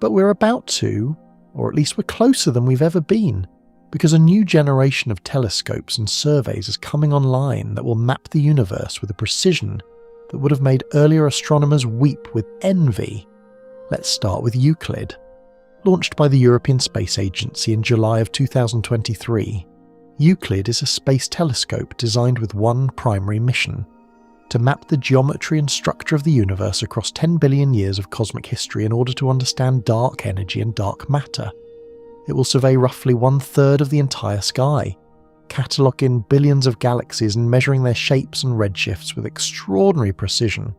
But we're about to, or at least we're closer than we've ever been, because a new generation of telescopes and surveys is coming online that will map the universe with a precision that would have made earlier astronomers weep with envy. Let's start with Euclid. Launched by the European Space Agency in July of 2023, Euclid is a space telescope designed with one primary mission: to map the geometry and structure of the universe across 10 billion years of cosmic history in order to understand dark energy and dark matter. It will survey roughly 1/3 of the entire sky, cataloguing billions of galaxies and measuring their shapes and redshifts with extraordinary precision.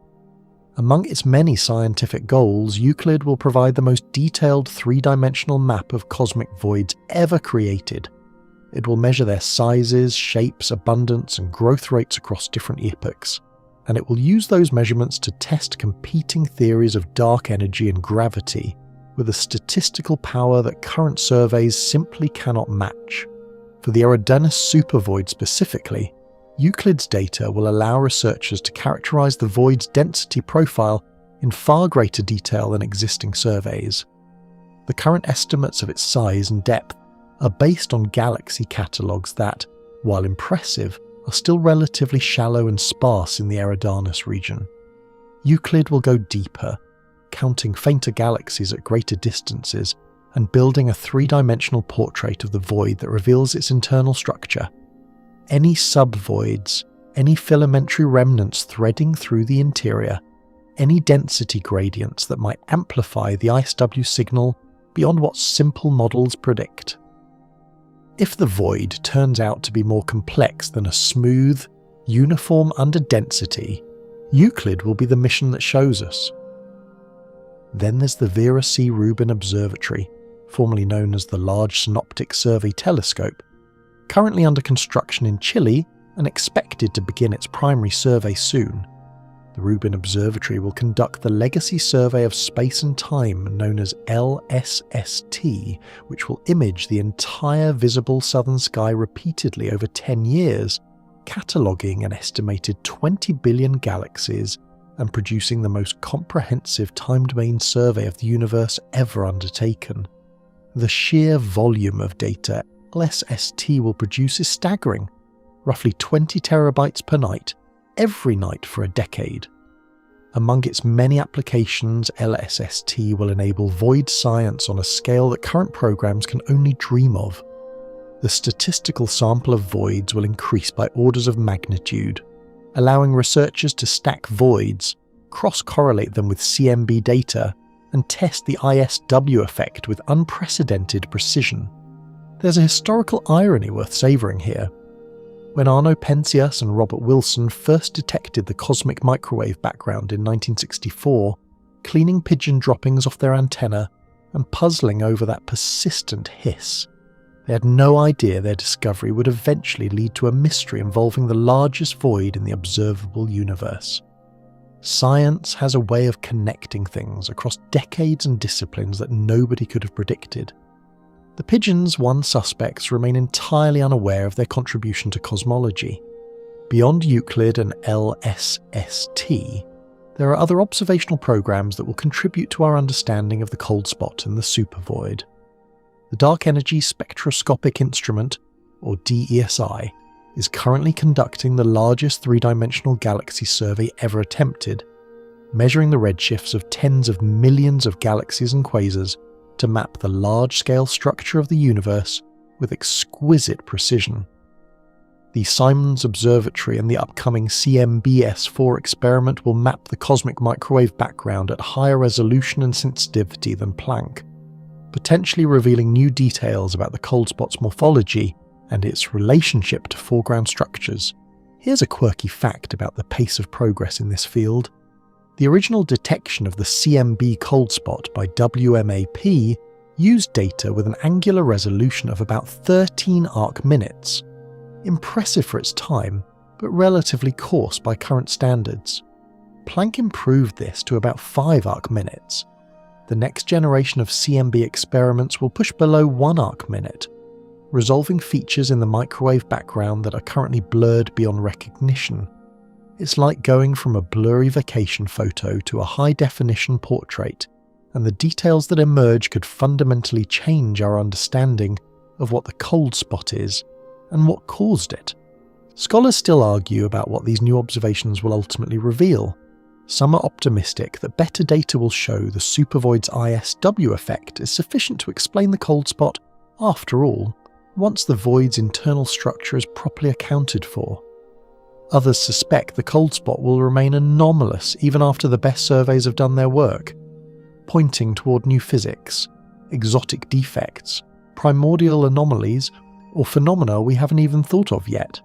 Among its many scientific goals, Euclid will provide the most detailed three-dimensional map of cosmic voids ever created. It will measure their sizes, shapes, abundance, and growth rates across different epochs, and it will use those measurements to test competing theories of dark energy and gravity with a statistical power that current surveys simply cannot match. For the Eridanus Supervoid specifically, Euclid's data will allow researchers to characterize the void's density profile in far greater detail than existing surveys. The current estimates of its size and depth are based on galaxy catalogues that, while impressive, are still relatively shallow and sparse in the Eridanus region. Euclid will go deeper, counting fainter galaxies at greater distances and building a three-dimensional portrait of the void that reveals its internal structure. Any subvoids, any filamentary remnants threading through the interior, any density gradients that might amplify the ISW signal beyond what simple models predict. If the void turns out to be more complex than a smooth, uniform underdensity, Euclid will be the mission that shows us. Then there's the Vera C. Rubin Observatory, formerly known as the Large Synoptic Survey Telescope, currently under construction in Chile and expected to begin its primary survey soon. The Rubin Observatory will conduct the legacy survey of space and time known as LSST, which will image the entire visible southern sky repeatedly over 10 years, cataloguing an estimated 20 billion galaxies and producing the most comprehensive time-domain survey of the universe ever undertaken. The sheer volume of data LSST will produce is staggering, roughly 20 terabytes per night, every night for a decade. Among its many applications, LSST will enable void science on a scale that current programs can only dream of. The statistical sample of voids will increase by orders of magnitude, allowing researchers to stack voids, cross-correlate them with CMB data, and test the ISW effect with unprecedented precision. There's a historical irony worth savouring here. When Arno Penzias and Robert Wilson first detected the cosmic microwave background in 1964, cleaning pigeon droppings off their antenna and puzzling over that persistent hiss, they had no idea their discovery would eventually lead to a mystery involving the largest void in the observable universe. Science has a way of connecting things across decades and disciplines that nobody could have predicted. The Pigeon's one suspects remain entirely unaware of their contribution to cosmology. Beyond Euclid and LSST, there are other observational programs that will contribute to our understanding of the cold spot and the supervoid. The Dark Energy Spectroscopic Instrument, or DESI, is currently conducting the largest three-dimensional galaxy survey ever attempted, measuring the redshifts of tens of millions of galaxies and quasars to map the large-scale structure of the universe with exquisite precision. The Simons Observatory and the upcoming CMBS-4 experiment will map the cosmic microwave background at higher resolution and sensitivity than Planck, potentially revealing new details about the cold spot's morphology and its relationship to foreground structures. Here's a quirky fact about the pace of progress in this field. The original detection of the CMB cold spot by WMAP used data with an angular resolution of about 13 arc-minutes. Impressive for its time, but relatively coarse by current standards. Planck improved this to about 5 arc-minutes. The next generation of CMB experiments will push below 1 arc-minute, resolving features in the microwave background that are currently blurred beyond recognition. It's like going from a blurry vacation photo to a high-definition portrait, and the details that emerge could fundamentally change our understanding of what the cold spot is and what caused it. Scholars still argue about what these new observations will ultimately reveal. Some are optimistic that better data will show the supervoid's ISW effect is sufficient to explain the cold spot after all, once the void's internal structure is properly accounted for. Others suspect the cold spot will remain anomalous even after the best surveys have done their work, pointing toward new physics, exotic defects, primordial anomalies, or phenomena we haven't even thought of yet.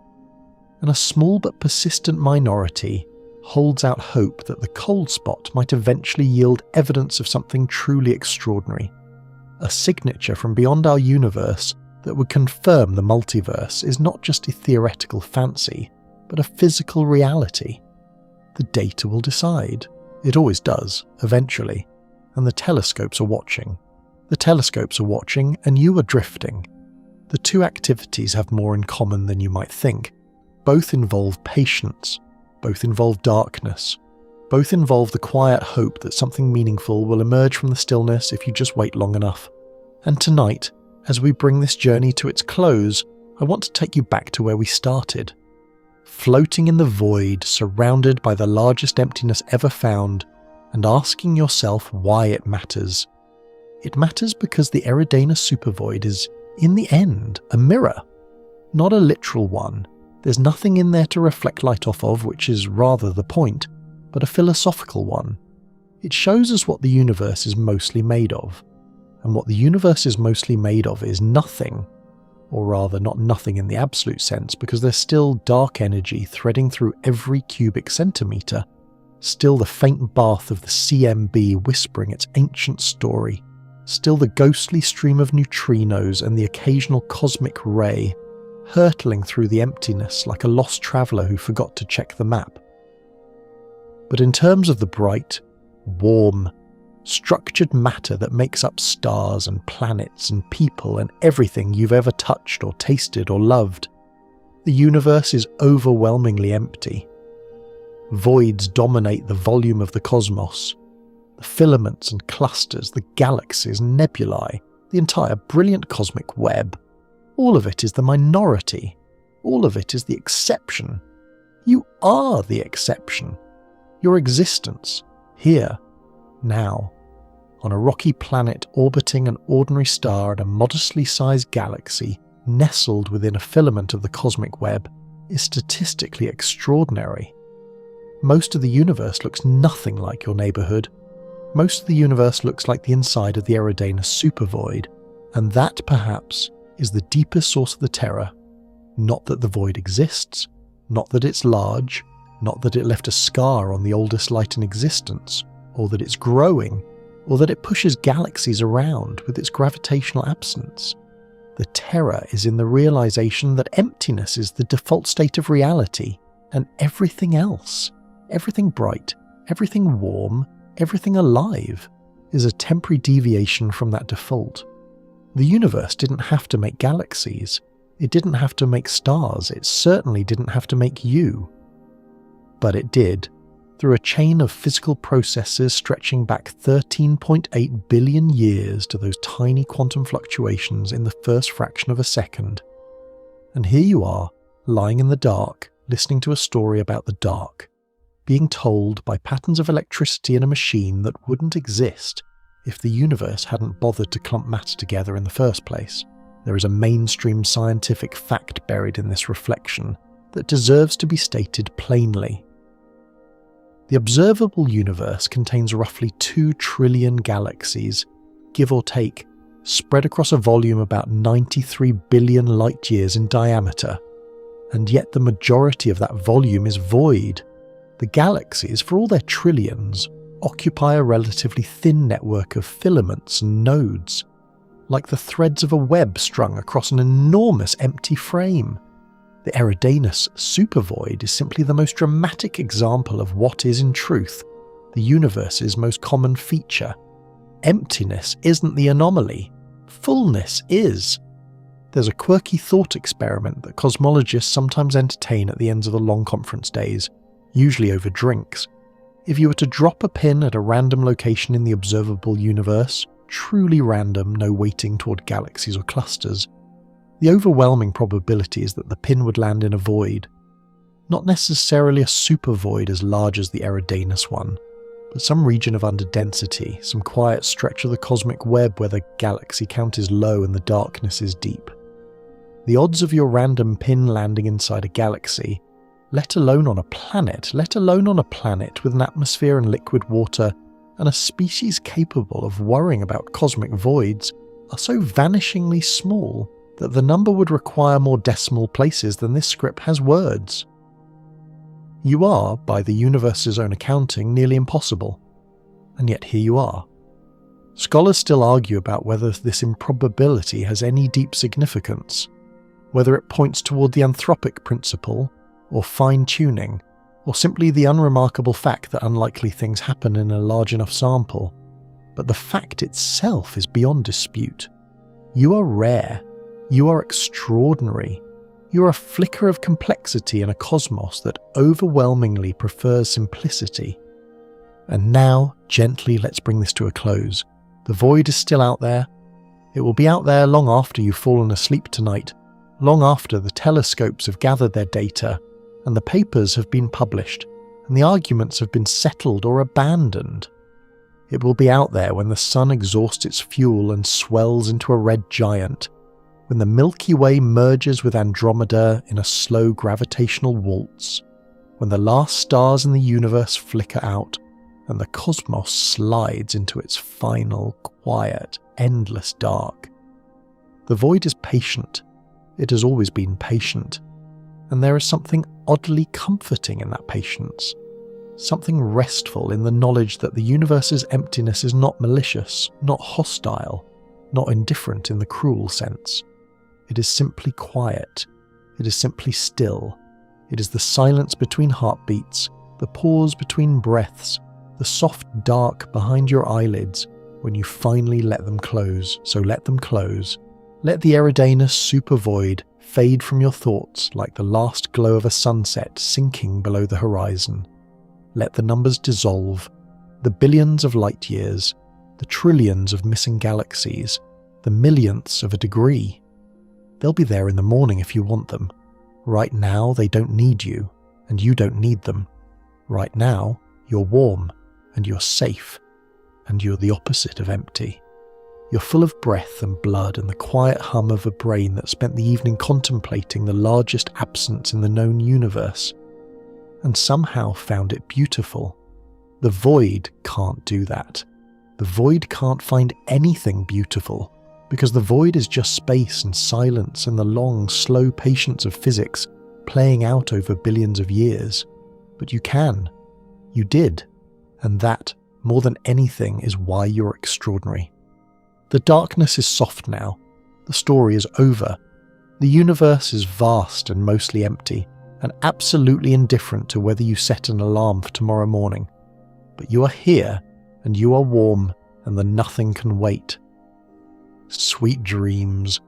And a small but persistent minority holds out hope that the cold spot might eventually yield evidence of something truly extraordinary, a signature from beyond our universe that would confirm the multiverse is not just a theoretical fancy, but a physical reality. The data will decide. It always does, eventually, and the telescopes are watching. The telescopes are watching, and you are drifting. The two activities have more in common than you might think. Both involve patience. Both involve darkness. Both involve the quiet hope that something meaningful will emerge from the stillness if you just wait long enough. And tonight, as we bring this journey to its close, I want to take you back to where we started. Floating in the void, surrounded by the largest emptiness ever found, and asking yourself why it matters. It matters because the Eridanus Supervoid is, in the end, a mirror. Not a literal one. There's nothing in there to reflect light off of, which is rather the point, but a philosophical one. It shows us what the universe is mostly made of. And what the universe is mostly made of is nothing. Or rather, not nothing in the absolute sense, because there's still dark energy threading through every cubic centimetre, still the faint bath of the CMB whispering its ancient story, still the ghostly stream of neutrinos and the occasional cosmic ray, hurtling through the emptiness like a lost traveller who forgot to check the map. But in terms of the bright, warm, structured matter that makes up stars and planets and people and everything you've ever touched or tasted or loved, the universe is overwhelmingly empty. Voids dominate the volume of the cosmos. The filaments and clusters, the galaxies and nebulae, the entire brilliant cosmic web. All of it is the minority. All of it is the exception. You are the exception. Your existence, here, now, on a rocky planet orbiting an ordinary star in a modestly sized galaxy nestled within a filament of the cosmic web, is statistically extraordinary. Most of the universe looks nothing like your neighbourhood. Most of the universe looks like the inside of the Eridanus Supervoid, and that, perhaps, is the deepest source of the terror. Not that the void exists, not that it's large, not that it left a scar on the oldest light in existence, or that it's growing, or that it pushes galaxies around with its gravitational absence. The terror is in the realization that emptiness is the default state of reality, and everything else, everything bright, everything warm, everything alive, is a temporary deviation from that default. The universe didn't have to make galaxies. It didn't have to make stars. It certainly didn't have to make you. But it did, through a chain of physical processes stretching back 13.8 billion years to those tiny quantum fluctuations in the first fraction of a second. And here you are, lying in the dark, listening to a story about the dark, being told by patterns of electricity in a machine that wouldn't exist if the universe hadn't bothered to clump matter together in the first place. There is a mainstream scientific fact buried in this reflection that deserves to be stated plainly. The observable universe contains roughly 2 trillion galaxies, give or take, spread across a volume about 93 billion light-years in diameter, and yet the majority of that volume is void. The galaxies, for all their trillions, occupy a relatively thin network of filaments and nodes, like the threads of a web strung across an enormous empty frame. The Eridanus Supervoid is simply the most dramatic example of what is in truth the universe's most common feature. Emptiness isn't the anomaly, fullness is. There's a quirky thought experiment that cosmologists sometimes entertain at the ends of the long conference days, usually over drinks. If you were to drop a pin at a random location in the observable universe, truly random, no weighting toward galaxies or clusters, the overwhelming probability is that the pin would land in a void. Not necessarily a supervoid as large as the Eridanus one, but some region of underdensity, some quiet stretch of the cosmic web where the galaxy count is low and the darkness is deep. The odds of your random pin landing inside a galaxy, let alone on a planet with an atmosphere and liquid water, and a species capable of worrying about cosmic voids, are so vanishingly small that the number would require more decimal places than this script has words. You are, by the universe's own accounting, nearly impossible. And yet here you are. Scholars still argue about whether this improbability has any deep significance, whether it points toward the anthropic principle, or fine-tuning, or simply the unremarkable fact that unlikely things happen in a large enough sample. But the fact itself is beyond dispute. You are rare. You are extraordinary. You are a flicker of complexity in a cosmos that overwhelmingly prefers simplicity. And now, gently, let's bring this to a close. The void is still out there. It will be out there long after you've fallen asleep tonight, long after the telescopes have gathered their data, and the papers have been published, and the arguments have been settled or abandoned. It will be out there when the sun exhausts its fuel and swells into a red giant, when the Milky Way merges with Andromeda in a slow gravitational waltz, when the last stars in the universe flicker out, and the cosmos slides into its final, quiet, endless dark. The void is patient. It has always been patient. And there is something oddly comforting in that patience. Something restful in the knowledge that the universe's emptiness is not malicious, not hostile, not indifferent in the cruel sense. It is simply quiet. It is simply still. It is the silence between heartbeats, the pause between breaths, the soft dark behind your eyelids when you finally let them close. So let them close. Let the Eridanus Supervoid fade from your thoughts like the last glow of a sunset sinking below the horizon. Let the numbers dissolve, the billions of light years, the trillions of missing galaxies, the millionths of a degree. They'll be there in the morning if you want them. Right now, they don't need you, and you don't need them. Right now, you're warm, and you're safe, and you're the opposite of empty. You're full of breath and blood and the quiet hum of a brain that spent the evening contemplating the largest absence in the known universe, and somehow found it beautiful. The void can't do that. The void can't find anything beautiful, because the void is just space and silence and the long, slow patience of physics playing out over billions of years. But you can. You did. And that, more than anything, is why you're extraordinary. The darkness is soft now. The story is over. The universe is vast and mostly empty, and absolutely indifferent to whether you set an alarm for tomorrow morning. but you are here, and you are warm, and the nothing can wait. Sweet dreams,